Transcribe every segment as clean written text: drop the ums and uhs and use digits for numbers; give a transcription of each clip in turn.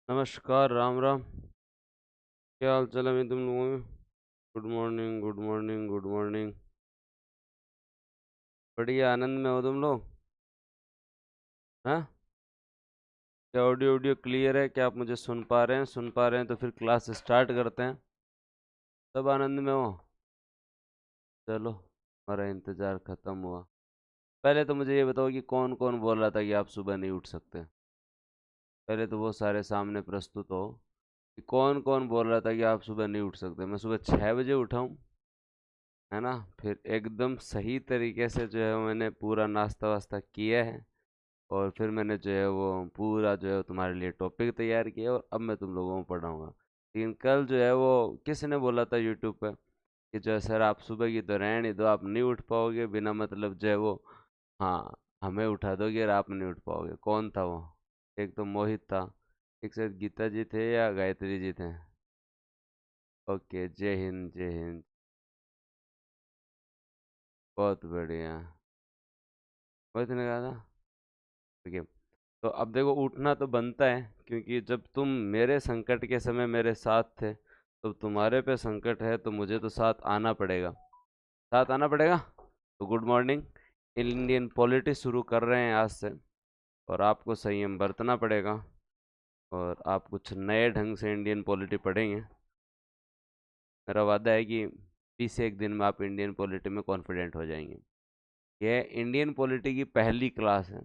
नमस्कार, राम राम। क्या हाल चाल है मैं तुम लोगों में? Good morning, good morning, good morning. बढ़िया आनंद में हो तुम लोग? हाँ? क्या ऑडियो ऑडियो क्लियर है? क्या आप मुझे सुन पा रहे हैं? सुन पा रहे हैं तो फिर क्लास स्टार्ट करते हैं। सब आनंद में हो? चलो, हमारा इंतजार खत्म हुआ। पहले तो मुझे ये बताओ कि कौन कौन बोल रहा था कि आप सुबह नहीं उठ सकते? पहले तो वो सारे सामने प्रस्तुत हो कि कौन कौन बोल रहा था कि आप सुबह नहीं उठ सकते। मैं सुबह 6 बजे उठा हूँ, है ना। फिर एकदम सही तरीके से जो है मैंने पूरा नाश्ता वास्ता किया है, और फिर मैंने जो है वो पूरा जो है तुम्हारे लिए टॉपिक तैयार किया, और अब मैं तुम लोगों को पढ़ाऊंगा। लेकिन कल जो है वो किसी ने बोला था यूट्यूब पे कि जो है सर आप सुबह की तो रहने दो, आप नहीं उठ पाओगे बिना मतलब जो है वो। हाँ, हमें उठा दोगे और आप नहीं उठ पाओगे। कौन था वो? एक तो मोहित था, एक शायद गीता जी थे या गायत्री जी थे। ओके, जय हिंद, जय हिंद। बहुत बढ़िया। मोहित ने कहा था। ठीक है। तो अब देखो, उठना तो बनता है, क्योंकि जब तुम मेरे संकट के समय मेरे साथ थे, तो तुम्हारे पे संकट है तो मुझे तो साथ आना पड़ेगा। साथ आना पड़ेगा। तो गुड मॉर्निंग। इंडियन पॉलिटिक्स शुरू कर रहे हैं आज से, और आपको संयम बरतना पड़ेगा, और आप कुछ नए ढंग से इंडियन पॉलिटी पढ़ेंगे। मेरा वादा है कि 20 से 1 दिन में आप इंडियन पॉलिटी में कॉन्फिडेंट हो जाएंगे। यह इंडियन पॉलिटी की पहली क्लास है,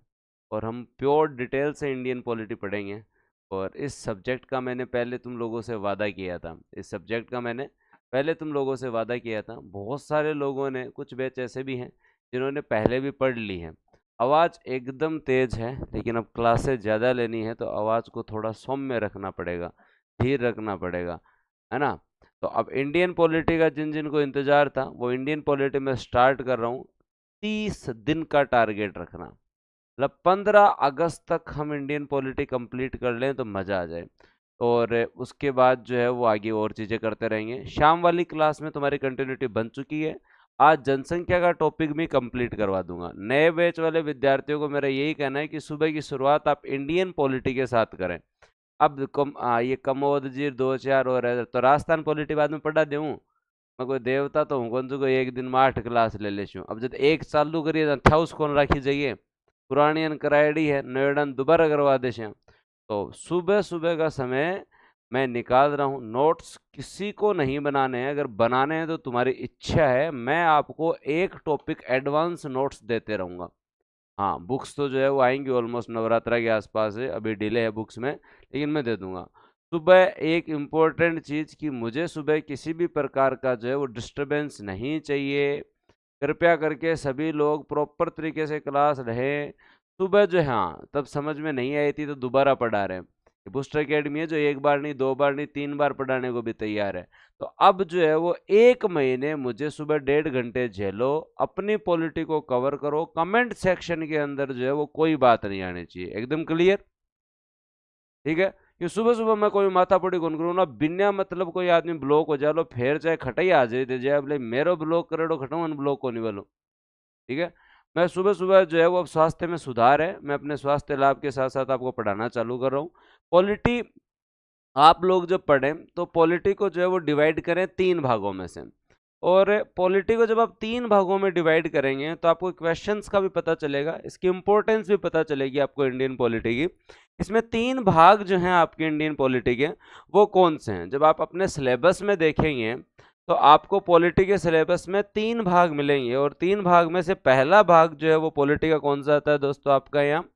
और हम प्योर डिटेल से इंडियन पॉलिटी पढ़ेंगे। और इस सब्जेक्ट का मैंने पहले तुम लोगों से वादा किया था, इस सब्जेक्ट का मैंने पहले तुम लोगों से वादा किया था। बहुत सारे लोगों ने, कुछ बैच ऐसे भी हैं जिन्होंने पहले भी पढ़ ली है। आवाज़ एकदम तेज है, लेकिन अब क्लासेस ज़्यादा लेनी है तो आवाज़ को थोड़ा सौम्य रखना पड़ेगा, धीर रखना पड़ेगा, है ना। तो अब इंडियन पॉलिटी का जिन जिन को इंतजार था, वो इंडियन पॉलिटी में स्टार्ट कर रहा हूँ। 30 दिन का टारगेट रखना, मतलब 15 अगस्त तक हम इंडियन पॉलिटी कंप्लीट कर लें तो मज़ा आ जाए। और उसके बाद जो है वो आगे और चीज़ें करते रहेंगे। शाम वाली क्लास में तुम्हारी कंटिन्यूटी बन चुकी है। आज जनसंख्या का टॉपिक भी कंप्लीट करवा दूंगा। नए बैच वाले विद्यार्थियों को मेरा यही कहना है कि सुबह की शुरुआत आप इंडियन पॉलिटी के साथ करें। अब ये कमोद जी दो चार और है तो राजस्थान पॉलिटी बाद में पढ़ा दूँ। मैं कोई देवता तो हूँ कौन सो कोई एक दिन में 8 क्लास ले लेशू। अब जब एक चालू करिए तो 28 कौन राखी जाइए। पुरानी करायडी है, नोएडा दोबारा करवा दे। तो सुबह सुबह का समय मैं निकाल रहा हूँ। नोट्स किसी को नहीं बनाने हैं, अगर बनाने हैं तो तुम्हारी इच्छा है, मैं आपको एक टॉपिक एडवांस नोट्स देते रहूँगा। हाँ, बुक्स तो जो है वो आएंगी ऑलमोस्ट नवरात्रा के आसपास है, अभी डिले है बुक्स में, लेकिन मैं दे दूंगा। सुबह एक इम्पोर्टेंट चीज़ कि मुझे सुबह किसी भी प्रकार का जो है वो डिस्टरबेंस नहीं चाहिए। कृपया करके सभी लोग प्रॉपर तरीके से क्लास रहे। सुबह जो है, हाँ, तब समझ में नहीं आई थी तो दोबारा पढ़ा रहे हैं। बूस्टर एकेडमी है जो एक बार नहीं, दो बार नहीं, 3 बार पढ़ाने को भी तैयार है। तो अब जो है वो 1 महीने मुझे सुबह 1.5 घंटे झेलो, अपनी पॉलिटी को कवर करो। कमेंट सेक्शन के अंदर जो है वो कोई बात नहीं आनी चाहिए, एकदम क्लियर। ठीक है, कि सुबह सुबह मैं कोई माथा पड़ी कौन करूँ ना, बिना मतलब कोई आदमी ब्लॉक हो जाए लो, फिर चाहे खटाई आ जाए जाए बोले मेरो ब्लॉक करेडो खटाऊ ब्लॉक होने वालों। ठीक है। मैं सुबह सुबह जो है वो अब स्वास्थ्य में सुधार है, मैं अपने स्वास्थ्य लाभ के साथ साथ आपको पढ़ाना चालू कर रहा हूँ। पॉलिटी आप लोग जब पढ़ें तो पॉलिटी को जो है वो डिवाइड करें 3 भागों में से। और पॉलिटी को जब आप 3 भागों में डिवाइड करेंगे तो आपको क्वेश्चंस का भी पता चलेगा, इसकी इंपॉर्टेंस भी पता चलेगी आपको इंडियन पॉलिटी की। इसमें 3 भाग जो हैं आपके इंडियन पॉलिटी के, वो कौन से हैं? जब आप अपने सिलेबस में देखेंगे तो आपको पॉलिटी के सिलेबस में 3 भाग मिलेंगे, और 3 भाग में से पहला भाग जो है वो पॉलिटी का कौन सा आता है दोस्तों आपका यहाँ,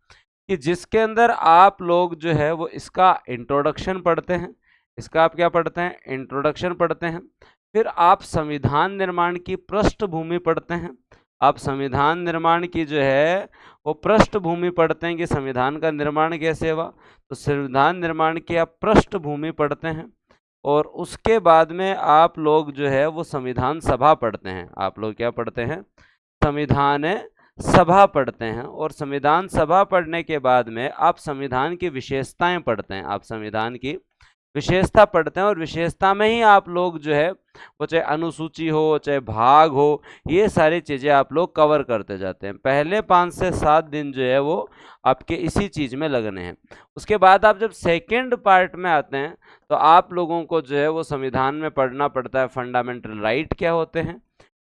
कि जिसके अंदर आप लोग जो है वो इसका इंट्रोडक्शन पढ़ते हैं। इसका आप क्या पढ़ते हैं? इंट्रोडक्शन पढ़ते हैं। फिर आप संविधान निर्माण की पृष्ठभूमि पढ़ते हैं। आप संविधान निर्माण की जो है वो पृष्ठभूमि पढ़ते हैं कि संविधान का निर्माण कैसे हुआ। तो संविधान निर्माण की आप पृष्ठभूमि पढ़ते हैं। और उसके बाद में आप लोग जो है वो संविधान सभा पढ़ते हैं। आप लोग क्या पढ़ते हैं? संविधान सभा पढ़ते हैं। और संविधान सभा पढ़ने के बाद में आप संविधान की विशेषताएं पढ़ते हैं। आप संविधान की विशेषता पढ़ते हैं और विशेषता में ही आप लोग जो है वो चाहे अनुसूची हो चाहे भाग हो, ये सारी चीजें आप लोग कवर करते जाते हैं। पहले 5 से 7 दिन जो है वो आपके इसी चीज में लगने हैं। उसके बाद आप जब सेकेंड पार्ट में आते हैं तो आप लोगों को जो है वो संविधान में पढ़ना पड़ता है फंडामेंटल राइट क्या होते हैं,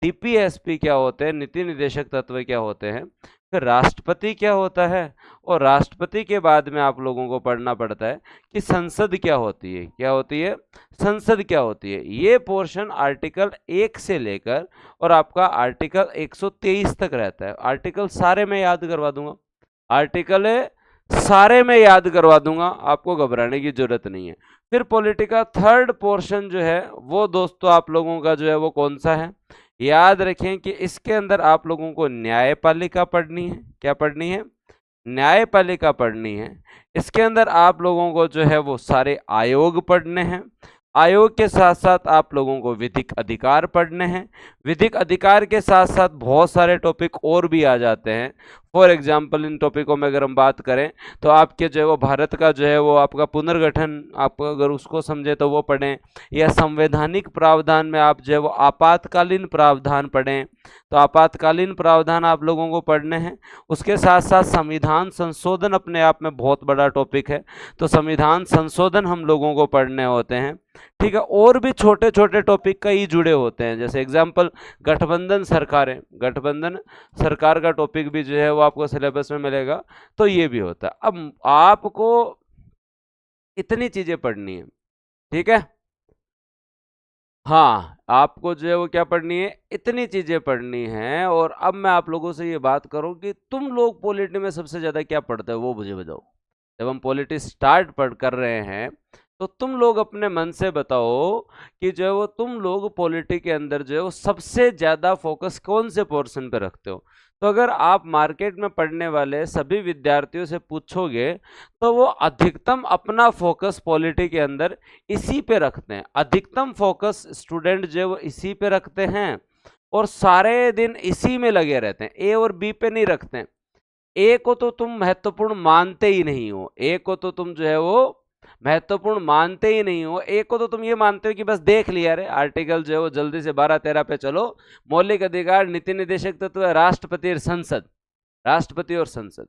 डीपीएसपी क्या होते हैं, नीति निर्देशक तत्व क्या होते हैं, फिर राष्ट्रपति क्या होता है, और राष्ट्रपति के बाद में आप लोगों को पढ़ना पड़ता है कि संसद क्या होती है, क्या होती है, संसद क्या होती है। ये पोर्शन आर्टिकल 1 से लेकर और आपका आर्टिकल 123 तक रहता है। आर्टिकल सारे में याद करवा दूंगा, आर्टिकल सारे में याद करवा दूंगा, आपको घबराने की जरूरत नहीं है। फिर पॉलिटिका थर्ड पोर्शन जो है वो दोस्तों आप लोगों का जो है वो कौन सा है, याद रखें कि इसके अंदर आप लोगों को न्यायपालिका पढ़नी है। क्या पढ़नी है, न्यायपालिका पढ़नी है। इसके अंदर आप लोगों को जो है वो सारे आयोग पढ़ने हैं। आयोग के साथ साथ आप लोगों को विधिक अधिकार पढ़ने हैं। विधिक अधिकार के साथ साथ बहुत सारे टॉपिक और भी आ जाते हैं। फॉर एग्जाम्पल इन टॉपिकों में अगर हम बात करें तो आपके जो है वो भारत का जो है वो आपका पुनर्गठन, आप अगर उसको समझे तो वो पढ़ें, या संवैधानिक प्रावधान में आप जो है वो आपातकालीन प्रावधान पढ़ें, तो आपातकालीन प्रावधान आप लोगों को पढ़ने हैं। उसके साथ साथ संविधान संशोधन अपने आप में बहुत बड़ा टॉपिक है, तो संविधान संशोधन हम लोगों को पढ़ने होते हैं। ठीक है, और भी छोटे छोटे टॉपिक कई जुड़े होते हैं, जैसे एग्जाम्पल गठबंधन सरकारें, गठबंधन सरकार का टॉपिक भी जो है वो आपको सिलेबस में मिलेगा, तो ये भी होता है। अब आपको इतनी चीजें पढ़नी है, ठीक है, हाँ आपको जो है वो क्या पढ़नी है, इतनी चीजें पढ़नी है। और अब मैं आप लोगों से ये बात करूं कि तुम लोग पॉलिटी में सबसे ज्यादा क्या पढ़ते हो वो मुझे बताओ। जब हम पॉलिटी स्टार्ट पढ़ कर रहे हैं तो तुम लोग अपने मन से बताओ कि जो है वो तुम लोग पॉलिटी के अंदर जो है वो सबसे ज्यादा फोकस कौन से पोर्शन पे रखते हो। तो अगर आप मार्केट में पढ़ने वाले सभी विद्यार्थियों से पूछोगे तो वो अधिकतम अपना फोकस पॉलिटी के अंदर इसी पे रखते हैं। अधिकतम फोकस स्टूडेंट जो है वो इसी पे रखते हैं और सारे दिन इसी में लगे रहते हैं, ए और बी पे नहीं रखते हैं। ए को तो तुम महत्वपूर्ण मानते ही नहीं हो, ए को तो तुम जो है वो महत्वपूर्ण मानते ही नहीं हो। एक को तो तुम ये मानते हो कि बस देख लिया रे आर्टिकल जो है वो जल्दी से 12-13 पे चलो, मौलिक अधिकार, नीति निर्देशक तत्व, राष्ट्रपति और संसद, राष्ट्रपति और संसद।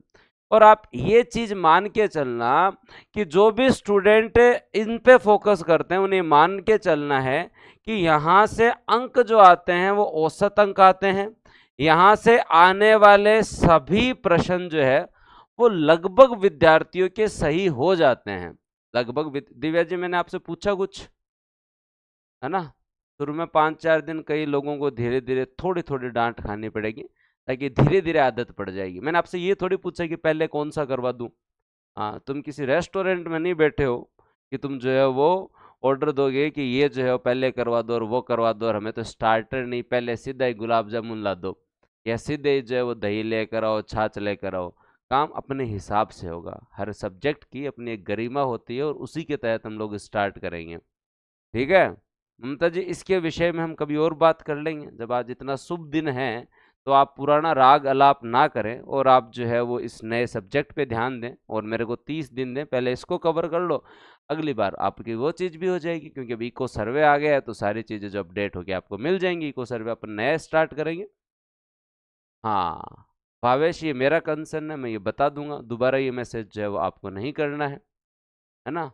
और आप ये चीज मान के चलना कि जो भी स्टूडेंट इन पे फोकस करते हैं उन्हें मान के चलना है कि यहाँ से अंक जो आते हैं वो औसत अंक आते हैं। यहाँ से आने वाले सभी प्रश्न जो है वो लगभग विद्यार्थियों के सही हो जाते हैं, लगभग। दिव्या जी मैंने आपसे पूछा कुछ, है ना, शुरू में 5-4 दिन कई लोगों को धीरे धीरे थोड़ी थोड़ी डांट खानी पड़ेगी ताकि धीरे धीरे आदत पड़ जाएगी। मैंने आपसे ये थोड़ी पूछा कि पहले कौन सा करवा दूं। हाँ, तुम किसी रेस्टोरेंट में नहीं बैठे हो कि तुम जो है वो ऑर्डर दोगे कि ये जो है पहले करवा दो और वो करवा दो, और हमें तो स्टार्टर नहीं, पहले सीधा ही गुलाब जामुन ला दो, या सीधे जो है वो दही लेकर आओ, छाछ लेकर आओ। काम अपने हिसाब से होगा, हर सब्जेक्ट की अपनी एक गरिमा होती है और उसी के तहत हम लोग स्टार्ट करेंगे। ठीक है ममता जी, इसके विषय में हम कभी और बात कर लेंगे। जब आज इतना शुभ दिन है तो आप पुराना राग अलाप ना करें और आप जो है वो इस नए सब्जेक्ट पे ध्यान दें और मेरे को 30 दिन दें, पहले इसको कवर कर लो, अगली बार आपकी वो चीज़ भी हो जाएगी। क्योंकि अभी इको सर्वे आ गया है तो सारी चीज़ें जो अपडेट होगी आपको मिल जाएंगी। इको सर्वे अपन नया स्टार्ट करेंगे। हाँ भावेश, ये मेरा कंसर्न है, मैं ये बता दूंगा, दोबारा ये मैसेज जो है वो आपको नहीं करना है ना।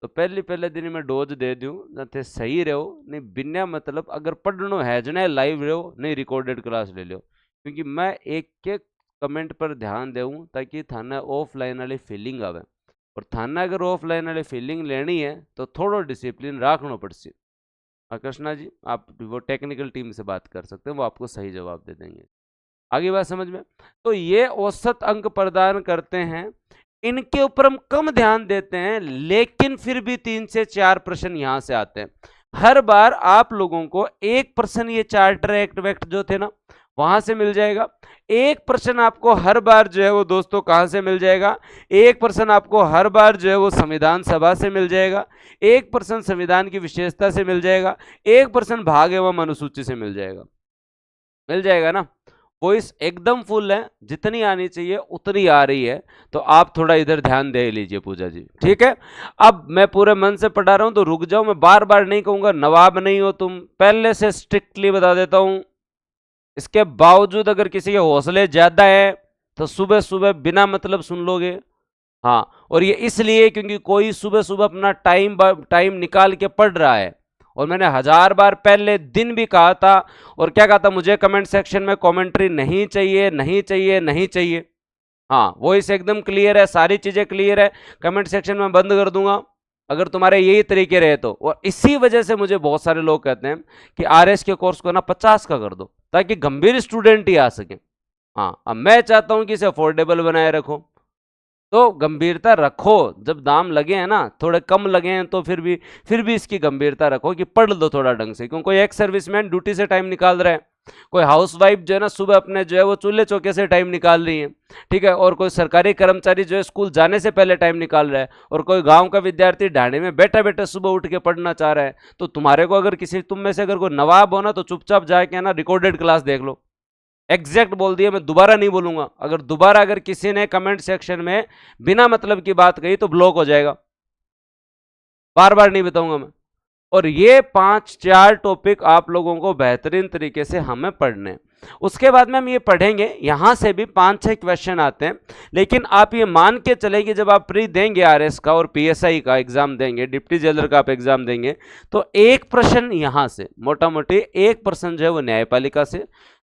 तो पहले दिन में डोज दे दूं थे, सही रहो, नहीं बिना मतलब अगर पढ़नो है जो नहीं लाइव रहो, नहीं रिकॉर्डेड क्लास ले लो। क्योंकि मैं एक एक कमेंट पर ध्यान दूँ ताकि थाना ऑफलाइन वाली फीलिंग आवे, और थाना अगर ऑफलाइन वाली फीलिंग लेनी है तो थोड़ा डिसिप्लिन रखना पड़सी। कृष्णा जी आप वो टेक्निकल टीम से बात कर सकते हैं, वो आपको सही जवाब दे देंगे। आगे बात समझ में। तो ये औसत अंक प्रदान करते हैं, इनके ऊपर हम कम ध्यान देते हैं, लेकिन फिर भी 3 से 4 प्रश्न यहां से आते हैं हर बार। आप लोगों को 1 प्रश्न ये चार्टर एक्ट वैक्ट जो थे ना वहां से मिल जाएगा। 1 प्रश्न आपको हर बार जो है वो दोस्तों कहां से मिल जाएगा, 1 प्रश्न आपको हर बार जो है वो संविधान सभा से मिल जाएगा, 1 प्रश्न संविधान की विशेषता से मिल जाएगा, 1 प्रश्न भाग एवं अनुसूची से मिल जाएगा ना। वॉइस एकदम फुल है, जितनी आनी चाहिए उतनी आ रही है, तो आप थोड़ा इधर ध्यान दे लीजिए पूजा जी, ठीक है। अब मैं पूरे मन से पढ़ा रहा हूं तो रुक जाओ, मैं बार बार नहीं कहूंगा, नवाब नहीं हो तुम, पहले से स्ट्रिक्टली बता देता हूं। इसके बावजूद अगर किसी के हौसले ज्यादा है तो सुबह सुबह बिना मतलब सुन लोगे। हाँ, और ये इसलिए क्योंकि कोई सुबह सुबह अपना टाइम निकाल के पढ़ रहा है, और मैंने 1000 बार पहले दिन भी कहा था, और क्या कहा था, मुझे कमेंट सेक्शन में कमेंट्री नहीं चाहिए, नहीं चाहिए, नहीं चाहिए। हाँ, वो इस एकदम क्लियर है, सारी चीजें क्लियर है, कमेंट सेक्शन में बंद कर दूंगा अगर तुम्हारे यही तरीके रहे तो। और इसी वजह से मुझे बहुत सारे लोग कहते हैं कि आरएस के कोर्स को ना 50 का कर दो, ताकि गंभीर स्टूडेंट ही आ सके। हाँ, अब मैं चाहता हूं कि इसे अफोर्डेबल बनाए रखो, तो गंभीरता रखो, जब दाम लगे हैं ना, थोड़े कम लगे हैं तो फिर भी इसकी गंभीरता रखो कि पढ़ लो थोड़ा ढंग से। क्योंकि कोई एक्स सर्विसमैन ड्यूटी से टाइम निकाल रहा है, कोई हाउसवाइफ जो है ना सुबह अपने जो है वो चूल्हे चौके से टाइम निकाल रही है, ठीक है, और कोई सरकारी कर्मचारी जो है स्कूल जाने से पहले टाइम निकाल रहा है, और कोई गांव का विद्यार्थी ढाणी में बैठा बैठा सुबह उठ के पढ़ना चाह रहा है। तो तुम्हारे को अगर किसी तुम में से अगर कोई नवाब हो ना, तो चुपचाप जाके ना रिकॉर्डेड क्लास देख लो। एग्जैक्ट बोल दिया, मैं दोबारा नहीं बोलूंगा। अगर किसी ने कमेंट सेक्शन में बिना मतलब की बात कही तो ब्लॉक हो जाएगा, बार बार नहीं बताऊंगा मैं। और ये 5-4 टॉपिक आप लोगों को बेहतरीन तरीके से हमें पढ़ने हैं। उसके बाद में हम ये पढ़ेंगे, यहां से भी 5-6 क्वेश्चन आते हैं, लेकिन आप ये मान के चले कि जब आप प्री देंगे आरएस का और पीएसआई का एग्जाम देंगे, डिप्टी जेलर का आप एग्जाम देंगे, तो एक प्रश्न यहां से मोटा मोटी, एक प्रश्न जो है वो न्यायपालिका से,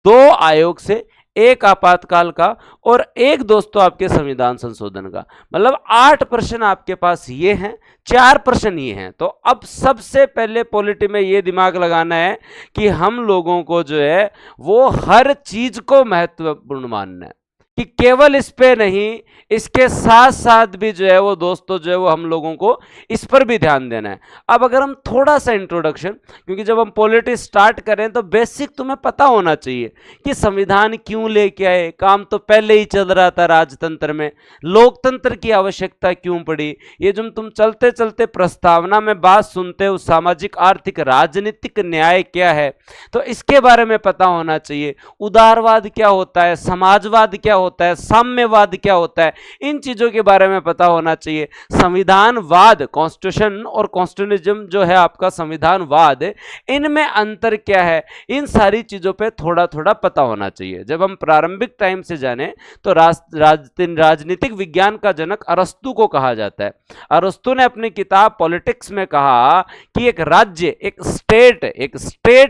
2 आयोग से, 1 आपातकाल का, और 1 दोस्तों आपके संविधान संशोधन का। मतलब 8 प्रश्न आपके पास ये हैं, 4 प्रश्न ये हैं। तो अब सबसे पहले पॉलिटी में ये दिमाग लगाना है कि हम लोगों को जो है वो हर चीज को महत्वपूर्ण मानना है, कि केवल इस पे नहीं, इसके साथ साथ भी जो है वो दोस्तों जो है वो हम लोगों को इस पर भी ध्यान देना है। अब अगर हम थोड़ा सा इंट्रोडक्शन, क्योंकि जब हम पॉलिटिक्स स्टार्ट करें तो बेसिक तुम्हें पता होना चाहिए कि संविधान क्यों लेके आए, काम तो पहले ही चल रहा था राजतंत्र में, लोकतंत्र की आवश्यकता क्यों पड़ी, ये जो तुम चलते चलते प्रस्तावना में बात सुनते हो, सामाजिक आर्थिक राजनीतिक न्याय क्या है, तो इसके बारे में पता होना चाहिए। उदारवाद क्या होता है, समाजवाद क्या होता है, साम्यवाद क्या होता है, इन चीजों के बारे में पता होना चाहिए। संविधानवाद, कॉन्स्टिट्यूशन और कॉन्स्टिट्यूशनिज्म जो है आपका संविधानवाद, इनमें अंतर क्या है, इन सारी चीजों पे थोड़ा थोड़ा पता होना चाहिए। जब हम प्रारंभिक टाइम से जाने तो राजनीतिक विज्ञान का जनक अरस्तु को कहा जाता है। अरस्तु ने अपनी किताब पॉलिटिक्स में कहा कि एक राज्य, एक स्टेट,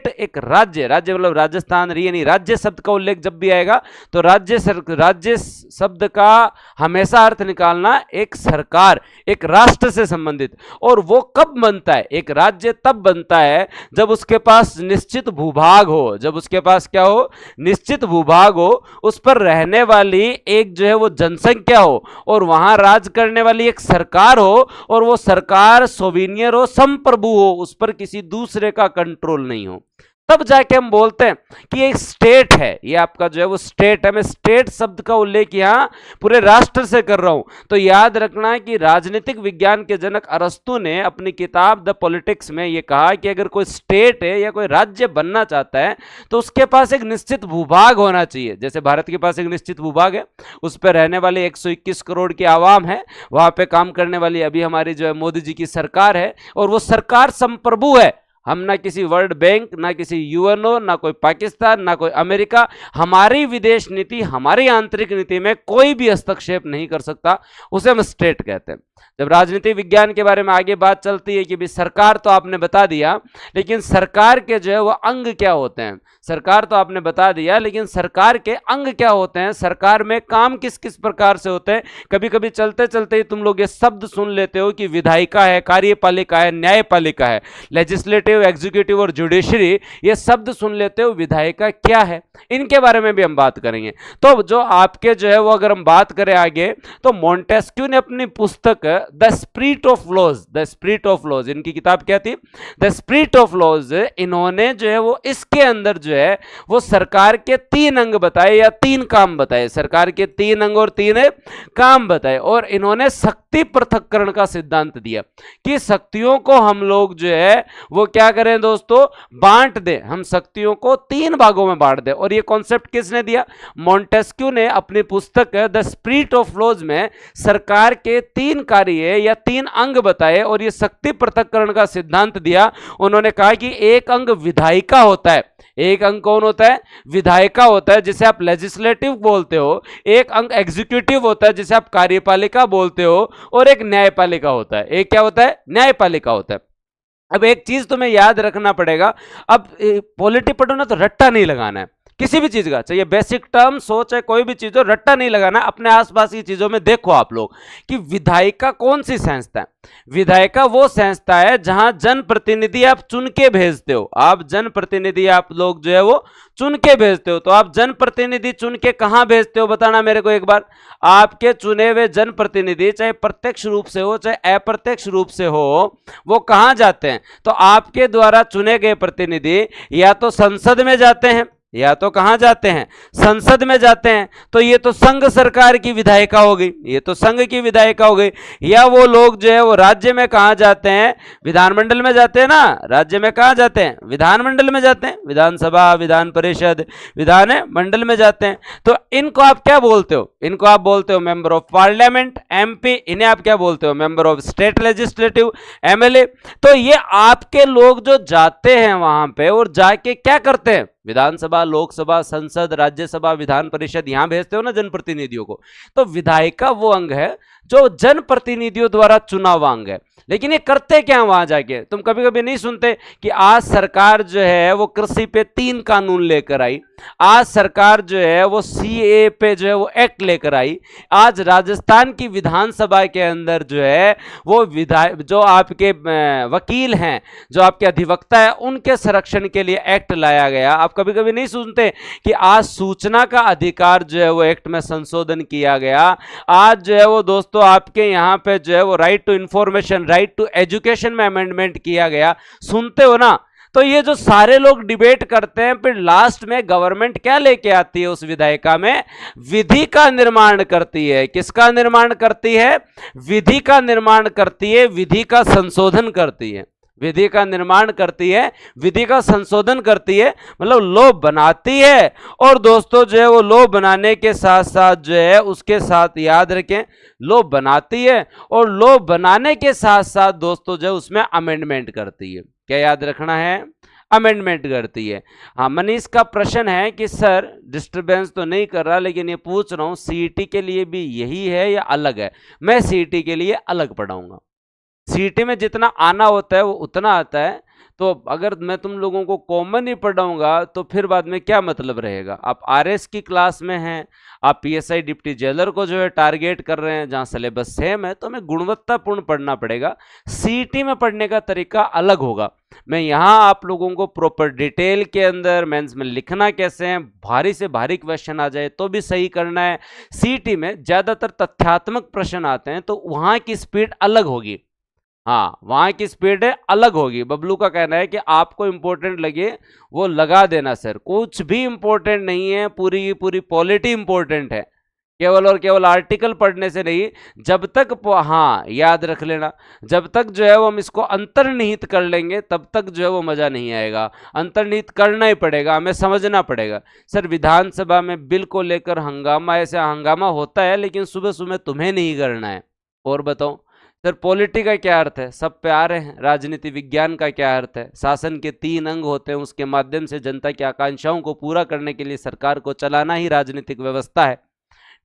एक राज्य, राज्य मतलब राजस्थान ये नहीं, राज्य शब्द का उल्लेख जब भी आएगा तो राज्य शब्द का हमेशा अर्थ निकालना एक सरकार, एक राष्ट्र से संबंधित। और वो कब बनता है, एक राज्य तब बनता है जब उसके पास निश्चित भूभाग हो, जब उसके पास क्या हो, निश्चित भूभाग हो, उस पर रहने वाली एक जो है वो जनसंख्या हो, और वहां राज करने वाली एक सरकार हो, और वो सरकार सोविनियर हो, संप्रभु हो, उस पर किसी दूसरे का कंट्रोल नहीं हो, तब जाके हम बोलते हैं कि एक स्टेट है, ये आपका जो है वो स्टेट है। मैं स्टेट शब्द का उल्लेख यहां पूरे राष्ट्र से कर रहा हूं। तो याद रखना है कि राजनीतिक विज्ञान के जनक अरस्तु ने अपनी किताब द पॉलिटिक्स में ये कहा कि अगर कोई स्टेट है या कोई राज्य बनना चाहता है तो उसके पास एक निश्चित भूभाग होना चाहिए। जैसे भारत के पास एक निश्चित भूभाग है, उस पर रहने वाले 121 करोड़ की आवाम है, वहां पे काम करने वाली अभी हमारी जो है मोदी जी की सरकार है, और वो सरकार संप्रभु है। हम ना किसी वर्ल्ड बैंक, ना किसी यूएनओ, ना कोई पाकिस्तान, ना कोई अमेरिका, हमारी विदेश नीति, हमारी आंतरिक नीति में कोई भी हस्तक्षेप नहीं कर सकता, उसे हम स्टेट कहते हैं। जब राजनीति विज्ञान के बारे में आगे बात चलती है कि भी सरकार तो आपने बता दिया, लेकिन सरकार के जो है वो अंग क्या होते हैं, सरकार तो आपने बता दिया, लेकिन सरकार के अंग क्या होते हैं, सरकार में काम किस किस प्रकार से होते हैं। कभी कभी चलते चलते ही तुम लोग ये शब्द सुन लेते हो कि विधायिका है, कार्यपालिका है, न्यायपालिका है, लेजिस्लेटिव, एग्जीक्यूटिव और जुडिशरी, ये शब्द सुन लेते हो। विधायिका क्या है, इनके बारे में भी हम बात करेंगे। तो जो आपके जो है वो अगर हम बात करें आगे, तो मोंटेस्क्यू ने अपनी पुस्तक the spirit of laws, the spirit of laws, इनकी किताब क्या थी, द स्पिरिट ऑफ लॉज, इन्होंने जो है वो इसके अंदर जो है वो सरकार के 3 अंग बताए या 3 काम बताए, सरकार के 3 अंग और 3 काम बताए। और इन्होंने शक्ति पृथक्करण का सिद्धांत दिया कि शक्तियों को हम लोग जो है वो क्या करें दोस्तों, बांट दें, हम शक्तियों को 3 भागों में बांट दें। और ये कॉन्सेप्ट किसने दिया, मॉन्टेस्क्यू ने अपनी पुस्तक द स्पिरिट ऑफ लॉज में सरकार के 3 कार्य या 3 अंग बताए और ये शक्ति पृथक्करण का सिद्धांत दिया। उन्होंने कहा कि एक अंग विधायिका होता है, एक अंग कौन होता है, विधायिका होता है जिसे आप लेजिस्लेटिव बोलते हो, एक अंग एग्जीक्यूटिव होता है जिसे आप कार्यपालिका बोलते हो, और एक न्यायपालिका होता है। एक क्या होता है, न्यायपालिका होता है। अब एक चीज तुम्हें याद रखना पड़ेगा, अब पॉलिटी पढ़ो ना तो रट्टा नहीं लगाना है किसी भी चीज का, चाहिए बेसिक टर्म सोच है, कोई भी चीज हो, रट्टा नहीं लगाना। अपने आसपास की चीजों में देखो आप लोग कि विधायिका कौन सी संस्था है। विधायिका वो संस्था है जहां जनप्रतिनिधि आप चुन के भेजते हो, आप जनप्रतिनिधि आप लोग जो है वो चुन के भेजते हो। तो आप जनप्रतिनिधि चुन के कहां भेजते हो, बताना मेरे को एक बार। आपके चुने हुए जनप्रतिनिधि चाहे प्रत्यक्ष रूप से हो चाहे अप्रत्यक्ष रूप से हो, वो कहां जाते हैं, तो आपके द्वारा चुने गए प्रतिनिधि या तो संसद में जाते हैं, या तो कहां जाते हैं, संसद में जाते हैं। तो ये तो संघ सरकार की विधायिका हो गई, ये तो संघ की विधायिका हो गई। या वो लोग जो है वो राज्य में कहां जाते हैं, विधानमंडल में जाते हैं ना, राज्य में कहां जाते हैं, विधानमंडल में जाते हैं, विधानसभा, विधान परिषद, विधान मंडल में जाते हैं। तो इनको आप क्या बोलते हो, इनको आप बोलते हो मेंबर ऑफ पार्लियामेंट, एमपी। इन्हें आप क्या बोलते हो, member of state legislative, MLA. तो ये आपके लोग जो जाते हैं वहां पे और जाके क्या करते हैं, विधानसभा, लोकसभा, संसद, राज्यसभा, विधान परिषद, यहां भेजते हो ना जनप्रतिनिधियों को। तो विधायिका वो अंग है जो जनप्रतिनिधियों द्वारा चुना हुआ अंग है। लेकिन ये करते क्या वहां जाके, तुम कभी कभी नहीं सुनते कि आज सरकार जो है वो कृषि पे 3 कानून लेकर आई, आज सरकार जो है वो सीए पे जो है वो एक्ट लेकर आई, आज राजस्थान की विधानसभा के अंदर जो है वो जो आपके वकील हैं, जो आपके अधिवक्ता है, उनके संरक्षण के लिए एक्ट लाया गया। आप कभी कभी नहीं सुनते कि आज सूचना का अधिकार जो है वो एक्ट में संशोधन किया गया, आज जो है वो दोस्तों आपके यहाँ पे जो है वो right to information, right to education में अमेंडमेंट किया गया, सुनते हो ना। तो ये जो सारे लोग डिबेट करते हैं, फिर लास्ट में गवर्नमेंट क्या लेके आती है उस विधायिका में, विधि का निर्माण करती है। किसका निर्माण करती है, विधि का निर्माण करती है, विधि का संशोधन करती है, विधि का निर्माण करती है, विधि का संशोधन करती है, मतलब लॉ बनाती है। और दोस्तों जो है वो लॉ बनाने के साथ साथ जो है उसके साथ याद रखें, लॉ बनाती है और लॉ बनाने के साथ साथ दोस्तों जो है उसमें अमेंडमेंट करती है। क्या याद रखना है, अमेंडमेंट करती है। हाँ, मनीष का प्रश्न है कि सर डिस्टरबेंस तो नहीं कर रहा, लेकिन ये पूछ रहा हूँ सीईटी के लिए भी यही है या अलग है। मैं सीईटी के लिए अलग पढ़ाऊंगा, सीईटी में जितना आना होता है वो उतना आता है। तो अगर मैं तुम लोगों को कॉमन ही पढ़ाऊंगा तो फिर बाद में क्या मतलब रहेगा। आप आरएस की क्लास में हैं, आप पीएसआई डिप्टी जेलर को जो है टारगेट कर रहे हैं, जहां सिलेबस सेम है, तो हमें गुणवत्तापूर्ण पढ़ना पड़ेगा। सीईटी में पढ़ने का तरीका अलग होगा। मैं यहाँ आप लोगों को प्रॉपर डिटेल के अंदर मेंस में लिखना कैसे है, भारी से भारी क्वेश्चन आ जाए तो भी सही करना है। सीईटी में ज्यादातर तथ्यात्मक प्रश्न आते हैं तो वहां की स्पीड अलग होगी। हाँ, वहां की स्पीड अलग होगी। बबलू का कहना है कि आपको इंपॉर्टेंट लगे वो लगा देना सर, कुछ भी इंपॉर्टेंट नहीं है, पूरी की पूरी पॉलिटी इंपॉर्टेंट है, केवल और केवल आर्टिकल पढ़ने से नहीं। जब तक, हाँ याद रख लेना, जब तक जो है वो हम इसको अंतर्निहित कर लेंगे तब तक जो है वो मजा नहीं आएगा। अंतर्निहित करना ही पड़ेगा, हमें समझना पड़ेगा। सर विधानसभा में बिल को लेकर हंगामा, ऐसे हंगामा होता है लेकिन सुबह सुबह तुम्हें नहीं करना है। और बताओ सर पॉलिटी का क्या अर्थ है, सब पे आ रहे हैं। राजनीति विज्ञान का क्या अर्थ है, शासन के 3 अंग होते हैं, उसके माध्यम से जनता की आकांक्षाओं को पूरा करने के लिए सरकार को चलाना ही राजनीतिक व्यवस्था है।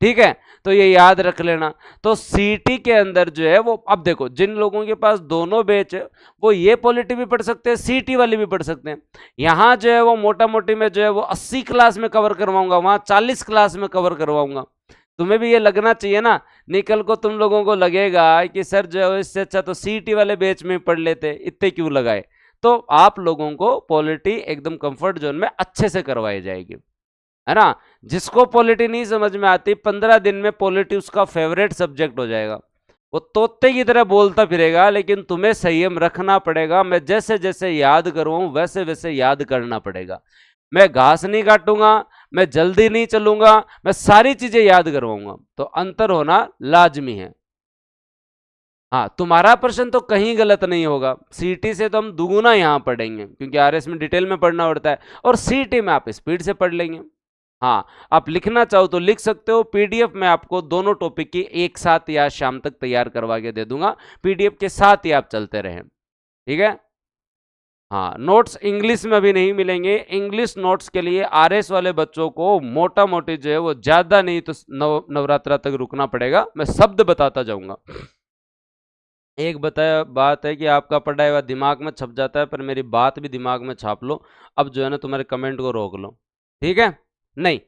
ठीक है, तो ये याद रख लेना। तो सीईटी के अंदर जो है वो, अब देखो जिन लोगों के पास दोनों बैच है वो ये पॉलिटी भी पढ़ सकते हैं, सीईटी वाली भी पढ़ सकते हैं। यहाँ जो है वो मोटा मोटी में जो है वो 80 क्लास में कवर करवाऊंगा, वहाँ 40 क्लास में कवर करवाऊंगा। तुम्हें भी ये लगना चाहिए ना, निकल को तुम लोगों को लगेगा कि सर जो है इससे अच्छा तो सीईटी वाले बैच में पढ़ लेते, इतने क्यों लगाए। तो आप लोगों को पॉलिटी एकदम कंफर्ट जोन में अच्छे से करवाई जाएगी, है ना। जिसको पॉलिटी नहीं समझ में आती, 15 दिन में पॉलिटी उसका फेवरेट सब्जेक्ट हो जाएगा, वो तोते की तरह बोलता फिरेगा। लेकिन तुम्हें संयम रखना पड़ेगा, मैं जैसे जैसे याद करवाऊं वैसे वैसे याद करना पड़ेगा। मैं घास नहीं काटूंगा, मैं जल्दी नहीं चलूंगा, मैं सारी चीजें याद करवाऊंगा, तो अंतर होना लाजमी है। हाँ, तुम्हारा प्रश्न तो कहीं गलत नहीं होगा। सीटी से तो हम दुगुना यहाँ पढ़ेंगे, क्योंकि आरएस में डिटेल में पढ़ना पड़ता है, और सीटी में आप स्पीड से पढ़ लेंगे। हाँ, आप लिखना चाहो तो लिख सकते हो। पीडीएफ में आपको दोनों टॉपिक की एक साथ या शाम तक तैयार करवा के दे दूंगा, पीडीएफ के साथ ही आप चलते रहें, ठीक है। हाँ, नोट्स इंग्लिश में भी नहीं मिलेंगे। इंग्लिश नोट्स के लिए आरएस वाले बच्चों को मोटा मोटी जो है वो ज्यादा नहीं तो नवरात्रा तक रुकना पड़ेगा। मैं शब्द बताता जाऊंगा। एक बताया बात है कि आपका पढ़ा हुआ दिमाग में छप जाता है, पर मेरी बात भी दिमाग में छाप लो। अब जो है ना, तुम्हारे कमेंट को रोक लो, ठीक है। नहीं,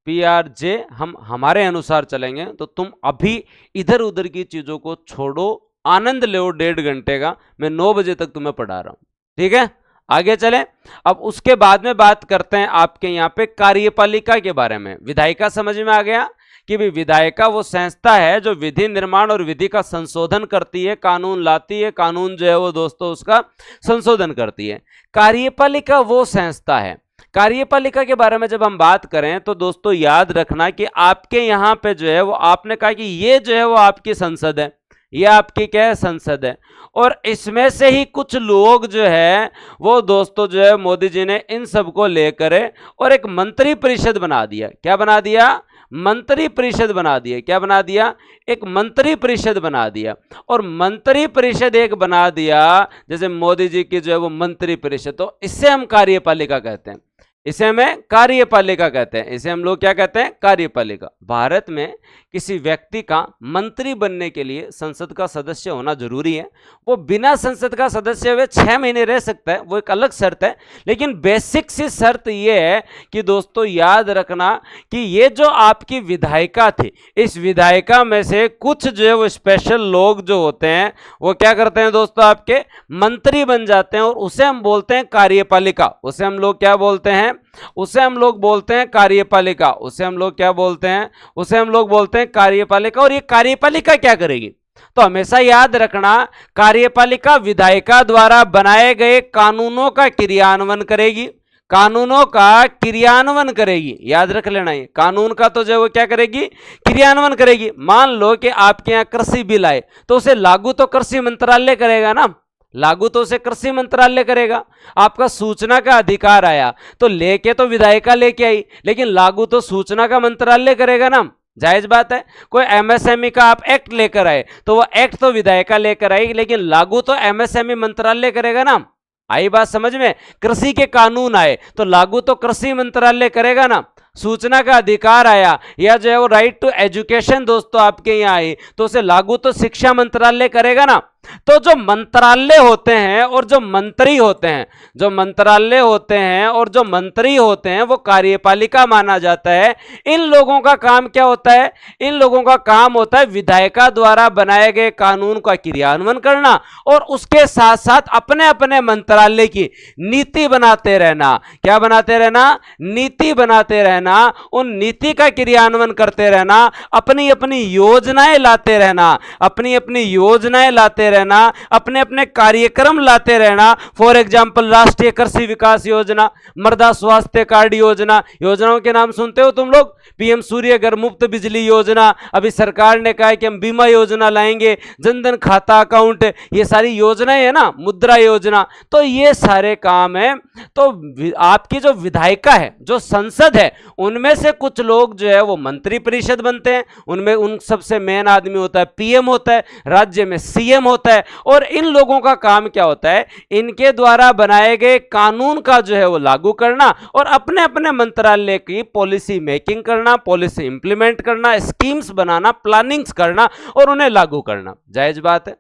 PRJ हम हमारे अनुसार चलेंगे, तो तुम अभी इधर उधर की चीजों को छोड़ो, आनंद लो 1.5 घंटे का। मैं 9 बजे तक तुम्हें पढ़ा रहा हूं, ठीक है। आगे चलें। अब उसके बाद में बात करते हैं आपके यहाँ पे कार्यपालिका के बारे में। विधायिका समझ में आ गया कि भी विधायिका वो संस्था है जो विधि निर्माण और विधि का संशोधन करती है, कानून लाती है, कानून जो है वो दोस्तों उसका संशोधन करती है। कार्यपालिका वो संस्था है। कार्यपालिका के बारे में जब हम बात करें तो दोस्तों याद रखना कि आपके यहाँ पे जो है वो, आपने कहा कि ये जो है वो आपकी संसद है, ये आपकी क्या है, संसद है। और इसमें से ही कुछ लोग जो है वो दोस्तों जो है मोदी जी ने इन सबको लेकर और एक मंत्री परिषद बना दिया। क्या बना दिया? मंत्री परिषद बना दिया। क्या बना दिया? एक मंत्री परिषद बना दिया। और मंत्री परिषद एक बना दिया, जैसे मोदी जी की जो है वो मंत्री परिषद, तो इससे हम कार्यपालिका कहते हैं। इसे हमें कार्यपालिका कहते हैं। इसे हम लोग क्या कहते हैं? कार्यपालिका। भारत में किसी व्यक्ति का मंत्री बनने के लिए संसद का सदस्य होना जरूरी है। वो बिना संसद का सदस्य हुए 6 महीने रह सकता है, वो एक अलग शर्त है। लेकिन बेसिक सी शर्त ये है कि दोस्तों याद रखना कि ये जो आपकी विधायिका थी, इस विधायिका में से कुछ जो है वो स्पेशल लोग जो होते हैं वो क्या करते हैं दोस्तों, आपके मंत्री बन जाते हैं, और उसे हम बोलते हैं कार्यपालिका। उसे हम लोग क्या बोलते हैं? उसे हम लोग बोलते हैं कार्यपालिका। उसे हम लोग क्या बोलते हैं? उसे हम लोग बोलते हैं कार्यपालिका। और ये कार्यपालिका क्या करेगी? तो हमेशा याद रखना, कार्यपालिका विधायिका द्वारा बनाए गए कानूनों का क्रियान्वयन करेगी। कानूनों का क्रियान्वयन करेगी, याद रख लेना। ये कानून का तो जो है वो क्या करेगी? क्रियान्वयन करेगी। मान लो कि आपके यहाँ कृषि बिल आए, तो उसे लागू तो कृषि मंत्रालय करेगा ना, लागू तो उसे कृषि मंत्रालय करेगा। आपका सूचना का अधिकार आया तो लेके तो विधायिका लेके आई, लेकिन लागू तो सूचना का मंत्रालय करेगा ना, जायज बात है। कोई एमएसएमई का आप एक्ट लेकर आए तो वो एक्ट तो विधायिका लेकर आई, लेकिन लागू तो एमएसएमई मंत्रालय करेगा ना। आई बात समझ में? कृषि के कानून आए तो लागू तो कृषि मंत्रालय करेगा ना। सूचना का अधिकार आया या जो है वो राइट टू एजुकेशन दोस्तों आपके यहाँ आई तो उसे लागू तो शिक्षा मंत्रालय करेगा ना। तो जो मंत्रालय होते हैं और जो मंत्री होते हैं, जो मंत्रालय होते हैं और जो मंत्री होते हैं, वो कार्यपालिका माना जाता है। इन लोगों का काम क्या होता है? इन लोगों का काम होता है विधायिका द्वारा बनाए गए कानून का क्रियान्वयन करना, और उसके साथ साथ अपने अपने मंत्रालय की नीति बनाते रहना। क्या बनाते रहना? नीति बनाते रहना। उन नीति का क्रियान्वयन करते रहना, अपनी अपनी योजनाएं लाते रहना, अपनी अपनी योजनाएं लाते रहना, अपने अपने कार्यक्रम लाते रहना। फॉर एग्जांपल राष्ट्रीय कृषि विकास योजना, मृदा स्वास्थ्य कार्ड योजना, योजनाओं के नाम सुनते हो तुम लोग? पीएम सूर्य घर मुफ्त बिजली योजना, अभी सरकार ने कहा है कि हम बीमा योजना लाएंगे, जनधन खाता अकाउंट, ये सारी योजनाएं है ना, मुद्रा योजना, तो ये सारे काम है। तो आपकी जो विधायिका है, जो संसद है, उनमें से कुछ लोग जो है वो मंत्री परिषद बनते हैं। उनमें उन सबसे मेन आदमी होता है पीएम होता है, राज्य में सीएम होता है। और इन लोगों का काम क्या होता है? इनके द्वारा बनाए गए कानून का जो है वो लागू करना और अपने अपने मंत्रालय की पॉलिसी मेकिंग करना, पॉलिसी इंप्लीमेंट करना, स्कीम्स बनाना, प्लानिंग्स करना और उन्हें लागू करना। जायज बात है।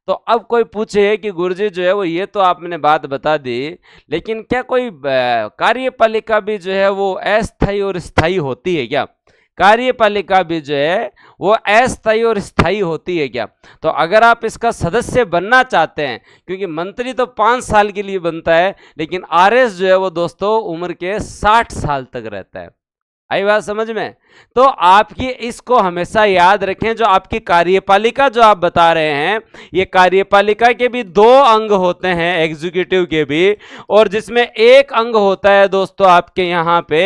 तो अब कोई पूछे कि गुरुजी जो है वो ये तो आपने बात बता दी, लेकिन क्या कोई कार्यपालिका भी जो है वो अस्थायी और स्थायी होती है क्या? कार्यपालिका भी जो है वो अस्थायी और स्थायी होती है क्या? तो अगर आप इसका सदस्य बनना चाहते हैं, क्योंकि मंत्री तो 5 साल के लिए बनता है, लेकिन आरएस जो है वो दोस्तों उम्र के 60 साल तक रहता है। आई बात समझ में? तो आपकी इसको हमेशा याद रखें, जो आपकी कार्यपालिका जो आप बता रहे हैं, ये कार्यपालिका के भी 2 अंग होते हैं, एग्जीक्यूटिव के भी, और जिसमें एक अंग होता है दोस्तों आपके यहाँ पे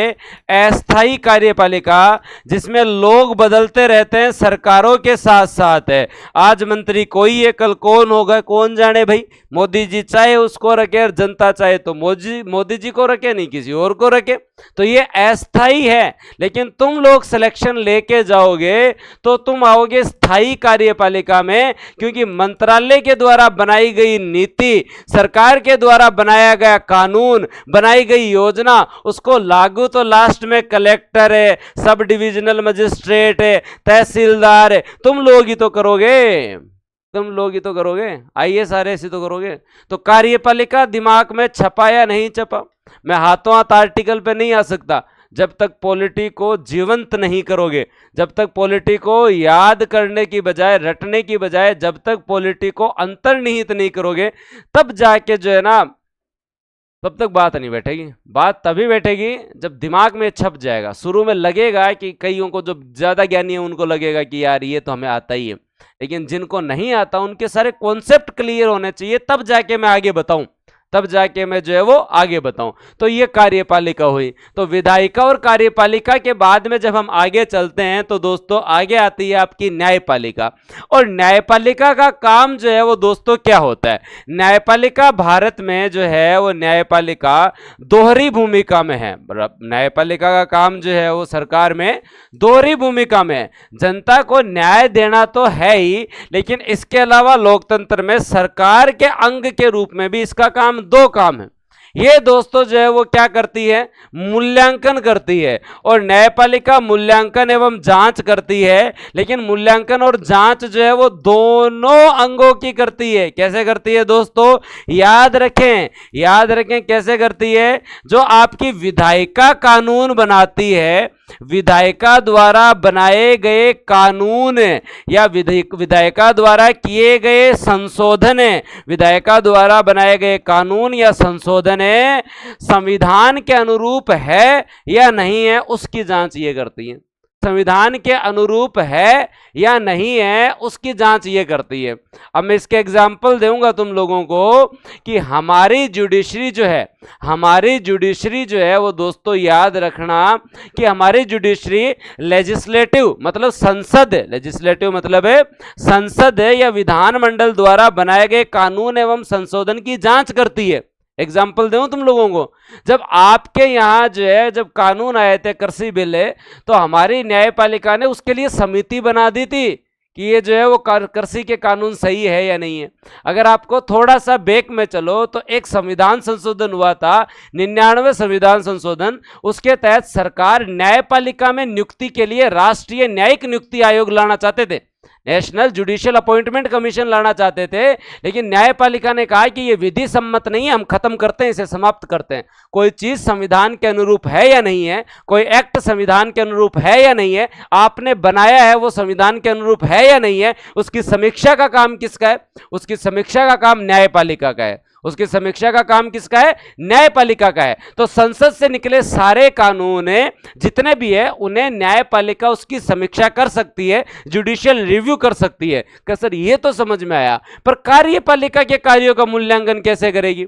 अस्थायी कार्यपालिका, जिसमें लोग बदलते रहते हैं सरकारों के साथ साथ है। आज मंत्री कोई है, कल कौन होगा कौन जाने भाई। मोदी जी चाहे उसको रखे और जनता चाहे तो मोदी जी को रखे, नहीं किसी और को रखे। तो ये अस्थाई है, लेकिन तुम लोग सिलेक्शन लेके जाओगे तो तुम आओगे स्थायी कार्यपालिका में, क्योंकि मंत्रालय के द्वारा बनाई गई नीति, सरकार के द्वारा बनाया गया कानून, बनाई गई योजना, उसको लागू तो लास्ट में कलेक्टर है, सब डिविजनल मजिस्ट्रेट है, तहसीलदार है, तुम लोग ही तो करोगे, तुम लोग ही तो करोगे, आईएएस आरएएस ही तो करोगे। तो कार्यपालिका दिमाग में छपा या नहीं छपा, मैं हाथों हाथ आर्टिकल पे नहीं आ सकता। जब तक पॉलिटी को जीवंत नहीं करोगे, जब तक पॉलिटी को याद करने की बजाय, रटने की बजाय, जब तक पॉलिटी को अंतर्निहित नहीं करोगे, तब जाके जो है ना, तब तक बात नहीं बैठेगी। बात तभी बैठेगी जब दिमाग में छप जाएगा। शुरू में लगेगा कि कईयों को, जो ज्यादा ज्ञानी है उनको लगेगा कि यार ये तो हमें आता ही है, लेकिन जिनको नहीं आता उनके सारे कॉन्सेप्ट क्लियर होने चाहिए, तब जाके मैं आगे बताऊं, तब जाके मैं जो है वो आगे बताऊं। तो ये कार्यपालिका हुई। तो विधायिका और कार्यपालिका के बाद में जब हम आगे चलते हैं तो दोस्तों आगे आती है आपकी न्यायपालिका। और न्यायपालिका का काम जो है वो दोस्तों क्या होता है, न्यायपालिका भारत में जो है वो न्यायपालिका दोहरी भूमिका में है। न्यायपालिका का काम जो है वो सरकार में दोहरी भूमिका में है। जनता को न्याय देना तो है ही, लेकिन इसके अलावा लोकतंत्र में सरकार के अंग के रूप में भी इसका काम 2 काम है। ये दोस्तों जो है वो क्या करती है, मूल्यांकन करती है। और न्यायपालिका मूल्यांकन एवं जांच करती है, लेकिन मूल्यांकन और जांच जो है वो दोनों अंगों की करती है। कैसे करती है दोस्तों, याद रखें, याद रखें कैसे करती है। जो आपकी विधायिका कानून बनाती है, विधायिका द्वारा बनाए गए कानून या विधायिका द्वारा किए गए संशोधन, विधायिका द्वारा बनाए गए कानून या संशोधन संविधान के अनुरूप है या नहीं है, उसकी जांच ये करती है। संविधान के अनुरूप है या नहीं है, उसकी जांच ये करती है। अब मैं इसके एग्जाम्पल दूंगा तुम लोगों को कि हमारी जुडिशरी जो है, हमारी जुडिशरी जो है वो दोस्तों याद रखना कि हमारी जुडिशरी लेजिस्लेटिव मतलब संसद, लेजिस्लेटिव मतलब है संसद या विधानमंडल द्वारा बनाए गए कानून एवं संशोधन की जांच करती है। एग्जाम्पल दूं तुम लोगों को, जब आपके यहाँ जो है जब कानून आए थे कृषि बिल है, तो हमारी न्यायपालिका ने उसके लिए समिति बना दी थी कि ये जो है वो कृषि के कानून सही है या नहीं है। अगर आपको थोड़ा सा बैक में चलो तो एक संविधान संशोधन हुआ था 99 संविधान संशोधन, उसके तहत सरकार न्यायपालिका में नियुक्ति के लिए राष्ट्रीय न्यायिक नियुक्ति आयोग लाना चाहते थे, नेशनल जुडिशियल अपॉइंटमेंट कमीशन लाना चाहते थे, लेकिन न्यायपालिका ने कहा कि ये विधि सम्मत नहीं है, हम खत्म करते हैं, इसे समाप्त करते हैं। कोई चीज संविधान के अनुरूप है या नहीं है, कोई एक्ट संविधान के अनुरूप है या नहीं है, आपने बनाया है वो संविधान के अनुरूप है या नहीं है, उसकी समीक्षा का काम किसका है, उसकी समीक्षा का काम न्यायपालिका का है, उसकी समीक्षा का काम किसका है, न्यायपालिका का है। तो संसद से निकले सारे कानून जितने भी है उन्हें न्यायपालिका उसकी समीक्षा कर सकती है, जुडिशियल रिव्यू कर सकती है। क्या सर ये तो समझ में आया, पर कार्यपालिका के कार्यों का मूल्यांकन कैसे करेगी,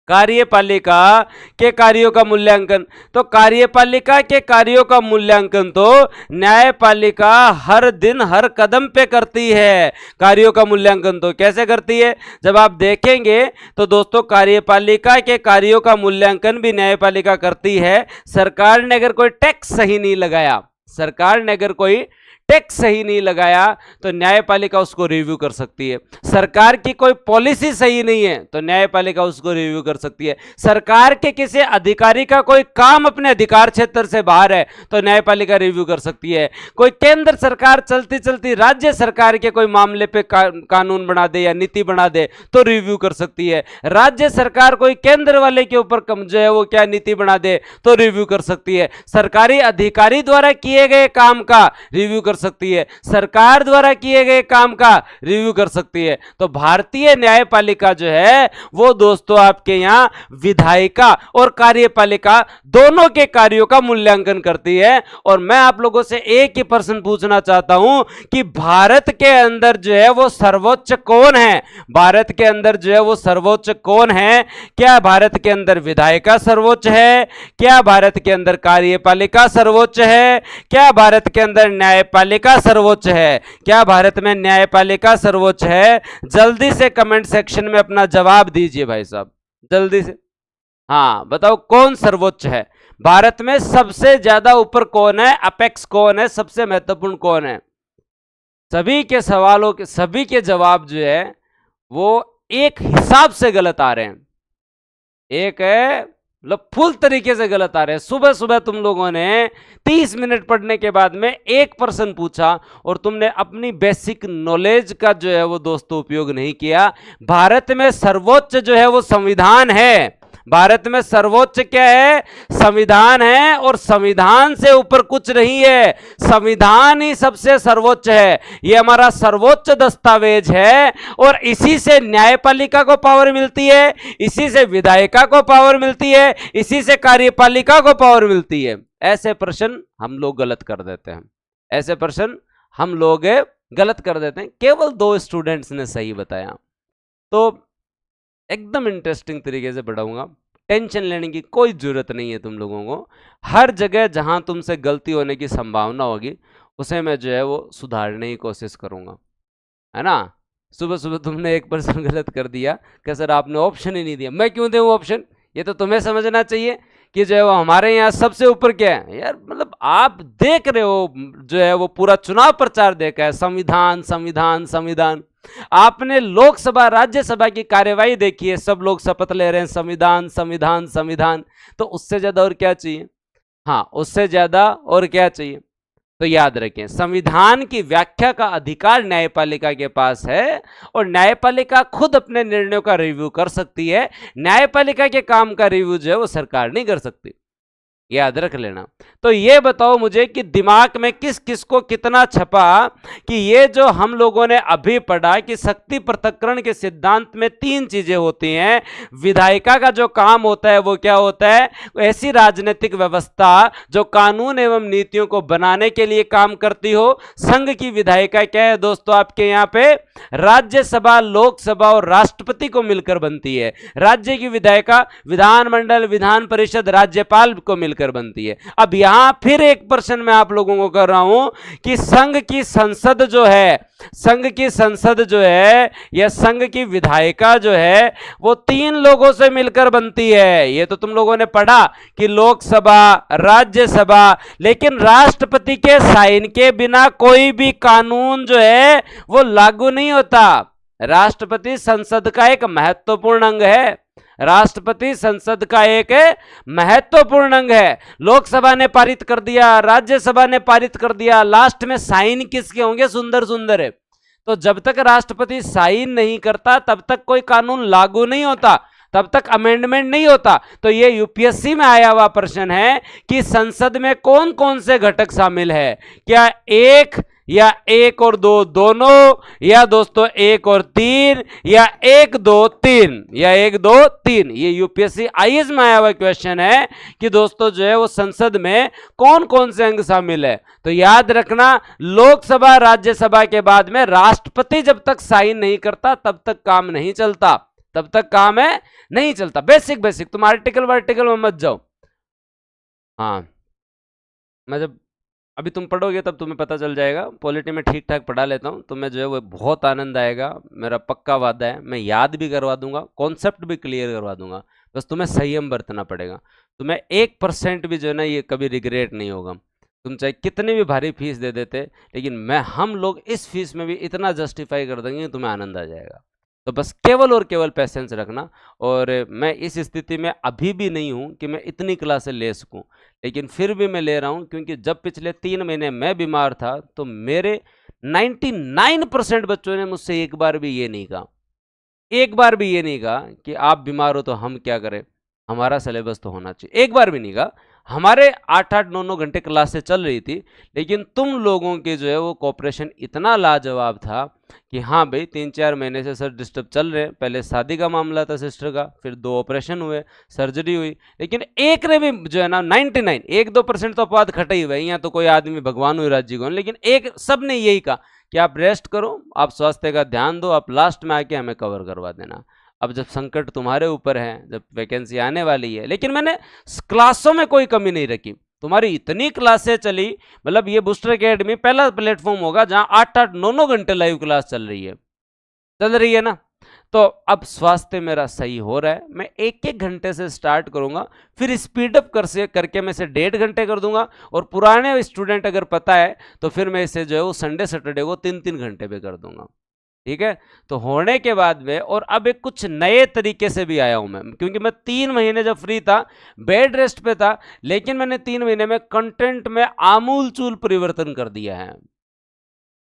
कार्यपालिका के कार्यों का मूल्यांकन, तो कार्यपालिका के कार्यों का मूल्यांकन तो न्यायपालिका हर दिन हर कदम पे करती है। कार्यों का मूल्यांकन तो कैसे करती है, जब आप देखेंगे तो दोस्तों कार्यपालिका के कार्यों का मूल्यांकन भी न्यायपालिका करती है। सरकार ने अगर कोई टैक्स सही नहीं लगाया, सरकार ने अगर कोई टैक्स सही नहीं लगाया तो न्यायपालिका उसको रिव्यू कर सकती है। सरकार की कोई पॉलिसी सही नहीं है तो न्यायपालिका उसको रिव्यू कर सकती है। सरकार के किसी अधिकारी का कोई काम अपने अधिकार क्षेत्र से बाहर है तो न्यायपालिका रिव्यू कर सकती है। कोई केंद्र सरकार चलती चलती राज्य सरकार के कोई मामले पे कानून बना दे या नीति बना दे तो रिव्यू कर सकती है। राज्य सरकार कोई केंद्र वाले के ऊपर जो है वो क्या नीति बना दे तो रिव्यू कर सकती है। सरकारी अधिकारी द्वारा किए गए काम का रिव्यू कर सकती है, सरकार द्वारा किए गए काम का रिव्यू कर सकती है। तो भारतीय न्यायपालिका जो है वो दोस्तों आपके यहां विधायिका और कार्यपालिका दोनों के कार्यों का मूल्यांकन करती है। और मैं आप लोगों से एक ही प्रश्न पूछना चाहता हूं कि भारत के अंदर जो है वो सर्वोच्च कौन है? भारत के अंदर जो है वो सर्वोच्च कौन है? क्या भारत के अंदर विधायिका सर्वोच्च है? क्या भारत के अंदर कार्यपालिका सर्वोच्च है? क्या भारत के अंदर न्यायपालिका सर्वोच्च है? क्या भारत में न्यायपालिका सर्वोच्च है? जल्दी से कमेंट सेक्शन में अपना जवाब दीजिए भाई साहब, जल्दी से। हाँ बताओ कौन सर्वोच्च है? भारत में सबसे ज्यादा ऊपर कौन है? अपेक्स कौन है? सबसे महत्वपूर्ण कौन है? सभी के सवालों के सभी के जवाब जो है वो एक हिसाब से गलत आ रहे हैं। एक है मतलब फुल तरीके से गलत आ रहे हैं। सुबह सुबह तुम लोगों ने 30 मिनट पढ़ने के बाद में एक प्रश्न पूछा और तुमने अपनी बेसिक नॉलेज का जो है वो दोस्तों उपयोग नहीं किया। भारत में सर्वोच्च जो है वो संविधान है। भारत में सर्वोच्च क्या है? संविधान है, और संविधान से ऊपर कुछ नहीं है। संविधान ही सबसे सर्वोच्च है। ये हमारा सर्वोच्च दस्तावेज है, और इसी से न्यायपालिका को पावर मिलती है, इसी से विधायिका को पावर मिलती है, इसी से कार्यपालिका को पावर मिलती है। ऐसे प्रश्न हम लोग गलत कर देते हैं, ऐसे प्रश्न हम लोग गलत कर देते हैं। केवल 2 स्टूडेंट्स ने सही बताया। तो एकदम इंटरेस्टिंग तरीके से पढ़ाऊंगा, टेंशन लेने की कोई जरूरत नहीं है तुम लोगों को। हर जगह जहां तुमसे गलती होने की संभावना होगी उसे मैं जो है वो सुधारने की कोशिश करूंगा, है ना। सुबह सुबह तुमने एक प्रश्न गलत कर दिया कि सर आपने ऑप्शन ही नहीं दिया। मैं क्यों दूं ऑप्शन? ये तो तुम्हें समझना चाहिए कि जो है वो हमारे यहाँ सबसे ऊपर क्या है यार। मतलब आप देख रहे हो जो है वो पूरा चुनाव प्रचार देखा है, संविधान संविधान संविधान। आपने लोकसभा राज्यसभा की कार्यवाही देखी है, सब लोग शपथ ले रहे हैं संविधान संविधान संविधान। तो उससे ज्यादा और क्या चाहिए? हाँ उससे ज्यादा और क्या चाहिए? तो याद रखें, संविधान की व्याख्या का अधिकार न्यायपालिका के पास है, और न्यायपालिका खुद अपने निर्णयों का रिव्यू कर सकती है। न्यायपालिका के काम का रिव्यू जो है वो सरकार नहीं कर सकती, याद रख लेना। तो ये बताओ मुझे कि दिमाग में किस किस को कितना छपा कि ये जो हम लोगों ने अभी पढ़ा कि शक्ति पृथक्करण के सिद्धांत में 3 चीजें होती हैं। विधायिका का जो काम होता है वो क्या होता है? ऐसी राजनीतिक व्यवस्था जो कानून एवं नीतियों को बनाने के लिए काम करती हो। संघ की विधायिका क्या है दोस्तों? आपके यहाँ पे राज्यसभा, लोकसभा और राष्ट्रपति को मिलकर बनती है। राज्य की विधायिका विधानमंडल, विधान परिषद, राज्यपाल को मिलकर बनती है। अब यहां फिर एक प्रश्न मैं आप लोगों को कर रहा हूं कि संघ की संसद जो है, संघ की संसद जो है या संघ की विधायिका जो है वो 3 लोगों से मिलकर बनती है। ये तो तुम लोगों ने पढ़ा कि लोकसभा, राज्यसभा, लेकिन राष्ट्रपति के साइन के बिना कोई भी कानून जो है वो लागू नहीं होता। राष्ट्रपति संसद का एक महत्वपूर्ण अंग है। राष्ट्रपति संसद का एक महत्वपूर्ण अंग है। लोकसभा ने पारित कर दिया, राज्यसभा ने पारित कर दिया, लास्ट में साइन किसके होंगे? सुंदर सुंदर है। तो जब तक राष्ट्रपति साइन नहीं करता तब तक कोई कानून लागू नहीं होता, तब तक अमेंडमेंट नहीं होता। तो ये यूपीएससी में आया हुआ प्रश्न है कि संसद में कौन कौन से घटक शामिल है? क्या 1 या 1 और 2 दोनों, या दोस्तों 1 और 3, या 1 2 3, या 1 2 3? ये यूपीएससी आईएएस में आया हुआ क्वेश्चन है कि दोस्तों जो है वो संसद में कौन कौन से अंग शामिल है। तो याद रखना, लोकसभा राज्यसभा के बाद में राष्ट्रपति जब तक साइन नहीं करता तब तक काम नहीं चलता, तब तक काम है नहीं चलता। बेसिक बेसिक, तुम आर्टिकल वार्टिकल में मत जाओ। हाँ मैं जब अभी तुम पढ़ोगे तब तुम्हें पता चल जाएगा। पॉलिटी में ठीक ठाक पढ़ा लेता हूँ, तुम्हें जो है वो बहुत आनंद आएगा, मेरा पक्का वादा है। मैं याद भी करवा दूंगा, कॉन्सेप्ट भी क्लियर करवा दूंगा, बस तुम्हें संयम बरतना पड़ेगा। तुम्हें 1% भी जो है ना ये कभी रिग्रेट नहीं होगा। तुम चाहे कितनी भी भारी फीस दे देते, लेकिन हम लोग इस फीस में भी इतना जस्टिफाई कर देंगे तुम्हें आनंद आ जाएगा। तो बस केवल और केवल पेशेंस रखना। और मैं इस स्थिति में अभी भी नहीं हूं कि मैं इतनी क्लासें ले सकूं, लेकिन फिर भी मैं ले रहा हूं क्योंकि जब पिछले 3 महीने मैं बीमार था तो मेरे 99% बच्चों ने मुझसे एक बार भी ये नहीं कहा, एक बार भी ये नहीं कहा कि आप बीमार हो तो हम क्या करें, हमारा सिलेबस तो होना चाहिए। एक बार भी नहीं कहा। हमारे 8-8 9-9 घंटे क्लासें चल रही थी, लेकिन तुम लोगों के जो है वो कोऑपरेशन इतना लाजवाब था कि हाँ भाई 3-4 महीने से सर डिस्टर्ब चल रहे हैं। पहले शादी का मामला था सिस्टर का, फिर 2 ऑपरेशन हुए, सर्जरी हुई, लेकिन एक ने भी जो है ना 99 1-2% तो अपवाद खटे ही हुए, यहाँ तो कोई आदमी भगवान हुई राज्य को, लेकिन एक सब ने यही कहा कि आप रेस्ट करो, आप स्वास्थ्य का ध्यान दो, आप लास्ट में आके हमें कवर करवा देना। अब जब संकट तुम्हारे ऊपर है, जब वैकेंसी आने वाली है, लेकिन मैंने क्लासों में कोई कमी नहीं रखी। तुम्हारी इतनी क्लासें चली, मतलब ये बूस्टर एकेडमी पहला प्लेटफॉर्म होगा जहां 8-8 9-9 घंटे लाइव क्लास चल रही है ना। तो अब स्वास्थ्य मेरा सही हो रहा है, मैं 1-1 घंटे से स्टार्ट करूंगा, फिर स्पीड अप करके मैं इसे 1.5 घंटे कर दूंगा, और पुराने स्टूडेंट अगर पता है तो फिर मैं इसे जो है वो संडे सैटरडे को 3-3 घंटे पे कर दूंगा। ठीक है, तो होने के बाद में, और अब एक कुछ नए तरीके से भी आया हूं मैं, क्योंकि मैं 3 महीने जब फ्री था, बेड रेस्ट पे था, लेकिन मैंने 3 महीने में कंटेंट में आमूलचूल परिवर्तन कर दिया है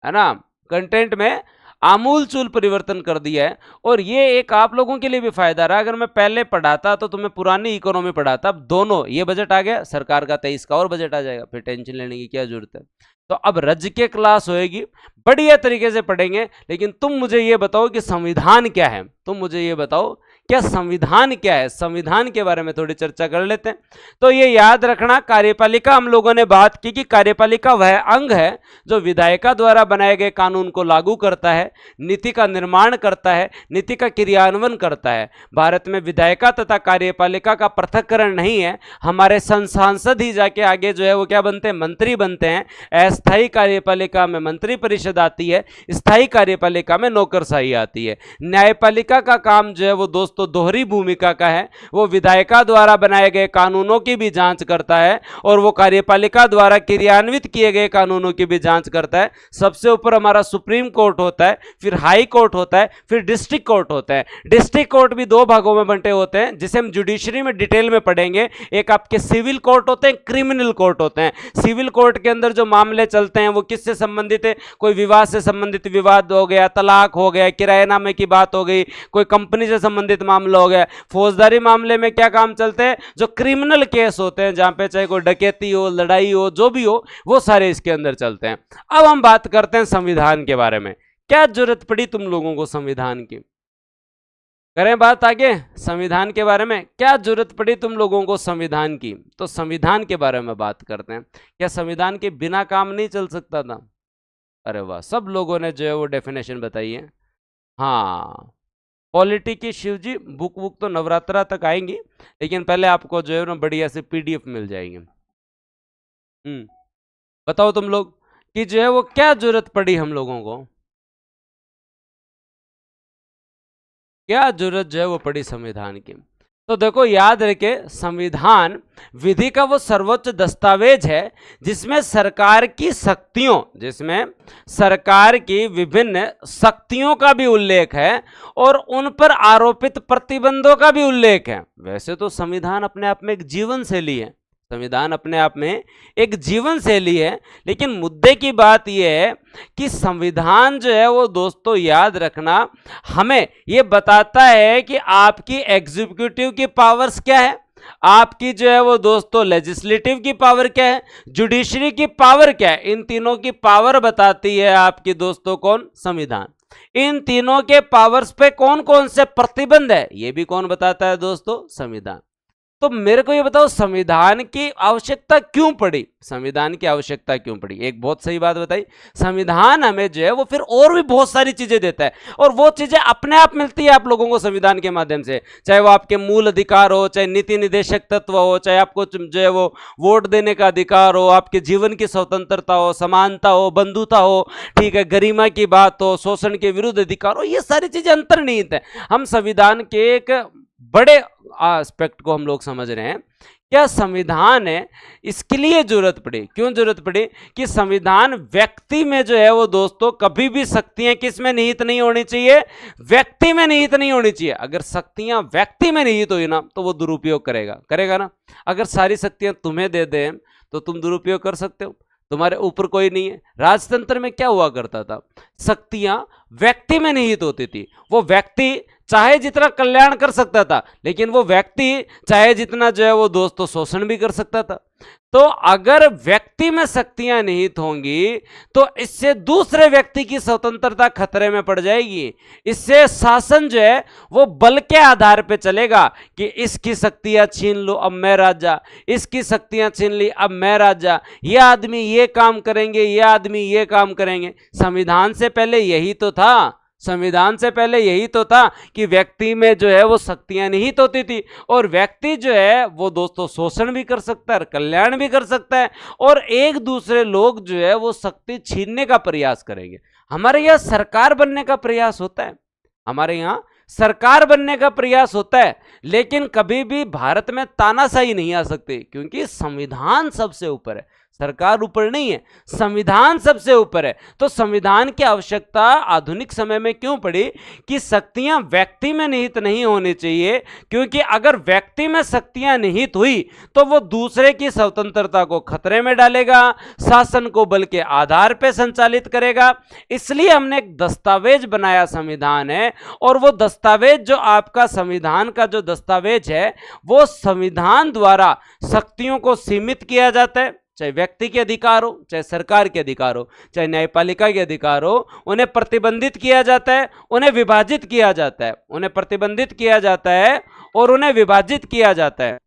ना, कंटेंट में आमूलचूल परिवर्तन कर दिया है। और ये एक आप लोगों के लिए भी फायदा रहा। अगर मैं पहले पढ़ाता तो तुम्हें पुरानी इकोनॉमी पढ़ाता, अब दोनों ये बजट आ गया, सरकार का 23 का और बजट आ जाएगा, फिर टेंशन लेने की क्या जरूरत है। तो अब रज के क्लास होएगी, बढ़िया तरीके से पढ़ेंगे। लेकिन तुम मुझे ये बताओ कि संविधान क्या है, तुम मुझे ये बताओ क्या संविधान क्या है, संविधान के बारे में थोड़ी चर्चा कर लेते हैं। तो ये याद रखना, कार्यपालिका हम लोगों ने बात की कि कार्यपालिका वह अंग है जो विधायिका द्वारा बनाए गए कानून को लागू करता है, नीति का निर्माण करता है, नीति का क्रियान्वयन करता है। भारत में विधायिका तथा कार्यपालिका का पृथक्करण नहीं है। हमारे सांसद ही जाके आगे जो है वो क्या बनते हैं, मंत्री बनते हैं। अस्थायी कार्यपालिका में मंत्री परिषद आती है, स्थायी कार्यपालिका में नौकरशाही आती है। न्यायपालिका का काम जो है वो दोस्तों दोहरी भूमिका का है, वो विधायिका द्वारा बनाए गए कानूनों की भी जांच करता है, और वो कार्यपालिका द्वारा क्रियान्वित किए गए कानूनों की भी जांच करता है। सबसे ऊपर हमारा सुप्रीम कोर्ट होता है, फिर हाई कोर्ट होता है, फिर डिस्ट्रिक्ट कोर्ट होता है। डिस्ट्रिक्ट कोर्ट भी 2 भागों में बंटे होते हैं, जिसे हम जुडिशरी में डिटेल में पढ़ेंगे। एक आपके सिविल कोर्ट होते हैं, क्रिमिनल कोर्ट होते हैं। सिविल कोर्ट के अंदर जो मामले चलते हैं वो किससे संबंधित है, कोई विवाद से संबंधित विवाद हो गया, तलाक हो गया, किराएनामे की बात हो गई, कोई कंपनी से संबंधित मामला हो गया। फौजदारी मामले में क्या काम चलते हैं, जो क्रिमिनल केस होते हैं, जहां पे चाहे कोई डकैती हो, लड़ाई हो, जो भी हो, वो सारे इसके अंदर चलते हैं। अब हम बात करते हैं संविधान के बारे में। क्या जरूरत पड़ी तुम लोगों को संविधान की, करें बात आगे संविधान के बारे में। क्या जरूरत पड़ी तुम लोगों को संविधान की, तो संविधान के बारे में बात करते हैं। क्या संविधान के बिना काम नहीं चल सकता था? अरे वाह, सब लोगों ने जो है वो डेफिनेशन बताई है। हाँ, पॉलिटी की शिव जी बुक तो नवरात्रा तक आएंगी, लेकिन पहले आपको जो है ना बढ़िया से PDF मिल जाएंगे। बताओ तुम लोग कि जो है वो क्या जरूरत पड़ी हम लोगों को, क्या जरूरत जो है वो पड़ी संविधान की। तो देखो, याद रखे, संविधान विधि का वो सर्वोच्च दस्तावेज है जिसमें सरकार की विभिन्न शक्तियों का भी उल्लेख है और उन पर आरोपित प्रतिबंधों का भी उल्लेख है। वैसे तो संविधान अपने आप में एक जीवन शैली है, संविधान अपने आप में एक जीवन शैली है, लेकिन मुद्दे की बात यह है कि संविधान जो है वो दोस्तों याद रखना, हमें ये बताता है कि आपकी एग्जीक्यूटिव की पावर्स क्या है, आपकी जो है वो दोस्तों लेजिस्लेटिव की पावर क्या है, जुडिशरी की पावर क्या है। इन तीनों की पावर बताती है आपकी दोस्तों कौन, संविधान। इन तीनों के पावर्स पे कौन कौन से प्रतिबंध है, ये भी कौन बताता है दोस्तों, संविधान। तो मेरे को ये बताओ, संविधान की आवश्यकता क्यों पड़ी, संविधान की आवश्यकता क्यों पड़ी। एक बहुत सही बात बताई, संविधान हमें जो है वो फिर और भी बहुत सारी चीजें देता है, और वो चीजें अपने आप मिलती है आप लोगों को संविधान के माध्यम से। चाहे वो आपके मूल अधिकार हो, चाहे नीति निदेशक तत्व हो, चाहे आपको जो है वो वोट देने का अधिकार हो, आपके जीवन की स्वतंत्रता हो, समानता हो, बंधुता हो, ठीक है, गरिमा की बात हो, शोषण के विरुद्ध अधिकार हो, ये सारी चीजें अंतर्निहित है। हम संविधान के एक बड़े एस्पेक्ट को हम लोग समझ रहे हैं। क्या संविधान है, इसके लिए जरूरत पड़ी, क्यों जरूरत पड़ी कि संविधान व्यक्ति में जो है वो दोस्तों कभी भी शक्तियां किस में निहित नहीं होनी चाहिए, व्यक्ति में निहित नहीं होनी चाहिए। अगर शक्तियां व्यक्ति में निहित हुई ना तो वो दुरुपयोग करेगा ना। अगर सारी शक्तियां तुम्हें दे दें तो तुम दुरुपयोग कर सकते हो, तुम्हारे ऊपर कोई नहीं है। राजतंत्र में क्या हुआ करता था, शक्तियां व्यक्ति में निहित होती थी। वो व्यक्ति चाहे जितना कल्याण कर सकता था, लेकिन वो व्यक्ति चाहे जितना जो है वो दोस्तों शोषण भी कर सकता था। तो अगर व्यक्ति में शक्तियां निहित होंगी तो इससे दूसरे व्यक्ति की स्वतंत्रता खतरे में पड़ जाएगी। इससे शासन जो है वो बल के आधार पे चलेगा कि इसकी शक्तियां छीन लो अब मैं राजा, इसकी शक्तियां छीन ली अब मैं राजा, ये आदमी ये काम करेंगे, ये आदमी ये काम करेंगे। संविधान से पहले यही तो था, संविधान से पहले यही तो था कि व्यक्ति में जो है वो शक्तियां निहित होती थी, और व्यक्ति जो है वो दोस्तों शोषण भी कर सकता है, कल्याण भी कर सकता है, और एक दूसरे लोग जो है वो शक्ति छीनने का प्रयास करेंगे। हमारे यहाँ सरकार बनने का प्रयास होता है, हमारे यहाँ सरकार बनने का प्रयास होता है, लेकिन कभी भी भारत में तानाशाही नहीं आ सकती, क्योंकि संविधान सबसे ऊपर है, सरकार ऊपर नहीं है, संविधान सबसे ऊपर है। तो संविधान की आवश्यकता आधुनिक समय में क्यों पड़ी कि शक्तियां व्यक्ति में निहित नहीं होनी चाहिए, क्योंकि अगर व्यक्ति में शक्तियां निहित हुई तो वो दूसरे की स्वतंत्रता को खतरे में डालेगा, शासन को बल के आधार पर संचालित करेगा। इसलिए हमने एक दस्तावेज बनाया, संविधान है, और वो दस्तावेज जो आपका संविधान का जो दस्तावेज है वो संविधान द्वारा शक्तियों को सीमित किया जाता है, चाहे व्यक्ति के अधिकार हो, चाहे सरकार के अधिकार हो, चाहे न्यायपालिका के अधिकार हो, उन्हें प्रतिबंधित किया जाता है, उन्हें विभाजित किया जाता है, उन्हें प्रतिबंधित किया जाता है और उन्हें विभाजित किया जाता है।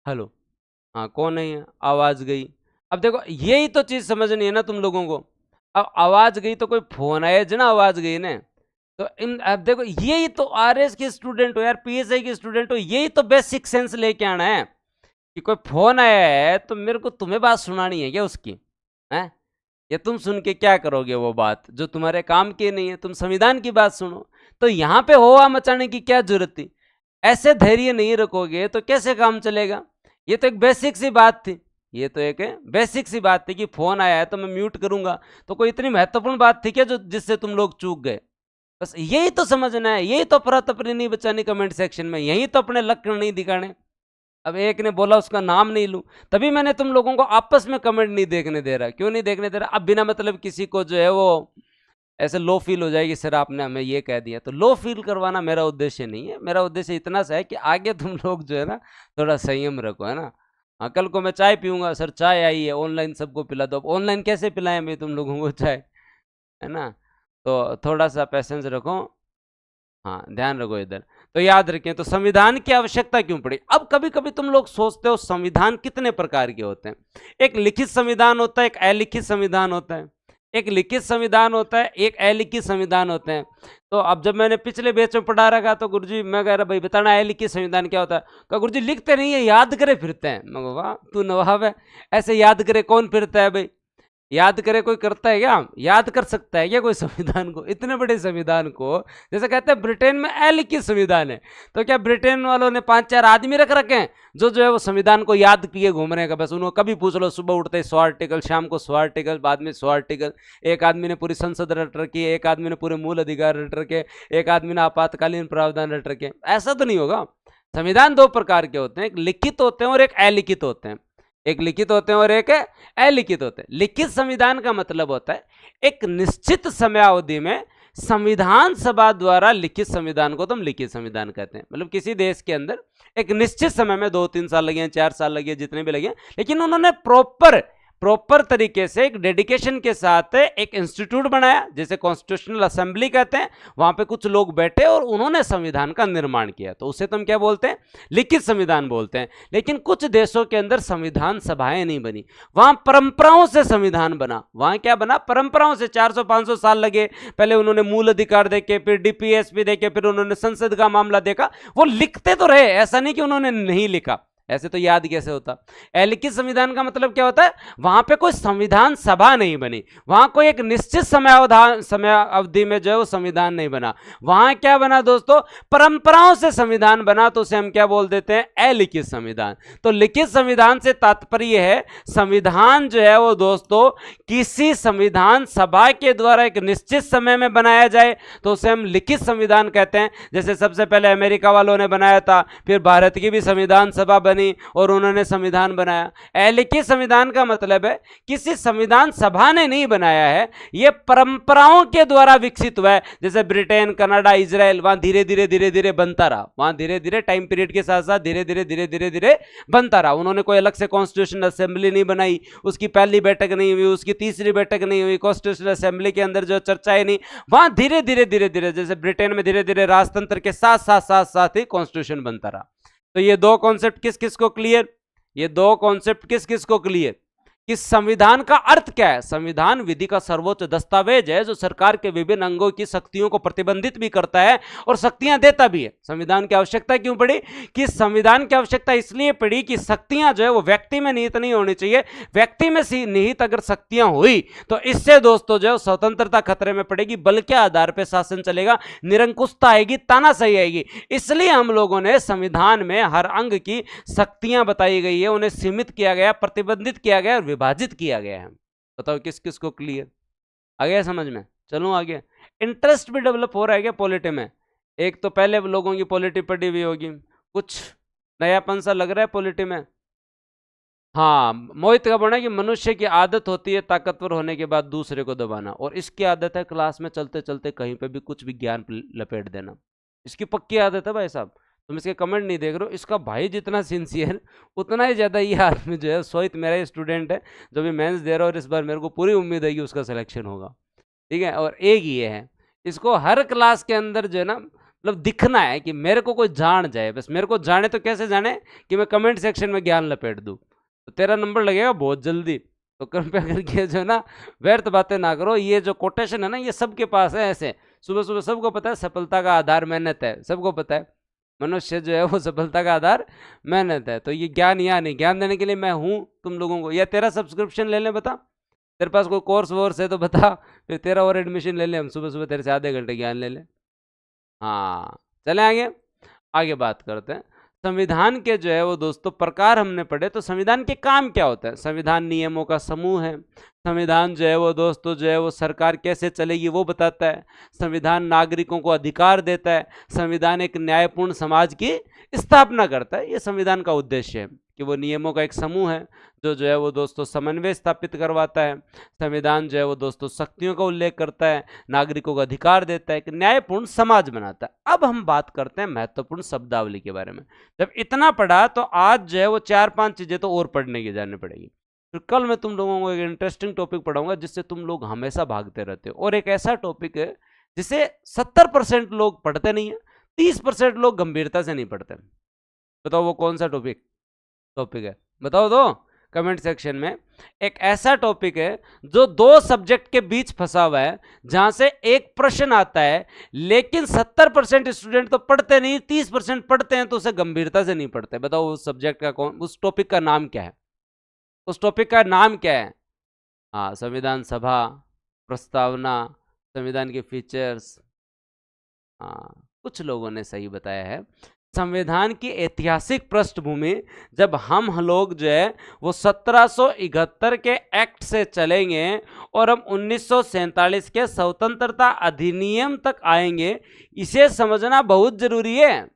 हेलो, हाँ कौन नहीं है, आवाज गई। अब देखो यही तो चीज समझनी है ना तुम लोगों को। अब आवाज गई तो कोई फोन आया जना, आवाज गई ना। तो इन अब देखो यही तो आरएस के स्टूडेंट हो यार, पीएसआई के स्टूडेंट हो, यही तो बेसिक सेंस लेके आना है कि कोई फोन आया है तो मेरे को तुम्हें बात सुनानी है क्या उसकी, है? या तुम सुन के क्या करोगे वो बात जो तुम्हारे काम की नहीं है, तुम संविधान की बात सुनो। तो यहाँ पे होआ मचाने की क्या जरूरत थी? ऐसे धैर्य नहीं रखोगे तो कैसे काम चलेगा? ये तो एक बेसिक सी बात थी, ये तो एक बेसिक सी बात थी कि फोन आया है तो मैं म्यूट करूंगा। तो कोई इतनी महत्वपूर्ण बात थी क्या जो जिससे तुम लोग चूक गए? बस यही तो समझना है, यही तो अफरा-तफरी नहीं बचानी कमेंट सेक्शन में, यही तो अपने लक्षण नहीं दिखाने। अब एक ने बोला उसका नाम नहीं लूं, तभी मैंने तुम लोगों को आपस में कमेंट नहीं देखने दे रहा। क्यों नहीं देखने दे रहा? अब बिना मतलब किसी को जो है वो ऐसे लो फील हो जाएगी, सर आपने हमें ये कह दिया। तो लो फील करवाना मेरा उद्देश्य नहीं है, मेरा उद्देश्य इतना सा है कि आगे तुम लोग जो है ना थोड़ा संयम रखो, है ना। हाँ, कल को मैं चाय पीऊंगा, सर चाय आई है ऑनलाइन सबको पिला दो। अब ऑनलाइन कैसे पिलाएं भाई तुम लोगों को चाय, है ना। तो थोड़ा सा पैसेंस रखो, हाँ ध्यान रखो इधर। तो याद रखें, तो संविधान की आवश्यकता क्यों पड़ी? अब कभी कभी तुम लोग सोचते हो संविधान कितने प्रकार के होते हैं। एक लिखित संविधान होता है, एक अलिखित संविधान होता है। एक लिखित संविधान होता है, एक अलिखित संविधान होते हैं। तो अब जब मैंने पिछले बैच में पढ़ा रखा तो गुरुजी मैं कह रहा भाई बताना अलिखित संविधान क्या होता है। कहा गुरुजी लिखते नहीं है, याद करे फिरते हैं। मैं कहा वाह तू नवाब है, ऐसे याद करे कौन फिरता है भाई? याद करे कोई करता है क्या? याद कर सकता है क्या कोई संविधान को? इतने बड़े संविधान को, जैसे कहते हैं ब्रिटेन में अलिखित संविधान है, तो क्या ब्रिटेन वालों ने 5-4 आदमी रख रखे हैं जो है वो संविधान को याद किए घूम रहे हैं? बस उनको कभी पूछ लो, सुबह उठते 100 आर्टिकल, शाम को 100 आर्टिकल, बाद में 100 आर्टिकल। एक आदमी ने पूरी संसद रट रखी है, एक आदमी ने पूरे मूल अधिकार रट रखे, एक आदमी ने आपातकालीन प्रावधान रट रखे। ऐसा तो नहीं होगा। संविधान 2 प्रकार के होते हैं, एक लिखित होते हैं और एक अलिखित होते हैं। एक लिखित होते हैं और एक अलिखित होते हैं। लिखित संविधान का मतलब होता है एक निश्चित समयावधि में संविधान सभा द्वारा लिखित संविधान को तो हम लिखित संविधान कहते हैं। मतलब किसी देश के अंदर एक निश्चित समय में 2-3 साल लगे, 4 साल लगे, जितने भी लगे, लेकिन उन्होंने प्रॉपर तरीके से एक डेडिकेशन के साथ एक इंस्टीट्यूट बनाया, जैसे कॉन्स्टिट्यूशनल असेंबली कहते हैं। वहां पे कुछ लोग बैठे और उन्होंने संविधान का निर्माण किया, तो उसे तुम क्या बोलते हैं? लिखित संविधान बोलते हैं। लेकिन कुछ देशों के अंदर संविधान सभाएं नहीं बनी, वहां परंपराओं से संविधान बना। वहां क्या बना? परंपराओं से। 400-500 साल लगे, पहले उन्होंने मूल अधिकार देखे, फिर डीपीएसपी देखे, फिर उन्होंने संसद का मामला देखा। वो लिखते तो रहे, ऐसा नहीं कि उन्होंने नहीं लिखा, ऐसे तो याद कैसे होता। अलिखित संविधान का मतलब क्या होता है, वहां पे कोई संविधान सभा नहीं बनी, वहां कोई एक निश्चित समय अवधि में जो है वो संविधान नहीं बना, वहां क्या बना दोस्तों, परंपराओं से संविधान बना, तो उसे हम क्या बोल देते हैं, अलिखित संविधान। तो लिखित संविधान से तात्पर्य है संविधान जो है वो दोस्तों किसी संविधान सभा के द्वारा एक निश्चित समय में बनाया जाए तो उसे हम लिखित संविधान कहते हैं। जैसे सबसे पहले अमेरिका वालों ने बनाया था, फिर भारत की भी संविधान सभा बनी और उन्होंने संविधान बनाया। अलिखित संविधान का मतलब है किसी संविधान सभा ने नहीं बनाया है, यह परंपराओं के द्वारा विकसित हुआ है। जैसे ब्रिटेन, कनाडा, इजराइल, वहां धीरे धीरे बनता रहा, वहां धीरे धीरे टाइम पीरियड के साथ साथ धीरे धीरे बनता रहा। उन्होंने कोई अलग से कॉन्स्टिट्यूशन असेंबली नहीं बनाई, उसकी पहली बैठक नहीं हुई, उसकी तीसरी बैठक नहीं हुई, कॉन्स्टिट्यूशन असेंबली के अंदर जो चर्चाएं नहीं, वहां धीरे धीरे जैसे ब्रिटेन में धीरे धीरे राजतंत्र के साथ ही कॉन्स्टिट्यूशन बनता रहा। तो ये दो कॉन्सेप्ट किस किस को क्लियर, ये दो कॉन्सेप्ट किस किस को क्लियर कि संविधान का अर्थ क्या है। संविधान विधि का सर्वोच्च दस्तावेज है जो सरकार के विभिन्न अंगों की शक्तियों को प्रतिबंधित भी करता है और शक्तियां देता भी है। संविधान की आवश्यकता क्यों पड़ी, कि संविधान की आवश्यकता इसलिए पड़ी कि शक्तियां जो है वो व्यक्ति में निहित नहीं होनी चाहिए। व्यक्ति में निहित अगर शक्तियां हुई तो इससे दोस्तों जो है स्वतंत्रता खतरे में पड़ेगी, बल के आधार पर शासन चलेगा, निरंकुशता आएगी, तानाशाही आएगी। इसलिए हम लोगों ने संविधान में हर अंग की शक्तियां बताई गई है, उन्हें सीमित किया गया, प्रतिबंधित किया गया, विभाजित किया गया है। बताओ किस किस को क्लियर आ गया समझ में। चलो आगे, इंटरेस्ट भी डेवलप हो रहा है क्या पॉलिटी में। एक तो पहले लोगों की पॉलिटी पढ़ी हुई होगी, कुछ नयापन सा लग रहा है पॉलिटी में। हाँ, मोहित का बोलना है कि मनुष्य की आदत होती है ताकतवर होने के बाद दूसरे को दबाना, और इसकी आदत है क्लास में चलते चलते कहीं पे भी कुछ भी ज्ञान लपेट देना। इसकी पक्की आदत है भाई साहब, तुम इसके कमेंट नहीं देख रहे हो। इसका भाई जितना सिंसियर उतना ही ज़्यादा ये आदमी जो है, सोहित मेरा ही स्टूडेंट है जो भी मेंस दे रहा है, और इस बार मेरे को पूरी उम्मीद है कि उसका सिलेक्शन होगा, ठीक है। और एक ये है, इसको हर क्लास के अंदर जो है ना, मतलब दिखना है कि मेरे को कोई जान जाए, बस मेरे को जाने तो कैसे जाने, कि मैं कमेंट सेक्शन में ज्ञान लपेट दूँ, तो तेरा नंबर लगेगा बहुत जल्दी। तो कृपया करके जो है ना व्यर्थ बातें ना करो। ये जो कोटेशन है ना, ये सबके पास है ऐसे, सुबह सुबह सबको पता है सफलता का आधार मेहनत है, सबको पता है मनुष्य जो है वो सफलता का आधार मेहनत है। तो ये ज्ञान यहाँ नहीं, ज्ञान देने के लिए मैं हूँ तुम लोगों को। या तेरा सब्सक्रिप्शन ले लें, बता तेरे पास कोई कोर्स वोर्स है तो बता, फिर तेरा और एडमिशन ले लें, हम सुबह सुबह तेरे से आधे घंटे ज्ञान ले लें। हाँ चलें आगे, आगे बात करते हैं। संविधान के जो है वो दोस्तों प्रकार हमने पढ़े, तो संविधान के काम क्या होता है। संविधान नियमों का समूह है। संविधान जो है वो दोस्तों जो है वो सरकार कैसे चलेगी वो बताता है। संविधान नागरिकों को अधिकार देता है। संविधान एक न्यायपूर्ण समाज की स्थापना करता है। ये संविधान का उद्देश्य है कि वो नियमों का एक समूह है जो है वो दोस्तों समन्वय स्थापित करवाता है। संविधान जो है वो दोस्तों शक्तियों का उल्लेख करता है, नागरिकों को अधिकार देता है, एक न्यायपूर्ण समाज बनाता है। अब हम बात करते हैं महत्वपूर्ण शब्दावली के बारे में। जब इतना पढ़ा तो आज जो है वो 4-5 चीजें तो और पढ़ने की जानी पड़ेगी। फिर कल मैं तुम लोगों को एक इंटरेस्टिंग टॉपिक पढ़ाऊंगा जिससे तुम लोग हमेशा भागते रहते हो, और एक ऐसा टॉपिक है जिसे 70% लोग पढ़ते नहीं है, 30% लोग गंभीरता से नहीं पढ़ते। बताओ वो कौन सा टॉपिक है, बताओ दो कमेंट सेक्शन में। एक ऐसा टॉपिक है जो 2 सब्जेक्ट के बीच फंसा हुआ है, जहां से एक प्रश्न आता है लेकिन 70% स्टूडेंट तो पढ़ते नहीं, 30% पढ़ते हैं तो उसे गंभीरता से नहीं पढ़ते। बताओ उस सब्जेक्ट का उस टॉपिक का नाम क्या है, उस टॉपिक का नाम क्या है। हाँ, संविधान सभा, प्रस्तावना, संविधान के फीचर्स। हाँ, कुछ लोगों ने सही बताया है। संविधान की ऐतिहासिक पृष्ठभूमि, जब हम लोग जो है वो 1771 के एक्ट से चलेंगे और हम 1947 के स्वतंत्रता अधिनियम तक आएंगे, इसे समझना बहुत जरूरी है,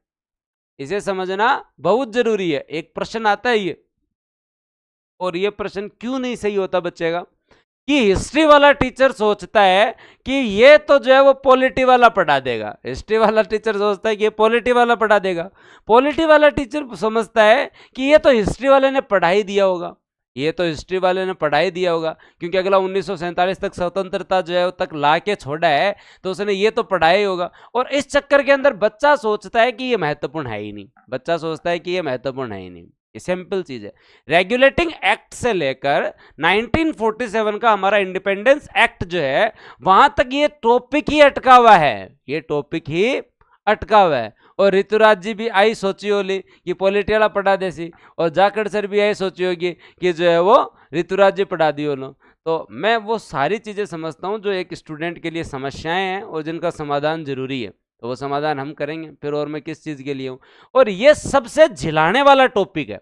इसे समझना बहुत जरूरी है। एक प्रश्न आता है ये, और ये प्रश्न क्यों नहीं सही होता बच्चे का, कि हिस्ट्री वाला टीचर सोचता है कि ये तो जो है वो पॉलिटी वाला पढ़ा देगा। हिस्ट्री वाला टीचर सोचता है कि ये पॉलिटी वाला पढ़ा देगा। पॉलिटी वाला टीचर समझता है कि ये तो हिस्ट्री वाले ने पढ़ा ही दिया होगा, ये तो हिस्ट्री वाले ने पढ़ाई दिया होगा, क्योंकि अगला 1947 तक स्वतंत्रता जो है तक ला के छोड़ा है, तो उसने ये तो पढ़ाई होगा। और इस चक्कर के अंदर बच्चा सोचता है कि ये महत्वपूर्ण है ही नहीं, बच्चा सोचता है कि ये महत्वपूर्ण है ही नहीं। सिंपल चीज है, रेगुलेटिंग एक्ट से लेकर 1947 का हमारा इंडिपेंडेंस एक्ट जो है, वहां तक ये टॉपिक ही अटका हुआ है, ये टॉपिक ही अटका हुआ है। और ऋतुराज जी भी आई सोची होली कि पॉलिटियाला पढ़ा देसी, और जाखड़ सर भी आई सोची होगी कि जो है वो ऋतुराज जी पढ़ा दी हो लो। तो मैं वो सारी चीज़ें समझता हूँ जो एक स्टूडेंट के लिए समस्याएं हैं और जिनका समाधान जरूरी है, तो वो समाधान हम करेंगे। फिर और मैं किस चीज़ के लिए हूँ, और ये सबसे झिलाने वाला टॉपिक है,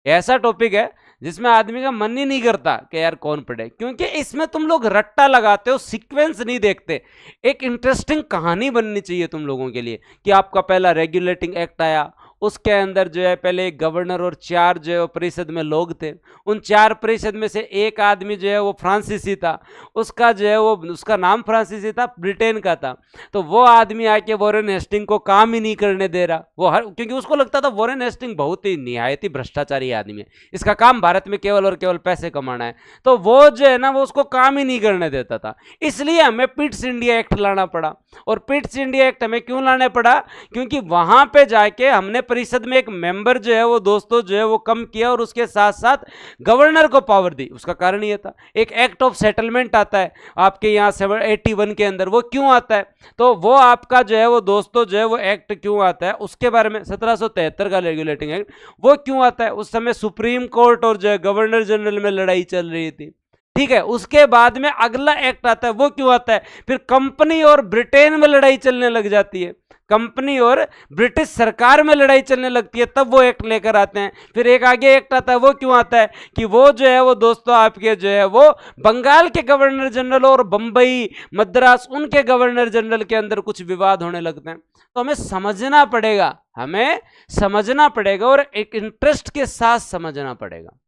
ऐसा टॉपिक है जिसमें आदमी का मन ही नहीं करता कि यार कौन पढ़े, क्योंकि इसमें तुम लोग रट्टा लगाते हो, सीक्वेंस नहीं देखते। एक इंटरेस्टिंग कहानी बननी चाहिए तुम लोगों के लिए कि आपका पहला रेगुलेटिंग एक्ट आया, उसके अंदर जो है पहले एक गवर्नर और 4 जो है वो परिषद में लोग थे, उन 4 परिषद में से एक आदमी जो है वो फ्रांसीसी था, उसका जो है वो उसका नाम फ्रांसीसी था, ब्रिटेन का था। तो वो आदमी आके वॉरेन हेस्टिंग को काम ही नहीं करने दे रहा, वो क्योंकि उसको लगता था वॉरेन हेस्टिंग बहुत ही निहायत ही भ्रष्टाचारी आदमी है, इसका काम भारत में केवल और केवल पैसे कमाना है, तो वो जो है ना वो उसको काम ही नहीं करने देता था। इसलिए हमें पिट्स इंडिया एक्ट लाना पड़ा। और पिट्स इंडिया एक्ट हमें क्यों लाना पड़ा, क्योंकि वहां पे जाके हमने परिषद में एक मेंबर जो है वो दोस्तों जो है वो कम किया और उसके साथ साथ गवर्नर को पावर दी। उसका कारण ये था, एक एक्ट ऑफ सेटलमेंट आता है आपके यहाँ 81 के अंदर, वो क्यों आता है, तो वो आपका जो है वो दोस्तों जो है वो एक्ट क्यों आता है उसके बारे में, 1773 का रेगुलेटिंग एक्ट, वो क्यों आता है। उस समय सुप्रीम कोर्ट और जो है गवर्नर जनरल में लड़ाई चल रही थी, ठीक है। उसके बाद में अगला एक्ट आता है, वो क्यों आता है, फिर कंपनी और ब्रिटेन में लड़ाई चलने लग जाती है, कंपनी और ब्रिटिश सरकार में लड़ाई चलने लगती है, तब वो एक्ट लेकर आते हैं। फिर एक आगे एक्ट आता है, वो क्यों आता है कि वो जो है वो दोस्तों आपके जो है वो बंगाल के गवर्नर जनरल और बंबई मद्रास उनके गवर्नर जनरल के अंदर कुछ विवाद होने लगते हैं। तो हमें समझना पड़ेगा, हमें समझना पड़ेगा और एक इंटरेस्ट के साथ समझना पड़ेगा,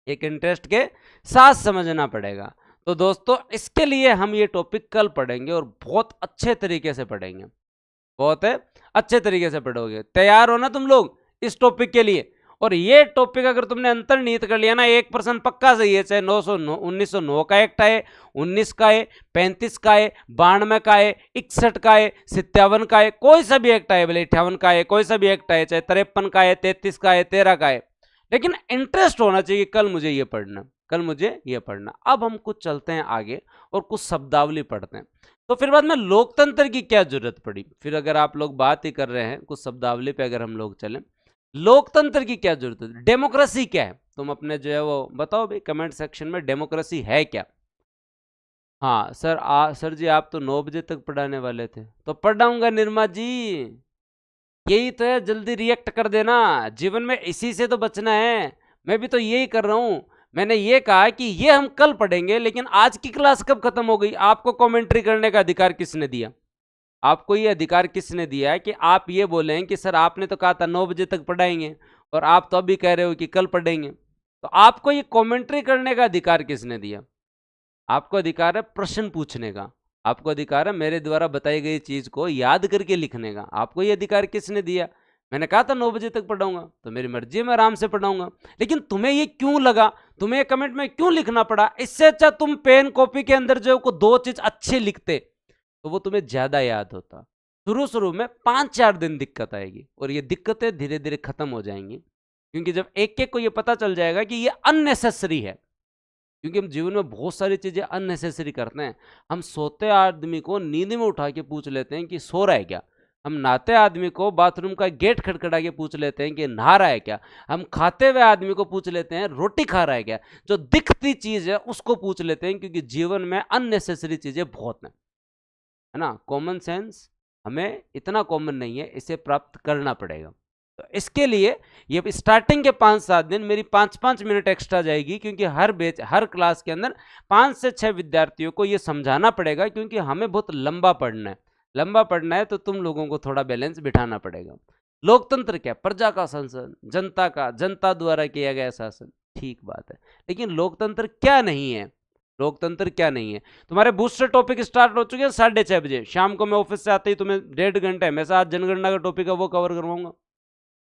एक इंटरेस्ट के साथ समझना पड़ेगा। तो दोस्तों इसके लिए हम ये टॉपिक कल पढ़ेंगे और बहुत अच्छे तरीके से पढ़ेंगे, बहुत अच्छे तरीके से पढ़ोगे। तैयार हो ना तुम लोग इस टॉपिक के लिए। और ये टॉपिक अगर तुमने अंतर्निहित कर लिया ना, 1% पक्का सही है, चाहे 1909 का एक्ट आए, 19 का है, 35 का है, 92 का है, 61 का है, 57 का है, कोई सा भी एक्ट आए, भले 58 का है, कोई सा भी एक्ट आए, चाहे 53 का है, 33 का है, 13 का है, लेकिन इंटरेस्ट होना चाहिए, कल मुझे ये पढ़ना, कल मुझे ये पढ़ना। अब हम कुछ चलते हैं आगे और कुछ शब्दावली पढ़ते हैं। तो फिर बाद में लोकतंत्र की क्या जरूरत पड़ी, फिर अगर आप लोग बात ही कर रहे हैं कुछ शब्दावली पे, अगर हम लोग चलें, लोकतंत्र की क्या जरूरत है, डेमोक्रेसी क्या है, तुम अपने जो है वो बताओ भाई कमेंट सेक्शन में, डेमोक्रेसी है क्या। हाँ सर, सर जी आप तो 9 बजे तक पढ़ाने वाले थे, तो पढ़ाऊंगा निर्मा जी, यही तो है, जल्दी रिएक्ट कर देना, जीवन में इसी से तो बचना है। मैं भी तो यही कर रहा हूं, मैंने ये कहा कि ये हम कल पढ़ेंगे, लेकिन आज की क्लास कब खत्म हो गई, आपको कमेंट्री करने का अधिकार किसने दिया, आपको ये अधिकार किसने दिया है कि आप ये बोलें कि सर आपने तो कहा था 9 बजे तक पढ़ाएंगे और आप तो अभी कह रहे हो कि कल पढ़ेंगे, तो आपको ये कमेंट्री करने का अधिकार किसने दिया। आपको अधिकार है प्रश्न पूछने का, आपको अधिकार है मेरे द्वारा बताई गई चीज को याद करके लिखने का, आपको ये अधिकार किसने दिया। मैंने कहा था 9 बजे तक पढ़ाऊंगा, तो मेरी मर्जी है, मैं आराम से पढ़ाऊंगा, लेकिन तुम्हें ये क्यों लगा, तुम्हें कमेंट में क्यों लिखना पड़ा। इससे अच्छा तुम पेन कॉपी के अंदर जो को 2 चीज अच्छे लिखते तो वो तुम्हें ज्यादा याद होता। शुरू शुरू में 5-4 दिन दिक्कत आएगी और ये दिक्कतें धीरे धीरे खत्म हो जाएंगी, क्योंकि जब एक एक को ये पता चल जाएगा कि ये अननेसेसरी है, क्योंकि हम जीवन में बहुत सारी चीजें अननेसेसरी करते हैं। हम सोते आदमी को नींद में उठा के पूछ लेते हैं कि सो रहा है क्या, हम नहाते आदमी को बाथरूम का गेट खटखटा के पूछ लेते हैं कि नहा रहा है क्या, हम खाते हुए आदमी को पूछ लेते हैं रोटी खा रहा है क्या, जो दिखती चीज है उसको पूछ लेते हैं, क्योंकि जीवन में अननेसेसरी चीजें बहुत है ना। कॉमन सेंस हमें इतना कॉमन नहीं है, इसे प्राप्त करना पड़ेगा। तो इसके लिए ये स्टार्टिंग के 5-7 दिन मेरी 5-5 मिनट एक्स्ट्रा जाएगी, क्योंकि हर क्लास के अंदर 5 से 6 विद्यार्थियों को ये समझाना पड़ेगा, क्योंकि हमें बहुत लंबा पढ़ना है, तो तुम लोगों को थोड़ा बैलेंस बिठाना पड़ेगा। लोकतंत्र क्या, प्रजा का शासन, जनता द्वारा किया गया शासन, ठीक बात है, लेकिन लोकतंत्र क्या नहीं है, लोकतंत्र क्या नहीं है। तुम्हारे बूस्टर टॉपिक स्टार्ट हो चुके हैं 6:30 बजे शाम को, मैं ऑफिस से आते ही तुम्हें 1.5 घंटे हमेशा आज जनगणना का टॉपिक है वो कवर करवाऊंगा।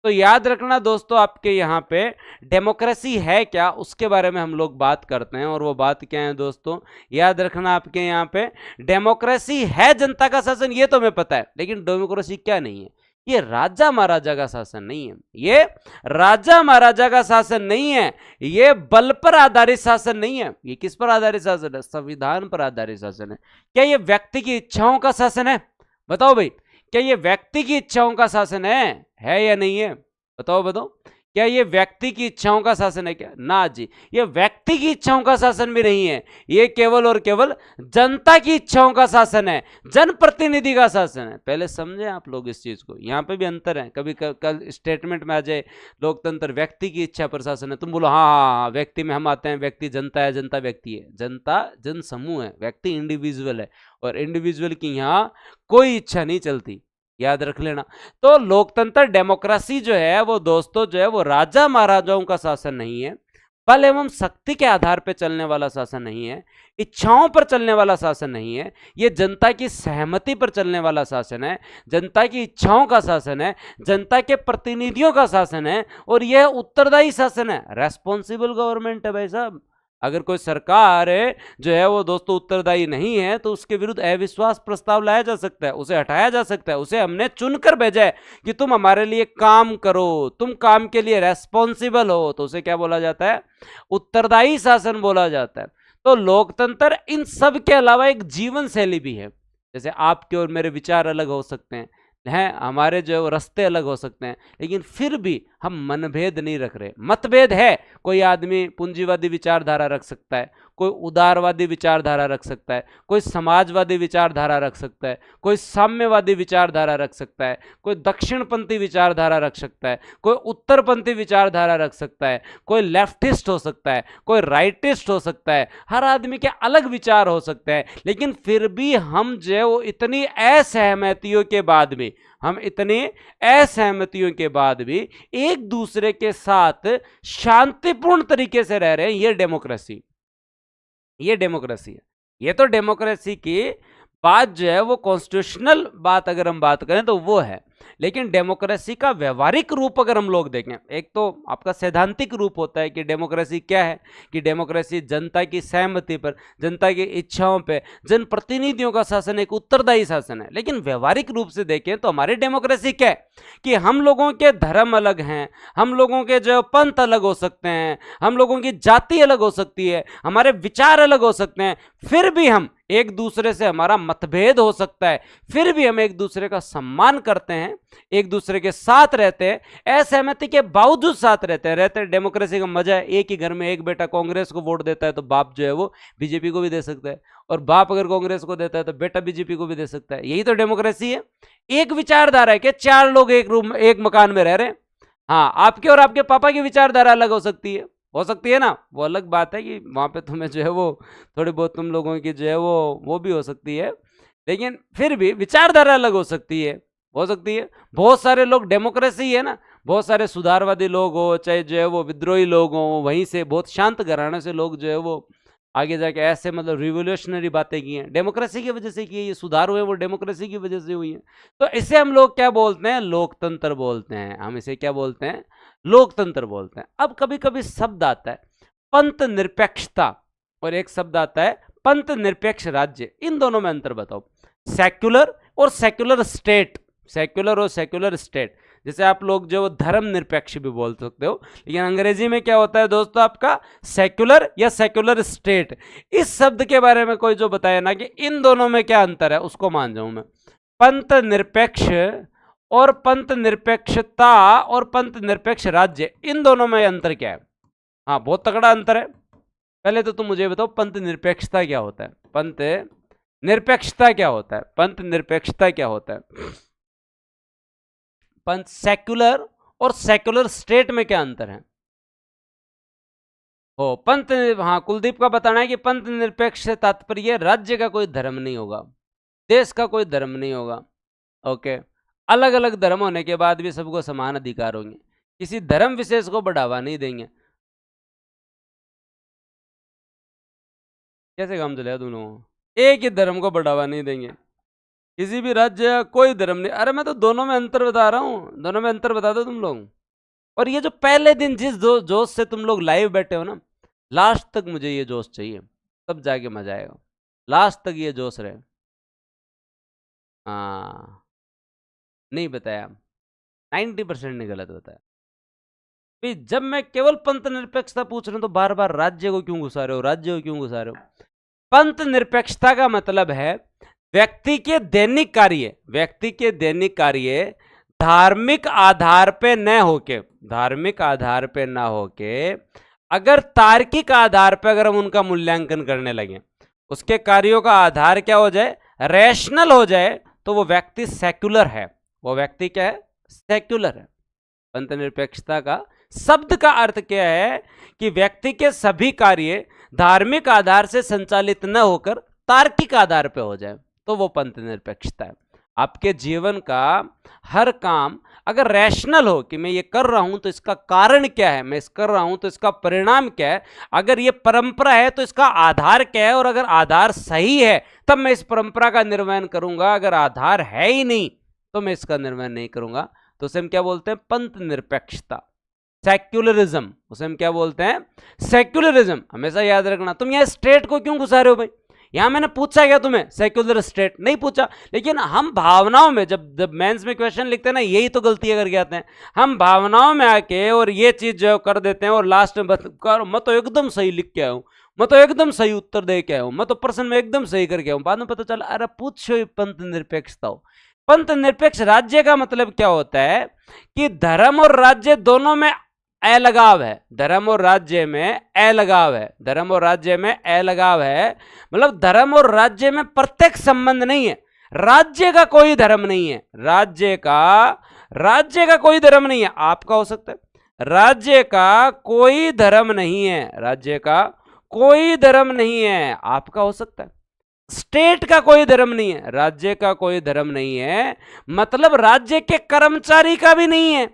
तो याद रखना दोस्तों, आपके यहाँ पे डेमोक्रेसी है क्या उसके बारे में हम लोग बात करते हैं, और वो बात क्या है दोस्तों, याद रखना आपके यहाँ पे डेमोक्रेसी है जनता का शासन, ये तो हमें पता है, लेकिन डेमोक्रेसी क्या नहीं है, ये राजा महाराजा का शासन नहीं है, ये राजा महाराजा का शासन नहीं है, ये बल पर आधारित शासन नहीं है। ये किस पर आधारित शासन है, संविधान पर आधारित शासन है। क्या ये व्यक्ति की इच्छाओं का शासन है, बताओ भाई, क्या ये व्यक्ति की इच्छाओं का शासन है या नहीं है? बताओ बताओ, क्या ये व्यक्ति की इच्छाओं का शासन है क्या? ना जी, ये व्यक्ति की इच्छाओं का शासन भी नहीं है, ये केवल और केवल जनता की इच्छाओं का शासन है, जनप्रतिनिधि का शासन है। पहले समझे आप लोग इस चीज को, यहां पे भी अंतर है। कभी कल स्टेटमेंट में आ जाए लोकतंत्र व्यक्ति की इच्छा पर शासन है, तुम बोलो हाँ हाँ हाँ, व्यक्ति में हम आते हैं, व्यक्ति जनता है, जनता व्यक्ति है, जनता जन समूह है, व्यक्ति इंडिविजुअल है, और इंडिविजुअल की यहाँ कोई इच्छा नहीं चलती, याद रख लेना। तो लोकतंत्र डेमोक्रेसी जो है वो दोस्तों जो है वो राजा महाराजाओं का शासन नहीं है, बल एवं शक्ति के आधार पर चलने वाला शासन नहीं है, इच्छाओं पर चलने वाला शासन नहीं है, ये जनता की सहमति पर चलने वाला शासन है, जनता की इच्छाओं का शासन है, जनता के प्रतिनिधियों का शासन है, और यह उत्तरदायी शासन है, रेस्पॉन्सिबल गवर्नमेंट है भाई साहब। अगर कोई सरकार जो है वो दोस्तों उत्तरदायी नहीं है तो उसके विरुद्ध अविश्वास प्रस्ताव लाया जा सकता है, उसे हटाया जा सकता है, उसे हमने चुनकर भेजा है कि तुम हमारे लिए काम करो, तुम काम के लिए रेस्पॉन्सिबल हो, तो उसे क्या बोला जाता है? उत्तरदायी शासन बोला जाता है। तो लोकतंत्र इन सब के अलावा एक जीवन शैली भी है। जैसे आपके और मेरे विचार अलग हो सकते हैं, हमारे जो रास्ते अलग हो सकते हैं, लेकिन फिर भी हम मनभेद नहीं रख रहे। मतभेद है, कोई आदमी पूंजीवादी विचारधारा रख सकता है, कोई उदारवादी विचारधारा रख सकता है, कोई समाजवादी विचारधारा रख सकता है, कोई साम्यवादी विचारधारा रख सकता है, कोई दक्षिणपंथी विचारधारा रख सकता है, कोई उत्तरपंथी विचारधारा रख सकता है, कोई लेफ्टिस्ट हो सकता है, कोई राइटिस्ट हो सकता है, हर आदमी के अलग विचार हो सकते हैं। लेकिन फिर भी हम जो है वो इतनी असहमतियों के बाद भी, हम इतनी असहमतियों के बाद भी एक दूसरे के साथ शांतिपूर्ण तरीके से रह रहे हैं, ये डेमोक्रेसी, ये डेमोक्रेसी है। ये तो डेमोक्रेसी की बात जो है वो कॉन्स्टिट्यूशनल बात अगर हम बात करें तो वो है, लेकिन डेमोक्रेसी का व्यवहारिक रूप अगर हम लोग देखें, एक तो आपका सैद्धांतिक रूप होता है कि डेमोक्रेसी क्या है, कि डेमोक्रेसी जनता की सहमति पर, जनता की इच्छाओं पे, जनप्रतिनिधियों का शासन एक उत्तरदायी शासन है। लेकिन व्यवहारिक रूप से देखें तो हमारी डेमोक्रेसी क्या है कि हम लोगों के धर्म अलग हैं, हम लोगों के जो पंथ अलग हो सकते हैं, हम लोगों की जाति अलग हो सकती है, हमारे विचार अलग हो सकते हैं, फिर भी हम एक दूसरे से, हमारा मतभेद हो सकता है, फिर भी हम एक दूसरे का सम्मान करते हैं, एक दूसरे के साथ रहते हैं, असहमति के बावजूद साथ रहते हैं। डेमोक्रेसी का मजा है, एक ही घर में एक बेटा कांग्रेस को वोट देता है तो बाप जो है वो बीजेपी को भी दे सकता है, और बाप अगर कांग्रेस को देता है तो बेटा बीजेपी को भी दे सकता है। यही तो डेमोक्रेसी है। एक विचारधारा है कि 4 लोग एक रूम एक मकान में रह रहे हैं, हाँ आपके और आपके पापा की विचारधारा अलग हो सकती है ना, वो अलग बात है कि वहां पे तुम्हें जो है वो थोड़ी बहुत तुम लोगों की जो है वो भी हो सकती है, लेकिन फिर भी विचारधारा अलग हो सकती है, बहुत सारे लोग, डेमोक्रेसी है ना, बहुत सारे सुधारवादी लोग हो, चाहे जो है वो विद्रोही लोग हो, वहीं से बहुत शांत घराने से लोग जो है वो आगे जाके ऐसे मतलब रिवोल्यूशनरी बातें की हैं, डेमोक्रेसी की वजह से की है, ये सुधार हुए वो डेमोक्रेसी की वजह से हुई है। तो इसे हम लोग क्या बोलते हैं? लोकतंत्र बोलते हैं। हम इसे क्या बोलते हैं? लोकतंत्र बोलते हैं। अब कभी कभी शब्द आता है पंथ निरपेक्षता, और एक शब्द आता है पंथ निरपेक्ष राज्य। इन दोनों में अंतर बताओ। सेक्युलर और सेक्युलर स्टेट, सेक्युलर और सेक्युलर स्टेट, जैसे आप लोग जो धर्म निरपेक्ष भी बोल सकते हो, लेकिन अंग्रेजी में क्या होता है दोस्तों आपका? सेक्युलर या सेक्युलर स्टेट। इस शब्द के बारे में कोई जो बताए ना कि इन दोनों में क्या अंतर है, उसको मान जाऊं मैं। पंथ निरपेक्ष और पंथ निरपेक्षता और पंथ निरपेक्ष राज्य, इन दोनों में अंतर क्या है? हाँ बहुत तगड़ा अंतर है। पहले तो तुम मुझे बताओ पंथ निरपेक्षता क्या होता है? पंथ निरपेक्षता क्या होता है? पंथ निरपेक्षता क्या होता है? पंथ सेक्युलर और सेक्युलर स्टेट में क्या अंतर है? हो पंथ, हाँ कुलदीप का बताना है कि पंथ निरपेक्ष से तात्पर्य राज्य का कोई धर्म नहीं होगा, देश का कोई धर्म नहीं होगा। ओके, अलग अलग धर्म होने के बाद भी सबको समान अधिकार होंगे, किसी धर्म विशेष को बढ़ावा नहीं देंगे। कैसे काम चलेगा दोनों? एक ही धर्म को बढ़ावा नहीं देंगे, किसी भी राज्य कोई धर्म नहीं। अरे मैं तो दोनों में अंतर बता रहा हूँ, दोनों में अंतर बता दो तुम लोग। और ये जो पहले दिन जिस जोश से तुम लोग लाइव बैठे हो ना, लास्ट तक मुझे ये जोश चाहिए, तब जाके मजा आएगा। लास्ट तक ये जोश रहे। हाँ नहीं बताया, 90% ने गलत बताया। भाई जब मैं केवल पंथ निरपेक्षता पूछ रहा हूं तो बार बार राज्य को क्यों घुसा रहे हो, राज्य को क्यों घुसा रहे हो? पंथ निरपेक्षता का मतलब है व्यक्ति के दैनिक कार्य धार्मिक आधार पे न होके अगर तार्किक आधार पे अगर हम उनका मूल्यांकन करने लगे, उसके कार्यों का आधार क्या हो जाए, रैशनल हो जाए, तो वो व्यक्ति सेक्युलर है। वो व्यक्ति क्या है, सेक्युलर है। पंथ निरपेक्षता का शब्द का अर्थ क्या है कि व्यक्ति के सभी कार्य धार्मिक आधार से संचालित न होकर तार्किक आधार पे हो जाए, तो वो पंथ निरपेक्षता है। आपके जीवन का हर काम अगर रैशनल हो कि मैं ये कर रहा हूं तो इसका कारण क्या है, मैं इस कर रहा हूं तो इसका परिणाम क्या है, अगर ये परंपरा है तो इसका आधार क्या है, और अगर आधार सही है तब मैं इस परंपरा का निर्वहन करूंगा, अगर आधार है ही नहीं तो मैं इसका निर्वहन नहीं करूंगा। तो उसे हम क्या बोलते हैं, पंथ निरपेक्षता, सेक्युलरिज्म। उसे हम क्या बोलते हैं, सेक्युलरिज्म। हमेशा याद रखना। तुम यहां स्टेट को क्यों घुसा रहे हो भाई, यहां मैंने पूछा क्या तुम्हें, सेक्युलर स्टेट नहीं पूछा, लेकिन हम भावनाओं में जब मेंस में क्वेश्चन लिखते हैं ना, यही तो गलतियां करके आते हैं। हम भावनाओं में आके और ये चीज जो कर देते हैं और लास्ट में मैं तो एकदम सही लिख के आया हूं, मैं तो एकदम सही उत्तर दे के आया हूं, मैं तो प्रश्न में एकदम सही करके आया हूं, बाद में पता चला अरे पूछो पंथ निरपेक्षता हो। पंथ निरपेक्ष राज्य का मतलब क्या होता है कि धर्म और राज्य दोनों में अलगाव है। धर्म और राज्य में अलगाव है, धर्म और राज्य में अलगाव है, मतलब धर्म और राज्य में प्रत्यक्ष संबंध नहीं है। राज्य का कोई धर्म नहीं है, राज्य का कोई धर्म नहीं है, आपका हो सकता है। राज्य का कोई धर्म नहीं है, राज्य का कोई धर्म नहीं है, आपका हो सकता है। स्टेट का कोई धर्म नहीं है, राज्य का कोई धर्म नहीं है, मतलब राज्य के कर्मचारी का भी नहीं है,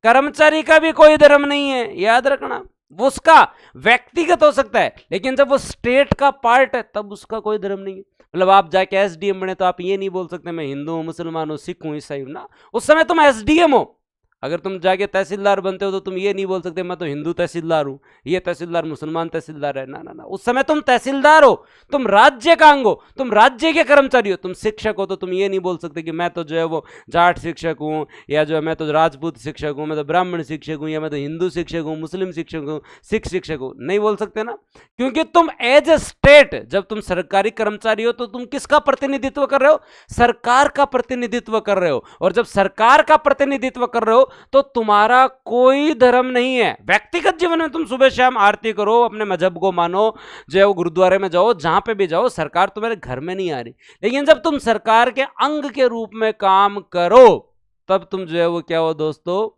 कर्मचारी का भी कोई धर्म नहीं है, याद रखना। वो उसका व्यक्तिगत हो सकता है, लेकिन जब वो स्टेट का पार्ट है तब उसका कोई धर्म नहीं है। मतलब आप जाके एसडीएम बने तो आप ये नहीं बोल सकते मैं हिंदू हूं, मुसलमान हूं, सिख हूं, ईसाई हूं ना, उस समय तुम एसडीएम हो। अगर तुम जाके तहसीलदार बनते हो तो तुम ये नहीं बोल सकते मैं तो हिंदू तहसीलदार हूं, ये तहसीलदार मुसलमान तहसीलदार है, ना ना ना, उस समय तुम तहसीलदार हो, तुम राज्य का अंग हो, तुम राज्य के कर्मचारी हो। तुम शिक्षक हो तो तुम ये नहीं बोल सकते कि मैं तो जो है वो जाट शिक्षक हूँ, या जो है मैं तो राजपूत शिक्षक हूँ, मैं तो ब्राह्मण शिक्षक हूँ, या मैं तो हिंदू शिक्षक हूँ, मुस्लिम शिक्षक हूँ, सिख शिक्षक हूँ, नहीं बोल सकते ना, क्योंकि तुम एज ए स्टेट, जब तुम सरकारी कर्मचारी हो तो तुम किसका प्रतिनिधित्व कर रहे हो, सरकार का प्रतिनिधित्व कर रहे हो, और जब सरकार का प्रतिनिधित्व कर रहे हो तो तुम्हारा कोई धर्म नहीं है। व्यक्तिगत जीवन में तुम सुबह शाम आरती करो, अपने मजहब को मानो, जो है वो गुरुद्वारे में जाओ, जहां पे भी जाओ, सरकार तुम्हारे घर में नहीं आ रही, लेकिन जब तुम सरकार के अंग के रूप में काम करो तब तुम जो है वो क्या हो दोस्तों,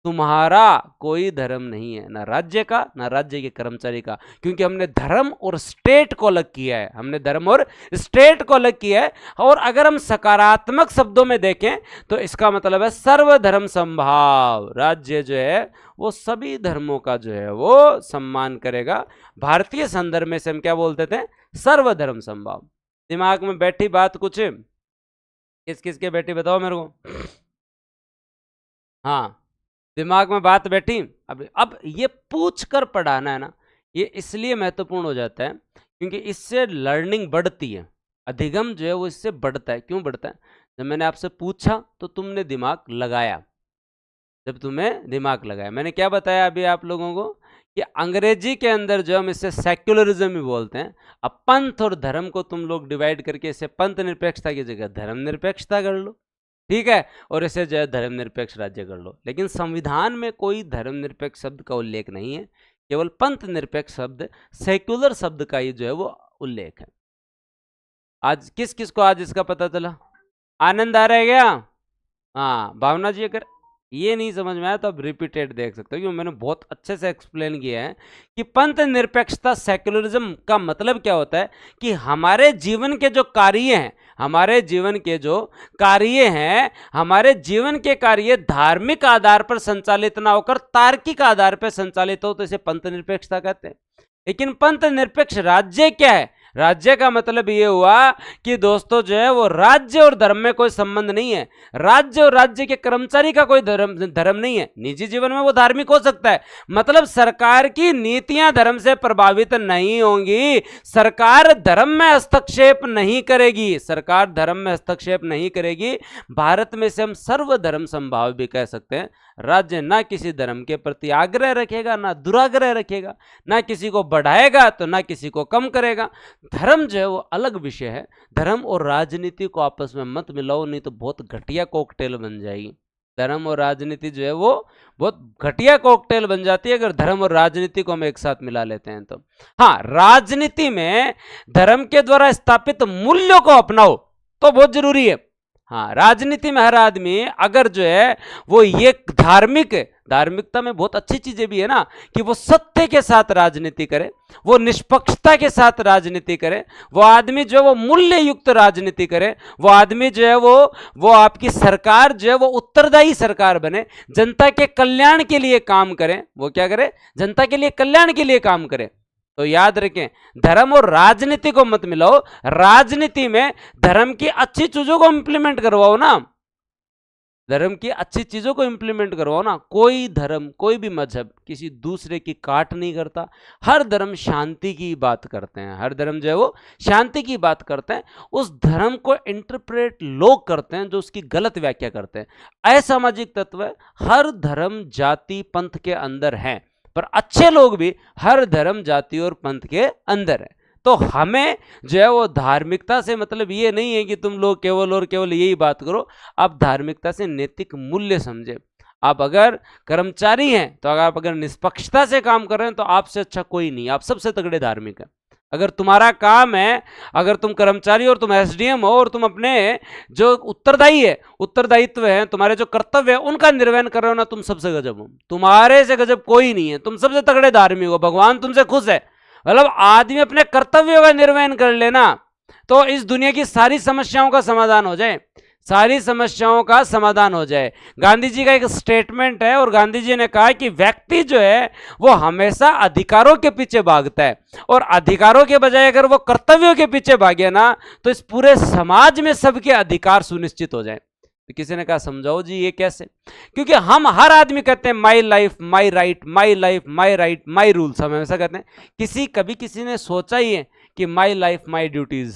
तुम्हारा कोई धर्म नहीं है, ना राज्य का ना राज्य के कर्मचारी का, क्योंकि हमने धर्म और स्टेट को अलग किया है, हमने धर्म और स्टेट को अलग किया है। और अगर हम सकारात्मक शब्दों में देखें तो इसका मतलब है सर्वधर्म समभाव। राज्य जो है वो सभी धर्मों का जो है वो सम्मान करेगा। भारतीय संदर्भ में से हम क्या बोलते थे, सर्वधर्म समभाव। दिमाग में बैठी बात कुछ, किस किस के बैठी बताओ मेरे को, हाँ दिमाग में बात बैठी। अब ये पूछ कर पढ़ाना है ना, ये इसलिए महत्वपूर्ण हो जाता है क्योंकि इससे लर्निंग बढ़ती है, अधिगम जो है वो इससे बढ़ता है। क्यों बढ़ता है, जब मैंने आपसे पूछा तो तुमने दिमाग लगाया, जब तुम्हें दिमाग लगाया। मैंने क्या बताया अभी आप लोगों को कि अंग्रेजी के अंदर जो हम इसे सेक्युलरिज्म ही बोलते हैं। अब पंथ और धर्म को तुम लोग डिवाइड करके इसे पंथ निरपेक्षता की जगह धर्म निरपेक्षता कर लो, ठीक है, और इसे जो है धर्मनिरपेक्ष राज्य कर लो। लेकिन संविधान में कोई धर्मनिरपेक्ष शब्द का उल्लेख नहीं है, केवल पंथ निरपेक्ष शब्द, सेक्युलर शब्द का ही जो है वो उल्लेख है। आज किस किस को आज इसका पता चला, आनंद आ रहा है क्या? हाँ भावना जी, अगर ये नहीं समझ में आया तो आप रिपीटेड देख सकते हो, क्योंकि मैंने बहुत अच्छे से एक्सप्लेन किया है कि पंथ निरपेक्षता सेक्युलरिज्म का मतलब क्या होता है कि हमारे जीवन के जो कार्य हैं, हमारे जीवन के जो कार्य हैं, हमारे जीवन के कार्य धार्मिक आधार पर संचालित ना होकर तार्किक आधार पर संचालित हो, तो इसे पंथ निरपेक्षता कहते हैं। लेकिन पंथ निरपेक्ष राज्य क्या है, राज्य का मतलब ये हुआ कि दोस्तों जो है वो राज्य और धर्म में कोई संबंध नहीं है, राज्य और राज्य के कर्मचारी का कोई धर्म नहीं है। निजी जीवन में वो धार्मिक हो सकता है, मतलब सरकार की नीतियां धर्म से प्रभावित नहीं होंगी, सरकार धर्म में हस्तक्षेप नहीं करेगी, सरकार धर्म में हस्तक्षेप नहीं करेगी। भारत में से हम सर्वधर्म समभाव भी कह सकते हैं। राज्य ना किसी धर्म के प्रति आग्रह रखेगा, ना दुराग्रह रखेगा, ना किसी को बढ़ाएगा तो ना किसी को कम करेगा। धर्म जो है वो अलग विषय है। धर्म और राजनीति को आपस में मत मिलाओ, नहीं तो बहुत घटिया कॉकटेल बन जाएगी। धर्म और राजनीति जो है वो बहुत घटिया कॉकटेल बन जाती है अगर धर्म और राजनीति को हम एक साथ मिला लेते हैं तो। हाँ, राजनीति में धर्म के द्वारा स्थापित मूल्यों को अपनाओ तो बहुत जरूरी है। हाँ, राजनीति में हर आदमी अगर जो है वो ये धार्मिक, धार्मिकता में बहुत अच्छी चीजें भी है ना, कि वो सत्य के साथ राजनीति करे, वो निष्पक्षता के साथ राजनीति करे, वो आदमी जो है वो मूल्य युक्त राजनीति करे, वो आदमी जो है वो आपकी सरकार जो है वो उत्तरदायी सरकार बने, जनता के कल्याण के लिए काम करे। वो क्या करे? जनता के लिए कल्याण के लिए काम करे। तो याद रखें, धर्म और राजनीति को मत मिलाओ। राजनीति में धर्म की अच्छी चीजों को इंप्लीमेंट करवाओ ना, धर्म की अच्छी चीजों को इंप्लीमेंट करवाओ ना। कोई धर्म, कोई भी मजहब किसी दूसरे की काट नहीं करता। हर धर्म शांति की बात करते हैं, हर धर्म जो है वो शांति की बात करते हैं। उस धर्म को इंटरप्रेट लोग करते हैं जो उसकी गलत व्याख्या करते हैं। असामाजिक तत्व हर धर्म जाति पंथ के अंदर हैं, पर अच्छे लोग भी हर धर्म जाति और पंथ के अंदर है। तो हमें जो है वो धार्मिकता से मतलब ये नहीं है कि तुम लोग केवल और केवल यही बात करो। आप धार्मिकता से नैतिक मूल्य समझे। आप अगर कर्मचारी हैं तो अगर आप निष्पक्षता से काम कर रहे हैं तो आपसे अच्छा कोई नहीं, आप सबसे तगड़े धार्मिक हैं। अगर तुम्हारा काम है, अगर तुम कर्मचारी और तुम एसडीएम हो और तुम अपने जो उत्तरदायी है, उत्तरदायित्व है, तुम्हारे जो कर्तव्य है उनका निर्वहन कर रहे हो ना, तुम सबसे गजब हो। तुम्हारे से गजब कोई नहीं है, तुम सबसे तगड़े धार्मिक हो। भगवान तुमसे खुश है। मतलब आदमी अपने कर्तव्यों का निर्वहन कर लेना तो इस दुनिया की सारी समस्याओं का समाधान हो जाए, सारी समस्याओं का समाधान हो जाए। गांधी जी का एक स्टेटमेंट है और गांधी जी ने कहा कि व्यक्ति जो है वो हमेशा अधिकारों के पीछे भागता है, और अधिकारों के बजाय अगर वो कर्तव्यों के पीछे भागे ना तो इस पूरे समाज में सबके अधिकार सुनिश्चित हो जाए। तो किसी ने कहा समझाओ जी ये कैसे? क्योंकि हम हर आदमी कहते हैं my life my right, my life my right, my rules, हम हमेशा कहते हैं। कभी किसी ने सोचा ही है कि माई लाइफ माई ड्यूटीज?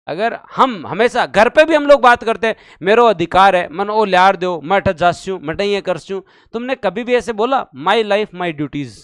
अगर हम हमेशा घर पे भी हम लोग बात करते हैं मेरो अधिकार है, मन ओ लियार दो, मैं अठ जास्यू, मैं ये करस्यू, तुमने कभी भी ऐसे बोला माई लाइफ माई ड्यूटीज?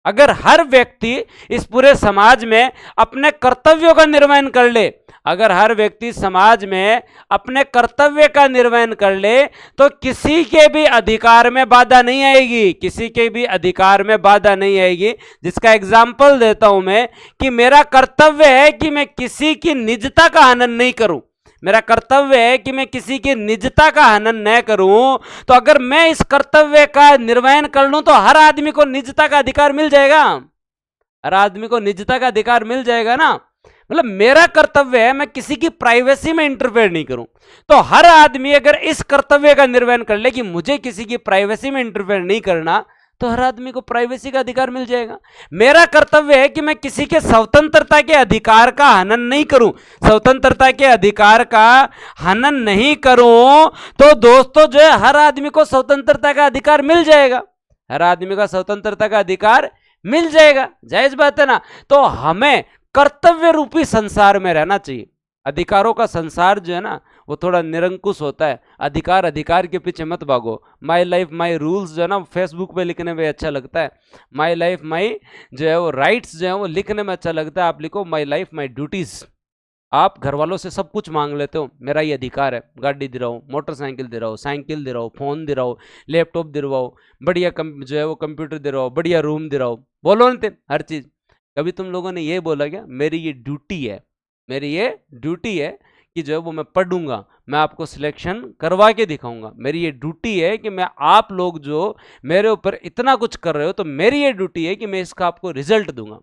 अगर हर व्यक्ति इस पूरे समाज में अपने कर्तव्यों का निर्वहन कर ले, अगर हर व्यक्ति समाज में अपने कर्तव्य का निर्वहन कर ले तो किसी के भी अधिकार में बाधा नहीं आएगी, किसी के भी अधिकार में बाधा नहीं आएगी। जिसका एग्जाम्पल देता हूं मैं कि मेरा कर्तव्य है कि मैं किसी की निजता का हनन नहीं करूं, मेरा कर्तव्य है कि मैं किसी की निजता का हनन न करूं। तो अगर मैं इस कर्तव्य का निर्वहन कर लूं तो हर आदमी को निजता का अधिकार मिल जाएगा, हर आदमी को निजता का अधिकार मिल जाएगा ना। मतलब मेरा कर्तव्य है मैं किसी की प्राइवेसी में इंटरफेयर नहीं करूं। तो हर आदमी अगर इस कर्तव्य का निर्वहन कर ले कि मुझे किसी की प्राइवेसी में इंटरफेयर नहीं करना, तो हर आदमी को प्राइवेसी का अधिकार मिल जाएगा। मेरा कर्तव्य है कि मैं किसी के स्वतंत्रता के अधिकार का हनन नहीं करूं, स्वतंत्रता के अधिकार का हनन नहीं करूं, तो दोस्तों जो है हर आदमी को स्वतंत्रता का अधिकार मिल जाएगा, हर आदमी का स्वतंत्रता का अधिकार मिल जाएगा। जायज बात है ना। तो हमें कर्तव्य रूपी संसार में रहना चाहिए। अधिकारों का संसार जो है ना वो थोड़ा निरंकुश होता है। अधिकार के पीछे मत भागो। माई लाइफ माई रूल्स जो है ना फेसबुक पे लिखने में अच्छा लगता है, माई लाइफ माई जो है वो राइट्स जो है वो लिखने में अच्छा लगता है। आप लिखो माई लाइफ माई ड्यूटीज। आप घर वालों से सब कुछ मांग लेते हो, मेरा ये अधिकार है, गाड़ी दिलाओ, मोटरसाइकिल दिलाओ, साइकिल दिलाओ, फोन दिलाओ, लैपटॉप दिलवाओ, बढ़िया जो है वो कंप्यूटर दिलाओ, बढ़िया रूम दिलाओ, बोलो ना हर चीज। कभी तुम लोगों ने ये बोला क्या मेरी ये ड्यूटी है, मेरी ये ड्यूटी है कि जो है वो मैं पढ़ूंगा, मैं आपको सिलेक्शन करवा के दिखाऊंगा, मेरी ये ड्यूटी है कि मैं आप लोग जो मेरे ऊपर इतना कुछ कर रहे हो तो मेरी ये ड्यूटी है कि मैं इसका आपको रिजल्ट दूंगा।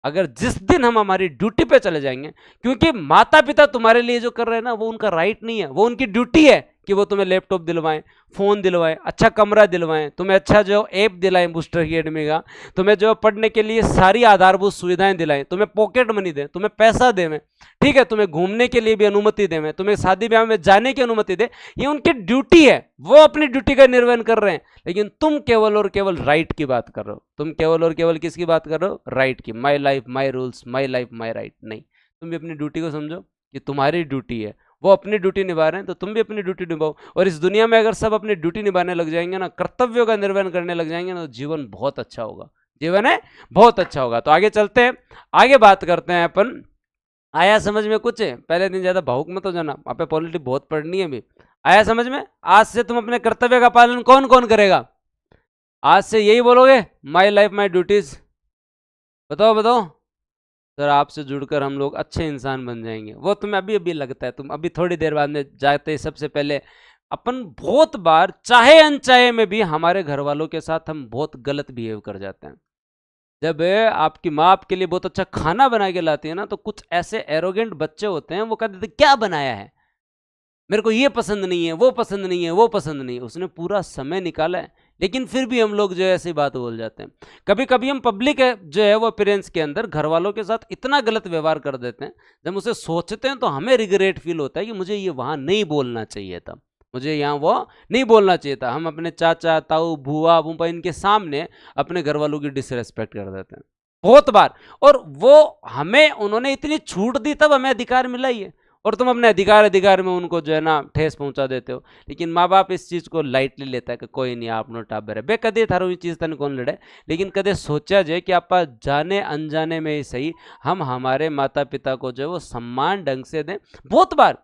अगर जिस दिन हम हमारी ड्यूटी पे चले जाएंगे, क्योंकि माता पिता तुम्हारे लिए जो कर रहे हैं ना वो उनका राइट नहीं है, वो उनकी ड्यूटी है कि वो तुम्हें लैपटॉप दिलवाएं, फोन दिलवाएं, अच्छा कमरा दिलवाएं, तुम्हें अच्छा जो ऐप दिलाएं बूस्टर अकेडमी का, तुम्हें जो पढ़ने के लिए सारी आधारभूत सुविधाएं दिलाएं, तुम्हें पॉकेट मनी दें, तुम्हें पैसा दें, ठीक है, तुम्हें घूमने के लिए भी अनुमति दें, तुम्हें शादी ब्याह में जाने की अनुमति दें। ये उनकी ड्यूटी है, वो अपनी ड्यूटी का निर्वहन कर रहे हैं। लेकिन तुम केवल और केवल राइट की बात कर रहे हो, तुम केवल और केवल किसकी बात कर रहे हो? राइट की। My life my rules, my life my right. नहीं, तुम भी अपनी ड्यूटी को समझो कि तुम्हारी ड्यूटी है, वो अपनी ड्यूटी निभा रहे हैं तो तुम भी अपनी ड्यूटी निभाओ। और इस दुनिया में अगर सब अपनी ड्यूटी निभाने लग जाएंगे ना, कर्तव्यों का निर्वहन करने लग जाएंगे ना, तो जीवन बहुत अच्छा होगा, जीवन है बहुत अच्छा होगा। तो आगे चलते हैं, आगे बात करते हैं अपन आया समझ में कुछ है? पहले दिन ज्यादा भावुक मत हो जाना, आप पे पॉलिटिक्स बहुत पढ़नी है अभी। आया समझ में? आज से तुम अपने कर्तव्य का पालन कौन कौन करेगा? आज से यही बोलोगे, माई लाइफ माई ड्यूटीज। बताओ बताओ। सर आपसे जुड़कर हम लोग अच्छे इंसान बन जाएंगे, वो तुम्हें अभी अभी लगता है। तुम अभी थोड़ी देर बाद में जाते सबसे पहले अपन बहुत बार चाहे अनचाहे में भी हमारे घर वालों के साथ हम बहुत गलत बिहेव कर जाते हैं। जब आपकी माँ आपके लिए बहुत अच्छा खाना बना के लाती है ना, तो कुछ ऐसे एरोगेंट बच्चे होते हैं, वो कहते थे क्या बनाया है, मेरे को ये पसंद नहीं है, वो पसंद नहीं है, वो पसंद नहीं है। उसने पूरा समय निकाला है, लेकिन फिर भी हम लोग जो है ऐसी बात बोल जाते हैं। कभी कभी हम पब्लिक है जो है वो अपीयरेंस के अंदर घर वालों के साथ इतना गलत व्यवहार कर देते हैं, जब उसे सोचते हैं तो हमें रिग्रेट फील होता है कि मुझे ये वहाँ नहीं बोलना चाहिए था, मुझे यहाँ वो नहीं बोलना चाहिए था। हम अपने चाचा ताऊ बुआ बुआ इनके सामने अपने घर वालों की डिसरेस्पेक्ट कर देते हैं बहुत बार। और वो हमें उन्होंने इतनी छूट दी तब हमें अधिकार मिला ही है, और तुम अपने अधिकार अधिकार में उनको जो है ना ठेस पहुंचा देते हो। लेकिन माँ बाप इस चीज़ को लाइटली लेता है कि कोई नहीं आप नो टाबर है बे, कदे थारो ये चीज़ तन कौन लड़े। लेकिन कदे सोचा जाए कि आप जाने अनजाने में ही सही हम हमारे माता पिता को जो है वो सम्मान ढंग से दें। बहुत बार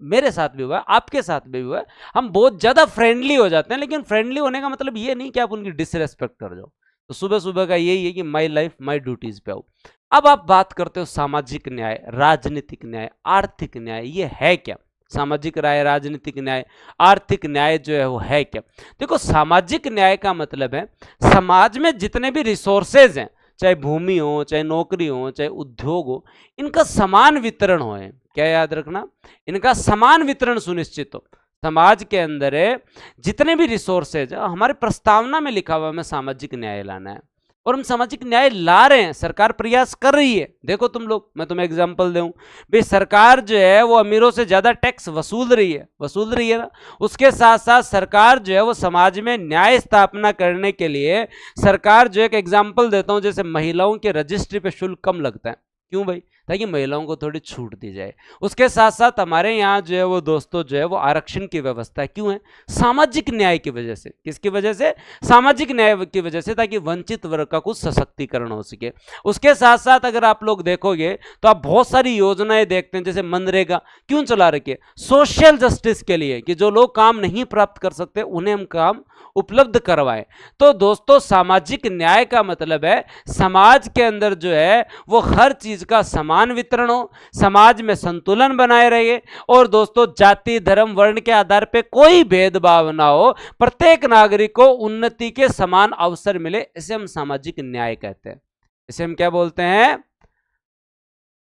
मेरे साथ भी हुआ है, आपके साथ भी हुआ है, हम बहुत ज़्यादा फ्रेंडली हो जाते हैं, लेकिन फ्रेंडली होने का मतलब ये नहीं कि आप उनकी डिसरेस्पेक्ट कर जाओ। तो सुबह सुबह का यही है कि माई लाइफ माई ड्यूटीज पे आओ। अब आप बात करते हो सामाजिक न्याय, राजनीतिक न्याय, आर्थिक न्याय, ये है क्या? सामाजिक न्याय, राजनीतिक न्याय, आर्थिक न्याय जो है वो है क्या? देखो सामाजिक न्याय का मतलब है समाज में जितने भी रिसोर्सेज हैं, चाहे भूमि हो, चाहे नौकरी हो, चाहे उद्योग हो, इनका समान वितरण हो। क्या याद रखना? इनका समान वितरण सुनिश्चित हो। समाज के अंदर है जितने भी रिसोर्सेज, हमारे प्रस्तावना में लिखा हुआ हमें सामाजिक न्याय लाना है, और हम सामाजिक न्याय ला रहे हैं, सरकार प्रयास कर रही है। देखो तुम लोग, मैं तुम्हें एग्जांपल दूं भाई, सरकार जो है वो अमीरों से ज्यादा टैक्स वसूल रही है ना। उसके साथ साथ सरकार जो है वो समाज में न्याय स्थापना करने के लिए सरकार जो, एक एग्जांपल देता हूं, जैसे महिलाओं के रजिस्ट्री पे शुल्क कम लगता है। क्यों भाई? ताकि महिलाओं को थोड़ी छूट दी जाए। उसके साथ साथ हमारे यहाँ जो है वो दोस्तों जो है वो आरक्षण की व्यवस्था क्यों है? सामाजिक न्याय की वजह से। किसकी वजह से? सामाजिक न्याय की वजह से, ताकि वंचित वर्ग का कुछ सशक्तिकरण हो सके। उसके साथ साथ अगर आप लोग देखोगे तो आप बहुत सारी योजनाएं देखते हैं, जैसे मनरेगा क्यों चला रखी है? सोशल जस्टिस के लिए, कि जो लोग काम नहीं प्राप्त कर सकते उन्हें हम काम उपलब्ध करवाएं। तो दोस्तों सामाजिक न्याय का मतलब है समाज के अंदर जो है वो हर चीज का समान वितरण हो, समाज में संतुलन बनाए रहे, और दोस्तों जाति धर्म वर्ण के आधार पे कोई भेदभाव ना हो, प्रत्येक नागरिक को उन्नति के समान अवसर मिले। इसे हम सामाजिक न्याय कहते हैं। इसे हम क्या बोलते हैं?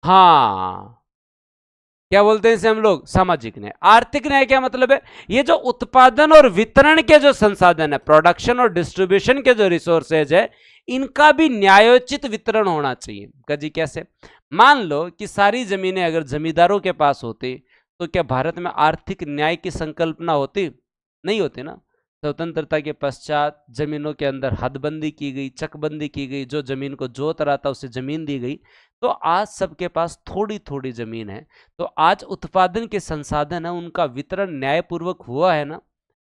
हाँ, क्या बोलते हैं इसे हम लोग? सामाजिक न्याय। आर्थिक न्याय क्या मतलब है? ये जो उत्पादन और वितरण के जो संसाधन है, प्रोडक्शन और डिस्ट्रीब्यूशन के जो रिसोर्सेज है, इनका भी न्यायोचित वितरण होना चाहिए। कजी कैसे? मान लो कि सारी जमीनें अगर जमींदारों के पास होती, तो क्या भारत में आर्थिक न्याय की संकल्पना होती? नहीं होती ना। स्वतंत्रता के पश्चात जमीनों के अंदर हदबंदी की गई, चकबंदी की गई, जो जमीन को जोत रहा था उसे जमीन दी गई। तो आज सबके पास थोड़ी थोड़ी जमीन है, तो आज उत्पादन के संसाधन है उनका वितरण न्यायपूर्वक हुआ है ना।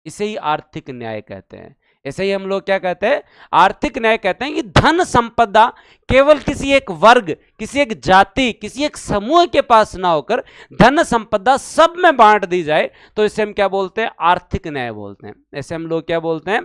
इसे ही आर्थिक न्याय कहते हैं। ऐसे ही हम लोग क्या कहते हैं? आर्थिक न्याय कहते हैं कि धन संपदा केवल किसी एक वर्ग, किसी एक जाति, किसी एक समूह के पास ना होकर धन संपदा सब में बांट दी जाए, तो इसे हम क्या बोलते हैं? आर्थिक न्याय बोलते हैं। ऐसे हम लोग क्या बोलते हैं?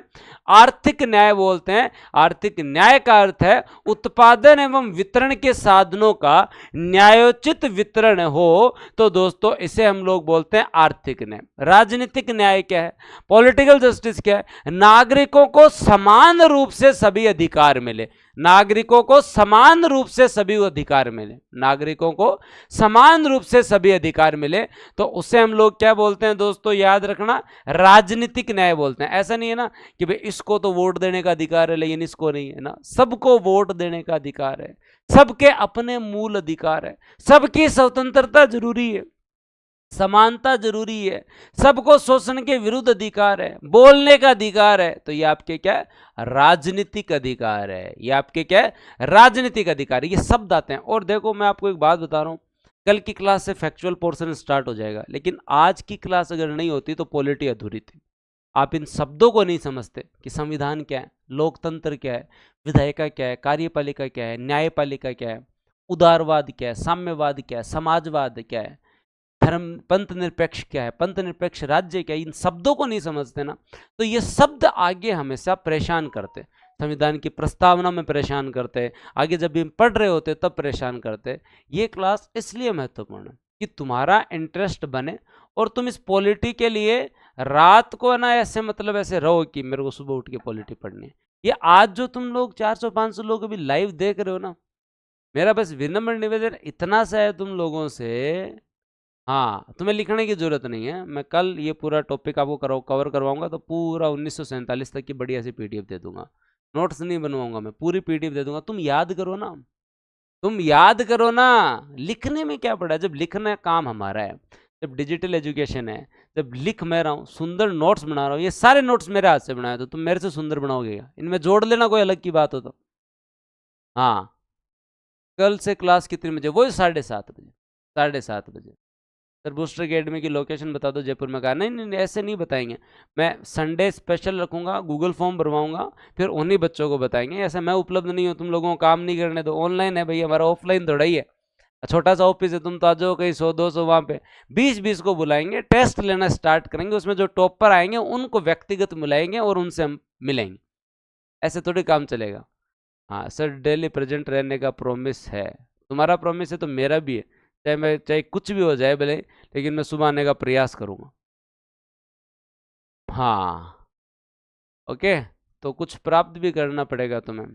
आर्थिक न्याय बोलते हैं। आर्थिक न्याय का अर्थ है उत्पादन एवं वितरण के साधनों का न्यायोचित वितरण हो, तो दोस्तों इसे हम लोग बोलते हैं आर्थिक न्याय। राजनीतिक न्याय क्या है? पॉलिटिकल जस्टिस क्या है? नागरिकों को समान रूप से सभी अधिकार मिले। नागरिकों को समान रूप से सभी अधिकार मिले। नागरिकों को समान रूप से सभी अधिकार मिले, तो उसे हम लोग क्या बोलते हैं दोस्तों? याद रखना, राजनीतिक न्याय बोलते हैं। ऐसा नहीं है ना कि भाई इसको तो वोट देने का अधिकार है लेकिन इसको नहीं है ना। सबको वोट देने का अधिकार है, सबके अपने मूल अधिकार है, सबकी स्वतंत्रता जरूरी है, समानता जरूरी है, सबको शोषण के विरुद्ध अधिकार है, बोलने का अधिकार है। तो ये आपके क्या है? राजनीतिक अधिकार है। ये आपके क्या है? राजनीतिक अधिकार है। ये शब्द आते हैं। और देखो मैं आपको एक बात बता रहा हूं, कल की क्लास से फैक्चुअल पोर्शन स्टार्ट हो जाएगा, लेकिन आज की क्लास अगर नहीं होती तो पॉलिटी अधूरी थी। आप इन शब्दों को नहीं समझते कि संविधान क्या है, लोकतंत्र क्या है, विधायिका क्या है, कार्यपालिका क्या है, न्यायपालिका क्या है, उदारवाद क्या है, साम्यवाद क्या है, समाजवाद क्या है, धर्म पंथ निरपेक्ष क्या है, पंथ निरपेक्ष राज्य क्या है, इन शब्दों को नहीं समझते ना तो ये शब्द आगे हमेशा परेशान करते, संविधान की प्रस्तावना में परेशान करते, आगे जब भी पढ़ रहे होते तब परेशान करते। ये क्लास इसलिए महत्वपूर्ण है कि तुम्हारा इंटरेस्ट बने और तुम इस पॉलिटी के लिए रात को ना ऐसे मतलब ऐसे रहो कि मेरे को सुबह उठ के पॉलिटी पढ़नी है। ये आज जो तुम लोग 400-500 लोग अभी लाइव देख रहे हो ना, मेरा बस विनम्र निवेदन इतना सा है तुम लोगों से, हाँ तुम्हें लिखने की जरूरत नहीं है। मैं कल ये पूरा टॉपिक आपको कवर करवाऊंगा तो पूरा 1947 तक की बढ़िया सी पीडीएफ दे दूंगा, नोट्स नहीं बनवाऊंगा, मैं पूरी पीडीएफ दे दूंगा। तुम याद करो ना, तुम याद करो ना, लिखने में क्या पड़ा, जब लिखना काम हमारा है, जब डिजिटल एजुकेशन है, जब लिख मैं रहा हूँ, सुंदर नोट्स बना रहा हूँ, ये सारे नोट्स मेरे हाथ से बनाए तो तुम मेरे से सुंदर बनाओगे क्या? इनमें जोड़ लेना कोई अलग की बात हो तो। हाँ कल से क्लास कितने बजे? वही 7:30 बजे, 7:30 बजे। सर बूस्टर अकेडमी की लोकेशन बता दो जयपुर में। कहा नहीं नहीं ऐसे नहीं बताएंगे, मैं संडे स्पेशल रखूंगा, गूगल फॉर्म भरवाऊंगा, फिर उन्हीं बच्चों को बताएंगे। ऐसे मैं उपलब्ध नहीं हूँ, तुम लोगों को काम नहीं करने दो, ऑनलाइन है भैया हमारा, ऑफलाइन थोड़ा ही है, छोटा सा ऑफिस है, तुम तो आ जाओ कहीं 100-200 वहाँ पे 20-20 को बुलाएंगे, टेस्ट लेना स्टार्ट करेंगे, उसमें जो टॉपर आएंगे उनको व्यक्तिगत बुलाएंगे और उनसे हम मिलेंगे। ऐसे थोड़ी काम चलेगा। हाँ सर डेली प्रेजेंट रहने का प्रॉमिस है, तुम्हारा प्रॉमिस है तो मेरा भी है, चाहे कुछ भी हो जाए भले, लेकिन मैं सुबह आने का प्रयास करूंगा। हाँ ओके, तो कुछ प्राप्त भी करना पड़ेगा तुम्हें।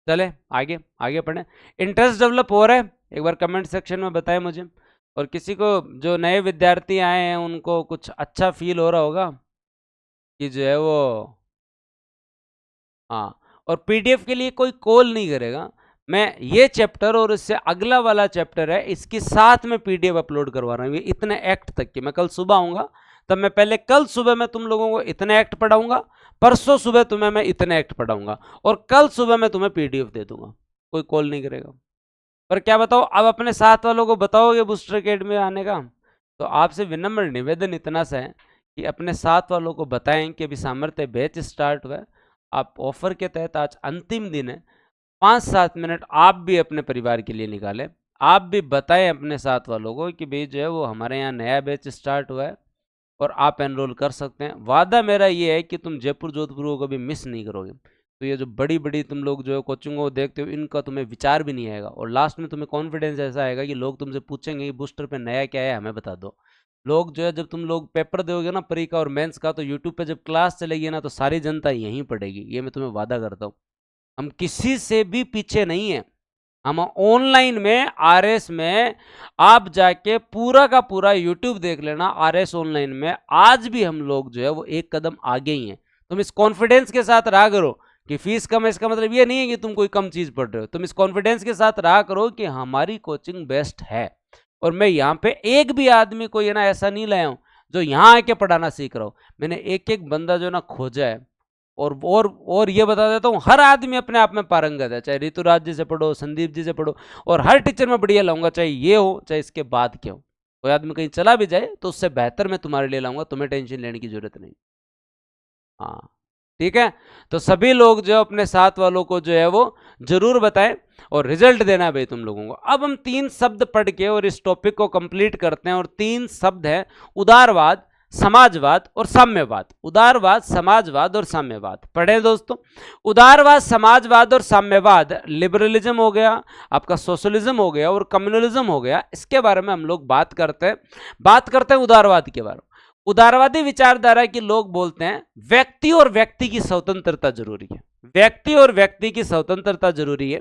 चले आगे आगे पढ़ें। इंटरेस्ट डेवलप हो रहा है, एक बार कमेंट सेक्शन में बताएं मुझे। और किसी को जो नए विद्यार्थी आए हैं उनको कुछ अच्छा फील हो रहा होगा कि जो है वो, हाँ और पीडीएफ के लिए कोई कॉल नहीं करेगा, मैं ये चैप्टर और इससे अगला वाला चैप्टर है इसके साथ में पीडीएफ अपलोड करवा रहा हूँ, ये इतने एक्ट तक की। मैं कल सुबह आऊँगा तब मैं पहले कल सुबह मैं तुम लोगों को इतने एक्ट पढ़ाऊंगा, परसों सुबह तुम्हें मैं इतने एक्ट पढ़ाऊंगा और कल सुबह मैं तुम्हें पीडीएफ दे दूंगा, कोई कॉल नहीं करेगा। पर क्या बताओ, अब अपने साथ वालों को बताओगे बूस्टर अकेडमी में आने का? तो आपसे विनम्र निवेदन इतना सा है कि अपने साथ वालों को बताएं कि अभी सामर्थ्य बैच स्टार्ट हुआ है, आप ऑफर के तहत आज अंतिम दिन है, 5-7 मिनट आप भी अपने परिवार के लिए निकालें, आप भी बताएं अपने साथ वालों को कि भाई जो है वो हमारे यहाँ नया बैच स्टार्ट हुआ है और आप एनरोल कर सकते हैं। वादा मेरा ये है कि तुम जयपुर जोधपुर को कभी मिस नहीं करोगे। तो ये जो बड़ी बड़ी तुम लोग जो है कोचिंग को देखते हो, इनका तुम्हें विचार भी नहीं आएगा और लास्ट में तुम्हें कॉन्फिडेंस ऐसा आएगा कि लोग तुमसे पूछेंगे कि बूस्टर पे नया क्या है हमें बता दो। लोग जो है जब तुम लोग पेपर दोगे ना प्री का और मेंस का, तो यूट्यूब पे जब क्लास चलेगी ना तो सारी जनता यहीं पढ़ेगी, ये मैं तुम्हें वादा करता हूँ। हम किसी से भी पीछे नहीं है, हम ऑनलाइन में आरएस में आप जाके पूरा का पूरा यूट्यूब देख लेना, आरएस ऑनलाइन में आज भी हम लोग जो है वो एक कदम आगे ही हैं। तुम इस कॉन्फिडेंस के साथ रहा करो कि फीस कम है, इसका मतलब ये नहीं है कि तुम कोई कम चीज पढ़ रहे हो। तुम इस कॉन्फिडेंस के साथ रहा करो कि हमारी कोचिंग बेस्ट है और मैं यहाँ पे एक भी आदमी को ये ना ऐसा नहीं लाया हूँ जो यहाँ आके पढ़ाना सीख रहा हूँ। मैंने एक एक बंदा जो ना खोजा है और ये बता देता हूँ, हर आदमी अपने आप में पारंगत है, चाहे ऋतुराज जी से पढ़ो, संदीप जी से पढ़ो, और हर टीचर में बढ़िया लाऊंगा, चाहे ये हो चाहे इसके बाद क्या हो। कोई आदमी कहीं चला भी जाए तो उससे बेहतर मैं तुम्हारे लिए लाऊंगा, तुम्हें टेंशन लेने की जरूरत नहीं। हाँ ठीक है, तो सभी लोग जो अपने साथ वालों को जो है वो जरूर बताएं और रिजल्ट देना है भाई तुम लोगों को। अब हम 3 शब्द पढ़ के और इस टॉपिक को कंप्लीट करते हैं, और 3 शब्द हैं उदारवाद, समाजवाद और साम्यवाद। उदारवाद, समाजवाद और साम्यवाद पढ़े दोस्तों। उदारवाद, समाजवाद और साम्यवाद, लिबरलिज्म हो गया, आपका सोशलिज्म हो गया और कम्युनलिज्म हो गया, इसके बारे में हम लोग बात करते हैं उदारवाद के बारे में। उदारवादी विचारधारा के लोग बोलते हैं व्यक्ति और व्यक्ति की स्वतंत्रता जरूरी है, व्यक्ति और व्यक्ति की स्वतंत्रता जरूरी है,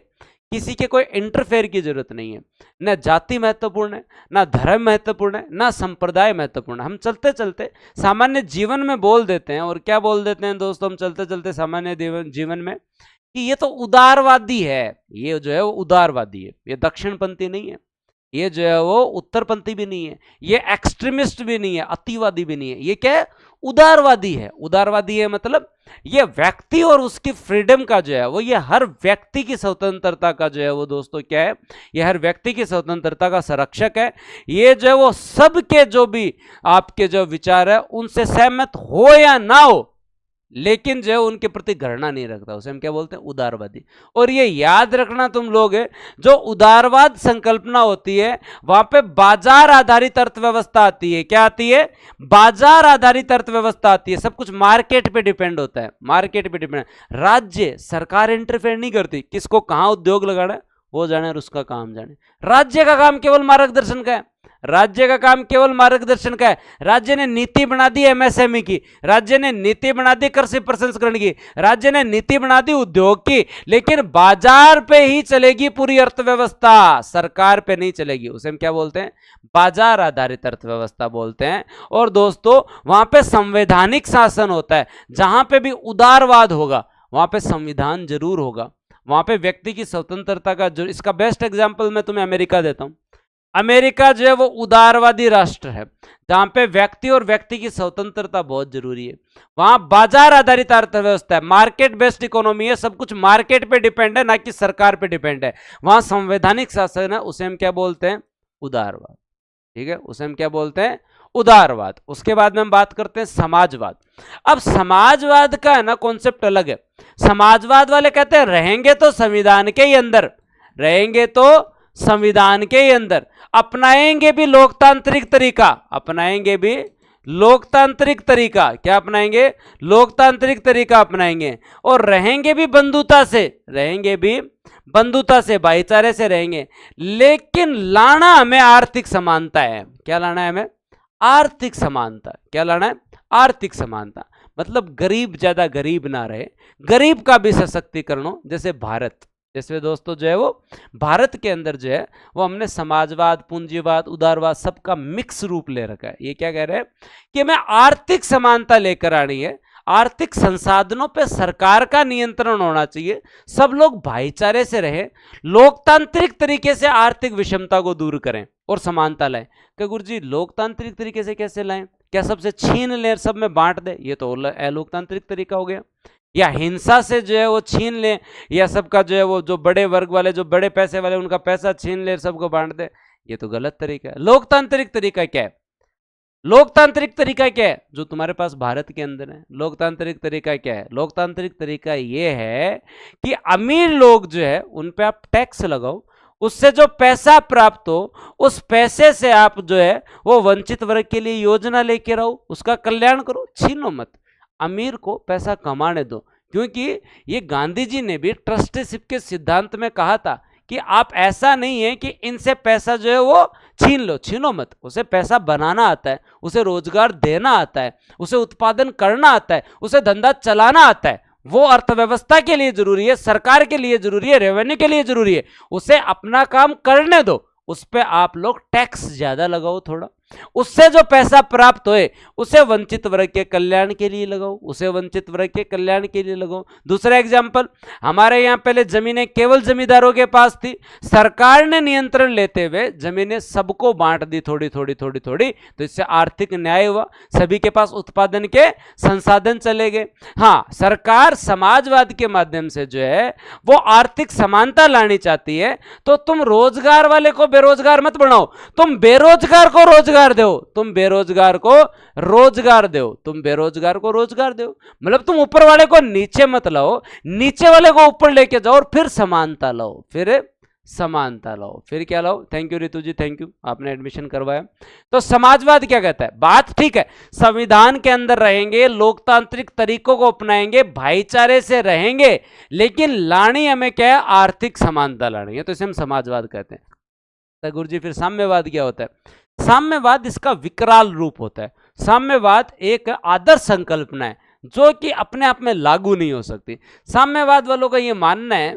किसी के कोई इंटरफेयर की जरूरत नहीं है। न जाति महत्वपूर्ण है, ना धर्म महत्वपूर्ण है, ना संप्रदाय महत्वपूर्ण है। हम चलते चलते सामान्य जीवन में बोल देते हैं, और क्या बोल देते हैं दोस्तों हम चलते चलते सामान्य जीवन में, कि ये तो उदारवादी है, ये जो है वो उदारवादी है, ये दक्षिणपंथी नहीं है, ये जो है वो उत्तरपंथी भी नहीं है, ये एक्सट्रीमिस्ट भी नहीं है, अतिवादी भी नहीं है, ये क्या है, उदारवादी है। उदारवादी है मतलब ये व्यक्ति और उसकी फ्रीडम का जो है वो, ये हर व्यक्ति की स्वतंत्रता का जो है वो दोस्तों क्या है, ये हर व्यक्ति की स्वतंत्रता का संरक्षक है। ये जो है वो सबके जो भी आपके जो विचार है उनसे सहमत हो या ना हो, लेकिन जो है उनके प्रति घृणा नहीं रखता, उसे हम क्या बोलते हैं? उदारवादी। और ये याद रखना तुम लोग, जो उदारवाद संकल्पना होती है वहां पे बाजार आधारित अर्थव्यवस्था आती है। क्या आती है? बाजार आधारित अर्थव्यवस्था आती है। सब कुछ मार्केट पे डिपेंड होता है, मार्केट पे डिपेंड। राज्य सरकार इंटरफेयर नहीं करती, किसको कहां उद्योग लगाना है वो जाने और उसका काम जाने। राज्य का काम केवल मार्गदर्शन का है, राज्य का काम केवल मार्गदर्शन का है। राज्य ने नीति बना दी एमएसएमई की, राज्य ने नीति बना दी कृषि प्रसंस्करण की, राज्य ने नीति बना दी उद्योग की, लेकिन बाजार पे ही चलेगी पूरी अर्थव्यवस्था, सरकार पे नहीं चलेगी। उसे हम क्या बोलते हैं? बाजार आधारित अर्थव्यवस्था बोलते हैं। और दोस्तों वहां पे संवैधानिक शासन होता है। जहां पे भी उदारवाद होगा वहां पे संविधान जरूर होगा, वहां पे व्यक्ति की स्वतंत्रता का जो, इसका बेस्ट एग्जांपल मैं तुम्हें अमेरिका देता हूं। अमेरिका जो है वो उदारवादी राष्ट्र है, जहां पे व्यक्ति और व्यक्ति की स्वतंत्रता बहुत जरूरी है। वहां बाजार आधारित अर्थव्यवस्था है, मार्केट बेस्ड इकोनॉमी है, सब कुछ मार्केट पे डिपेंड है, ना कि सरकार पे डिपेंड है। वहां संवैधानिक शासन है, उसे हम क्या बोलते हैं? उदारवाद। ठीक है, उसे हम क्या बोलते हैं? उदारवाद। उसके बाद में हम बात करते हैं समाजवाद। अब समाजवाद का है ना कॉन्सेप्ट अलग है। समाजवाद वाले कहते हैं रहेंगे तो संविधान के ही अंदर, रहेंगे तो संविधान के ही अंदर, अपनाएंगे भी लोकतांत्रिक तरीका, अपनाएंगे भी लोकतांत्रिक तरीका। क्या अपनाएंगे? लोकतांत्रिक तरीका अपनाएंगे। और रहेंगे भी बंधुता से, रहेंगे भी बंधुता से, भाईचारे से रहेंगे। लेकिन लाना हमें आर्थिक समानता है। क्या लाना है हमें? आर्थिक समानता। क्या लाना है? आर्थिक समानता। मतलब गरीब ज्यादा गरीब ना रहे, गरीब का भी सशक्तिकरण हो। जैसे भारत, जैसे दोस्तों जो है वो भारत के अंदर जो है वो हमने समाजवाद, पूंजीवाद, उदारवाद सबका मिक्स रूप ले रखा है। ये क्या कह रहे हैं कि हमें आर्थिक समानता लेकर आनी है, आर्थिक संसाधनों पे सरकार का नियंत्रण होना चाहिए, सब लोग भाईचारे से रहें, लोकतांत्रिक तरीके से आर्थिक विषमता को दूर करें और समानता लाएं। क्या गुरुजी लोकतांत्रिक तरीके से कैसे लाएं? क्या सबसे छीन लें, सब में बांट दे? ये तो अलोकतांत्रिक तरीका हो गया। या हिंसा से जो है वो छीन ले, या सबका जो है वो जो बड़े वर्ग वाले, जो बड़े पैसे वाले, उनका पैसा छीन ले, सबको बांट दे? ये तो गलत तरीका है। लोकतांत्रिक तरीका क्या है? लोकतांत्रिक तरीका क्या है जो तुम्हारे पास भारत के अंदर है? लोकतांत्रिक तरीका क्या है? लोकतांत्रिक तरीका ये है कि अमीर लोग जो है उन पे आप टैक्स लगाओ, उससे जो पैसा प्राप्त हो उस पैसे से आप जो है वो वंचित वर्ग के लिए योजना लेके रहो, उसका कल्याण करो, छीनो मत। अमीर को पैसा कमाने दो, क्योंकि ये गांधी जी ने भी ट्रस्टीशिप के सिद्धांत में कहा था कि आप ऐसा नहीं है कि इनसे पैसा जो है वो छीन लो, छीनो मत। उसे पैसा बनाना आता है, उसे रोजगार देना आता है, उसे उत्पादन करना आता है, उसे धंधा चलाना आता है। वो अर्थव्यवस्था के लिए जरूरी है, सरकार के लिए जरूरी है, रेवेन्यू के लिए जरूरी है। उसे अपना काम करने दो, उस पर आप लोग टैक्स ज्यादा लगाओ थोड़ा, उससे जो पैसा प्राप्त होए उसे वंचित वर्ग के कल्याण के लिए लगाओ, उसे वंचित वर्ग के कल्याण के लिए लगाओ। दूसरा एग्जांपल, हमारे यहाँ पहले जमीनें केवल जमींदारों के पास थी, सरकार ने नियंत्रण लेते हुए जमीनें सबको बांट दी, थोड़ी थोड़ी थोड़ी थोड़ी, तो इससे आर्थिक न्याय हुआ, सभी के पास उत्पादन के संसाधन चले गए। हाँ, सरकार समाजवाद के माध्यम से जो है वो आर्थिक समानता लानी चाहती है, तो तुम रोजगार वाले को बेरोजगार मत बनाओ, तुम बेरोजगार को रोजगार दो, तुम बेरोजगार को रोजगार दो, तुम बेरोजगार को रोजगार दो। मतलब तुम ऊपर वाले को नीचे मत लाओ, नीचे वाले को ऊपर लेके जाओ, और फिर समानता लाओ, फिर समानता लाओ, फिर क्या लाओ? Thank you Ritu ji, thank you, आपने एडमिशन करवाया। तो समाजवाद क्या कहता है? बात ठीक है, संविधान के अंदर रहेंगे, लोकतांत्रिक तरीकों को अपनाएंगे, भाईचारे से रहेंगे, लेकिन लानी हमें क्या है? आर्थिक समानता लानी है, तो इसे हम समाजवाद कहते हैं। गुरु जी फिर साम्यवाद क्या होता है? साम्यवाद इसका विकराल रूप होता है। साम्यवाद एक आदर्श संकल्पना है जो कि अपने आप में लागू नहीं हो सकती। साम्यवाद वालों का ये मानना है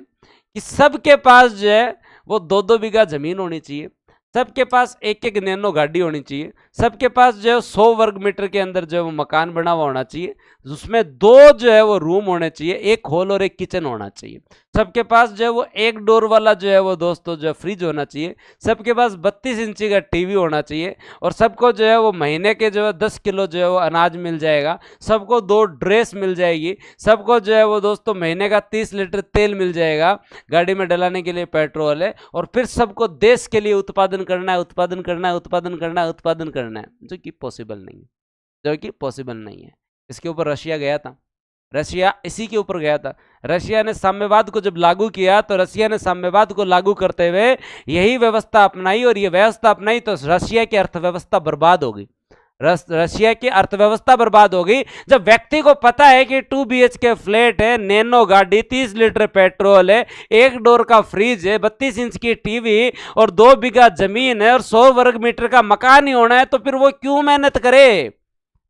कि सबके पास जो है वो 2-2 बीघा जमीन होनी चाहिए, सबके पास एक नैनो गाड़ी होनी चाहिए, सबके पास जो है 100 वर्ग मीटर के अंदर जो है वो मकान बना हुआ होना चाहिए, उसमें 2 जो है वो रूम होने चाहिए, एक हॉल और एक किचन होना चाहिए, सबके पास जो है वो एक डोर वाला जो है वो दोस्तों जो है फ्रिज होना चाहिए, सबके पास 32 इंची का टीवी होना चाहिए, और सबको जो है वो महीने के जो है 10 किलो जो है वो अनाज मिल जाएगा, सबको 2 ड्रेस मिल जाएगी, सबको जो है वो दोस्तों महीने का 30 लीटर तेल मिल जाएगा, गाड़ी में डलाने के लिए पेट्रोल है, और फिर सबको देश के लिए उत्पादन करना है, उत्पादन करना है, उत्पादन करना है, उत्पादन करना है, जो कि पॉसिबल नहीं है, जो कि पॉसिबल नहीं है। इसके ऊपर रशिया गया था, रशिया इसी के ऊपर गया था। रशिया ने साम्यवाद को जब लागू किया तो रशिया ने साम्यवाद को लागू करते हुए यही व्यवस्था अपनाई, और ये व्यवस्था अपनाई तो रशिया की अर्थव्यवस्था बर्बाद हो गई। रशिया की अर्थव्यवस्था बर्बाद हो गई जब व्यक्ति को पता है कि 2 BHK फ्लैट है, नैनो गाड़ी, 30 लीटर पेट्रोल है, 1 डोर का फ्रिज है, 32 इंच की टीवी और 2 बीघा जमीन है और 100 वर्ग मीटर का मकान ही होना है, तो फिर वो क्यों मेहनत करे?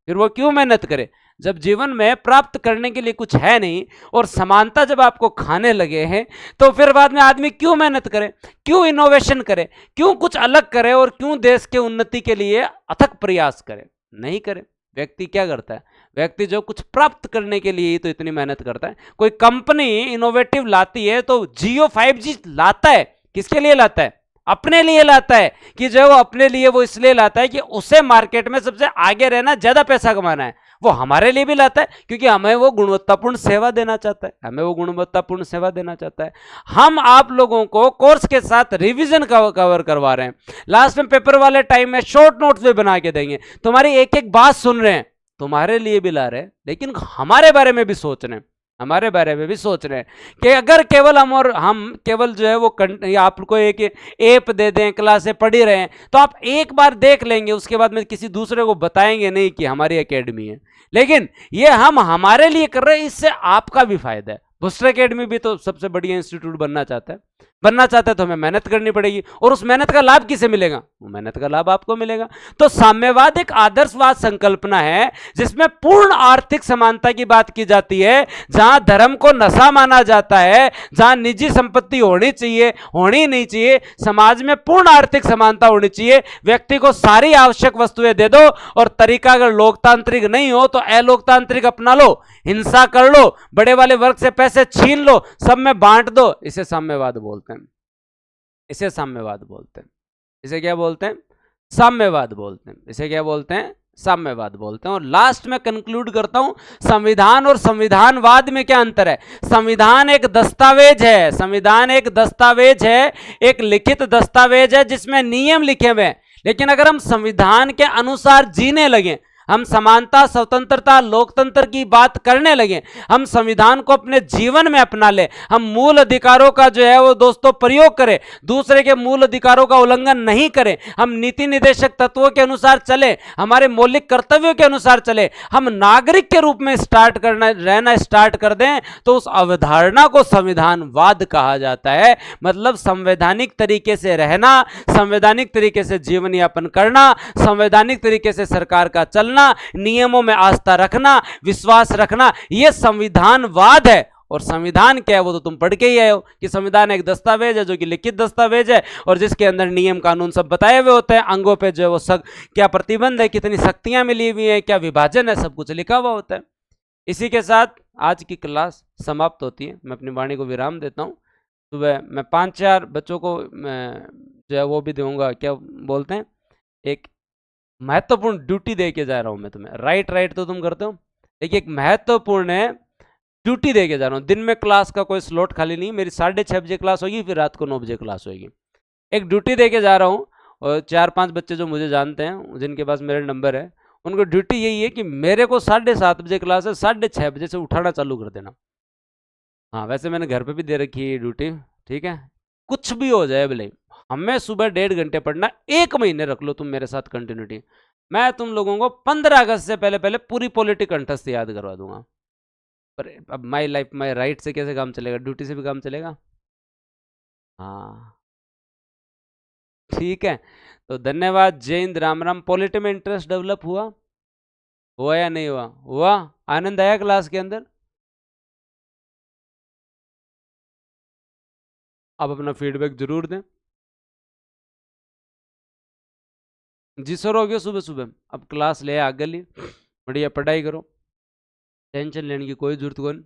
फिर वो क्यों मेहनत करे? जब जीवन में प्राप्त करने के लिए कुछ है नहीं और समानता जब आपको खाने लगे हैं, तो फिर बाद में आदमी क्यों मेहनत करे, क्यों इनोवेशन करे, क्यों कुछ अलग करे और क्यों देश के उन्नति के लिए अथक प्रयास करे? नहीं करे। व्यक्ति क्या करता है? व्यक्ति जो कुछ प्राप्त करने के लिए ही तो इतनी मेहनत करता है। कोई कंपनी इनोवेटिव लाती है तो जियो 5G लाता है, किसके लिए लाता है? अपने लिए लाता है। कि जो वो अपने लिए वो इसलिए लाता है कि उसे मार्केट में सबसे आगे रहना, ज्यादा पैसा कमाना है। वो हमारे लिए भी लाता है क्योंकि हमें वो गुणवत्तापूर्ण सेवा देना चाहता है, हमें वो गुणवत्तापूर्ण सेवा देना चाहता है। हम आप लोगों को कोर्स के साथ रिवीजन कवर करवा रहे हैं, लास्ट में पेपर वाले टाइम में शॉर्ट नोट्स भी बना के देंगे, तुम्हारी एक एक बात सुन रहे हैं, तुम्हारे लिए भी ला रहे हैं, लेकिन हमारे बारे में भी सोच रहे हैं, हमारे बारे में भी सोच रहे हैं कि अगर केवल हम केवल जो है वो आपको एक ऐप दे दें, क्लासें पढ़ी रहे हैं, तो आप एक बार देख लेंगे, उसके बाद में किसी दूसरे को बताएंगे नहीं कि हमारी एकेडमी है। लेकिन ये हम हमारे लिए कर रहे हैं, इससे आपका भी फायदा है। बूस्टर एकेडमी भी तो सबसे बढ़िया इंस्टीट्यूट बनना चाहता है, तो हमें मेहनत करनी पड़ेगी, और उस मेहनत का लाभ किसे मिलेगा? वो मेहनत का लाभ आपको मिलेगा। तो साम्यवाद एक आदर्शवाद संकल्पना है जिसमें पूर्ण आर्थिक समानता की बात की जाती है, जहां धर्म को नशा माना जाता है, जहां निजी संपत्ति होनी चाहिए, होनी नहीं चाहिए, समाज में पूर्ण आर्थिक समानता होनी चाहिए। व्यक्ति को सारी आवश्यक वस्तुएं दे दो, और तरीका अगर लोकतांत्रिक नहीं हो तो अलोकतांत्रिक अपना लो, हिंसा कर लो, बड़े वाले वर्ग से पैसे छीन लो, सब में बांट दो। इसे साम्यवाद बोलते हैं, इसे साम्यवाद बोलते हैं। इसे क्या बोलते हैं? साम्यवाद बोलते हैं। इसे क्या बोलते हैं? साम्यवाद बोलते हैं। और लास्ट में कंक्लूड करता हूं, संविधान और संविधानवाद में क्या अंतर है? संविधान एक दस्तावेज है, संविधान एक दस्तावेज है, एक लिखित दस्तावेज है जिसमें नियम लिखे हुए हैं। लेकिन अगर हम संविधान के अनुसार जीने लगे, हम समानता, स्वतंत्रता, लोकतंत्र की बात करने लगे, हम संविधान को अपने जीवन में अपना ले, हम मूल अधिकारों का जो है वो दोस्तों प्रयोग करें, दूसरे के मूल अधिकारों का उल्लंघन नहीं करें, हम नीति निर्देशक तत्वों के अनुसार चले, हमारे मौलिक कर्तव्यों के अनुसार चले, हम नागरिक के रूप में रहना स्टार्ट कर दें, तो उस अवधारणा को संविधानवाद कहा जाता है। मतलब संवैधानिक तरीके से रहना, संवैधानिक तरीके से जीवन यापन करना, संवैधानिक तरीके से सरकार का चलना, नियमों में आस्था रखना, विश्वास रखना, यह संविधानवाद है। और संविधान क्या है वो तो तुम पढ़ के ही आए हो कि संविधान एक दस्तावेज है जो कि लिखित दस्तावेज है, और जिसके अंदर नियम कानून सब बताए हुए होते हैं, अंगों पे जो है वो क्या प्रतिबंध है, कितनी शक्तियां मिली हुई हैं, क्या विभाजन है, सब कुछ लिखा हुआ होता है। इसी के साथ आज की क्लास समाप्त होती है। मैं अपनी वाणी को विराम देता हूँ। सुबह मैं 5-4 बच्चों को जो है वो भी दूंगा, क्या बोलते हैं, एक महत्वपूर्ण ड्यूटी दे के जा रहा हूं मैं तुम्हें। राइट तो तुम करते हो, लेकिन एक महत्वपूर्ण ड्यूटी दे के जा रहा हूं। दिन में क्लास का कोई स्लॉट खाली नहीं, मेरी 6:30 बजे क्लास होगी, फिर रात को 9 बजे क्लास होगी। एक ड्यूटी दे के जा रहा हूं, और 4-5 बच्चे जो मुझे जानते हैं, जिनके पास मेरे नंबर है, उनको ड्यूटी यही है कि मेरे को 7:30 बजे क्लास है, 6:30 बजे से उठाना चालू कर देना। हाँ, वैसे मैंने घर पे भी दे रखी है ड्यूटी, ठीक है, कुछ भी हो जाए भले, हमें सुबह 1.5 घंटे पढ़ना, 1 महीने रख लो तुम मेरे साथ कंटिन्यूटी। मैं तुम लोगों को 15 अगस्त से पहले पूरी पॉलिटी कंठस्थ याद करवा दूंगा। पर अब माई लाइफ माई राइट से कैसे काम चलेगा? ड्यूटी से भी काम चलेगा? हाँ, ठीक है। तो धन्यवाद, जय हिंद, राम राम। पॉलिटी में इंटरेस्ट डेवलप हुआ या नहीं हुआ? हुआ? आनंद आया क्लास के अंदर? आप अपना फीडबैक जरूर दें। जी सर, हो गया सुबह सुबह, अब क्लास ले आगे ली, बढ़िया पढ़ाई करो, टेंशन लेने की कोई जरूरत नहीं।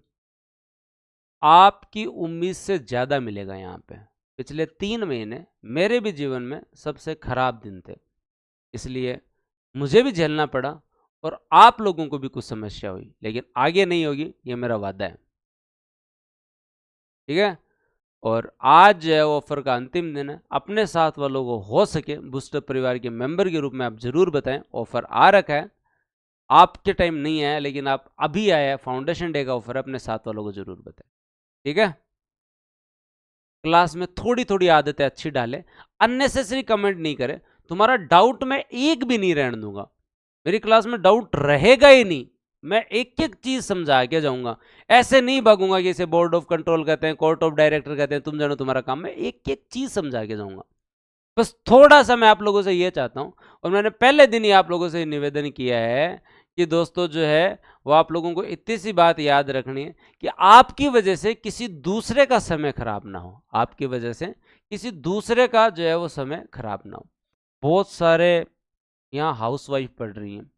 आपकी उम्मीद से ज़्यादा मिलेगा यहाँ पे। पिछले 3 महीने मेरे भी जीवन में सबसे खराब दिन थे, इसलिए मुझे भी झेलना पड़ा, और आप लोगों को भी कुछ समस्या हुई, लेकिन आगे नहीं होगी, ये मेरा वादा है, ठीक है। और आज जो है ऑफर का अंतिम दिन है। अपने साथ वालों को हो सके बूस्टर परिवार के मेंबर के रूप में आप जरूर बताएं, ऑफर आ रखा है, आपके टाइम नहीं आया लेकिन आप अभी आया, फाउंडेशन डे का ऑफर है, अपने साथ वालों को जरूर बताएं, ठीक है। क्लास में थोड़ी थोड़ी आदतें अच्छी डालें, अननेसेसरी कमेंट नहीं करें। तुम्हारा डाउट मैं एक भी नहीं रहने दूंगा, मेरी क्लास में डाउट रहेगा ही नहीं, मैं एक एक चीज समझा के जाऊंगा। ऐसे नहीं भागूंगा कि इसे बोर्ड ऑफ कंट्रोल कहते हैं, कोर्ट ऑफ डायरेक्टर कहते हैं, तुम जानो तुम्हारा काम, मैं एक एक चीज समझा के जाऊंगा। बस थोड़ा सा मैं आप लोगों से ये चाहता हूं, और मैंने पहले दिन ही आप लोगों से निवेदन किया है कि दोस्तों जो है वो आप लोगों को इतनी सी बात याद रखनी है कि आपकी वजह से किसी दूसरे का समय खराब ना हो, आपकी वजह से किसी दूसरे का जो है वो समय खराब ना हो। बहुत सारे यहाँ हाउस वाइफ पढ़ रही हैं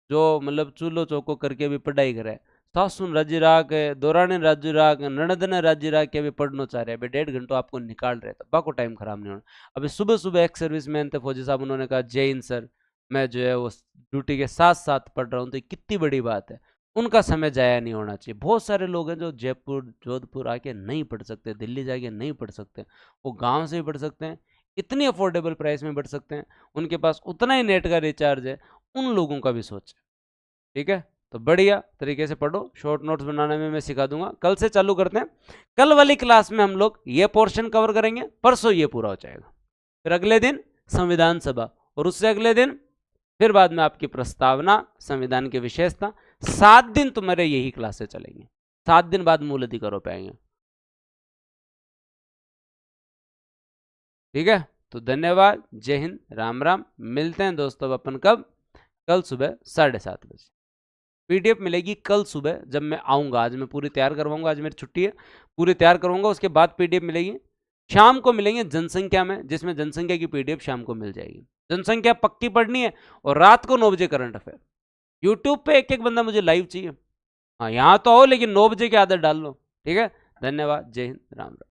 जो मतलब चूल्हो चौको करके भी पढ़ाई करे, सासुन राजी रहा के, दौरानी राजी रहा के, ननद ने राजी रहा के भी पढ़ना चाह रहे हैं, अभी 1.5 घंटा आपको निकाल रहे हैं, बाको टाइम खराब नहीं होना। अभी सुबह सुबह एक सर्विस मैन थे फौजी साहब, उन्होंने कहा जय हिंद सर, मैं जो है वो ड्यूटी के साथ साथ पढ़ रहा हूँ, तो कितनी बड़ी बात है, उनका समय जाया नहीं होना चाहिए। बहुत सारे लोग हैं जो जयपुर जोधपुर आके नहीं पढ़ सकते, दिल्ली जाके नहीं पढ़ सकते, वो गाँव से भी पढ़ सकते हैं, इतनी अफोर्डेबल प्राइस में पढ़ सकते हैं, उनके पास उतना ही नेट का रिचार्ज है, उन लोगों का भी सोचें, ठीक है। तो बढ़िया तरीके से पढ़ो, शॉर्ट नोट्स बनाने में मैं सिखा दूंगा, कल से चालू करते हैं। कल वाली क्लास में हम लोग ये पोर्शन कवर करेंगे, परसों ये पूरा हो जाएगा, फिर अगले दिन संविधान सभा, और उससे अगले दिन फिर बाद में आपकी प्रस्तावना, संविधान की विशेषता। 7 दिन तुम्हारे यही क्लासेस चलेंगे, 7 दिन बाद मूल अधिकार हो पाएंगे, ठीक है। तो धन्यवाद, जय हिंद, राम राम। मिलते हैं दोस्तों अपन कब, कल सुबह 7:30 बजे। पीडीएफ मिलेगी कल सुबह जब मैं आऊँगा, आज मैं पूरी तैयार करवाऊंगा, आज मेरी छुट्टी है, पूरी तैयार करवाऊंगा, उसके बाद पीडीएफ मिलेगी। शाम को मिलेंगे जनसंख्या में, जिसमें जनसंख्या की पीडीएफ शाम को मिल जाएगी। जनसंख्या पक्की पढ़नी है, और रात को 9 बजे करंट अफेयर। यूट्यूब पे एक एक बंदा मुझे लाइव चाहिए, हाँ यहाँ तो आओ लेकिन 9 बजे की आदत डाल लो, ठीक है। धन्यवाद, जय हिंद, राम राम।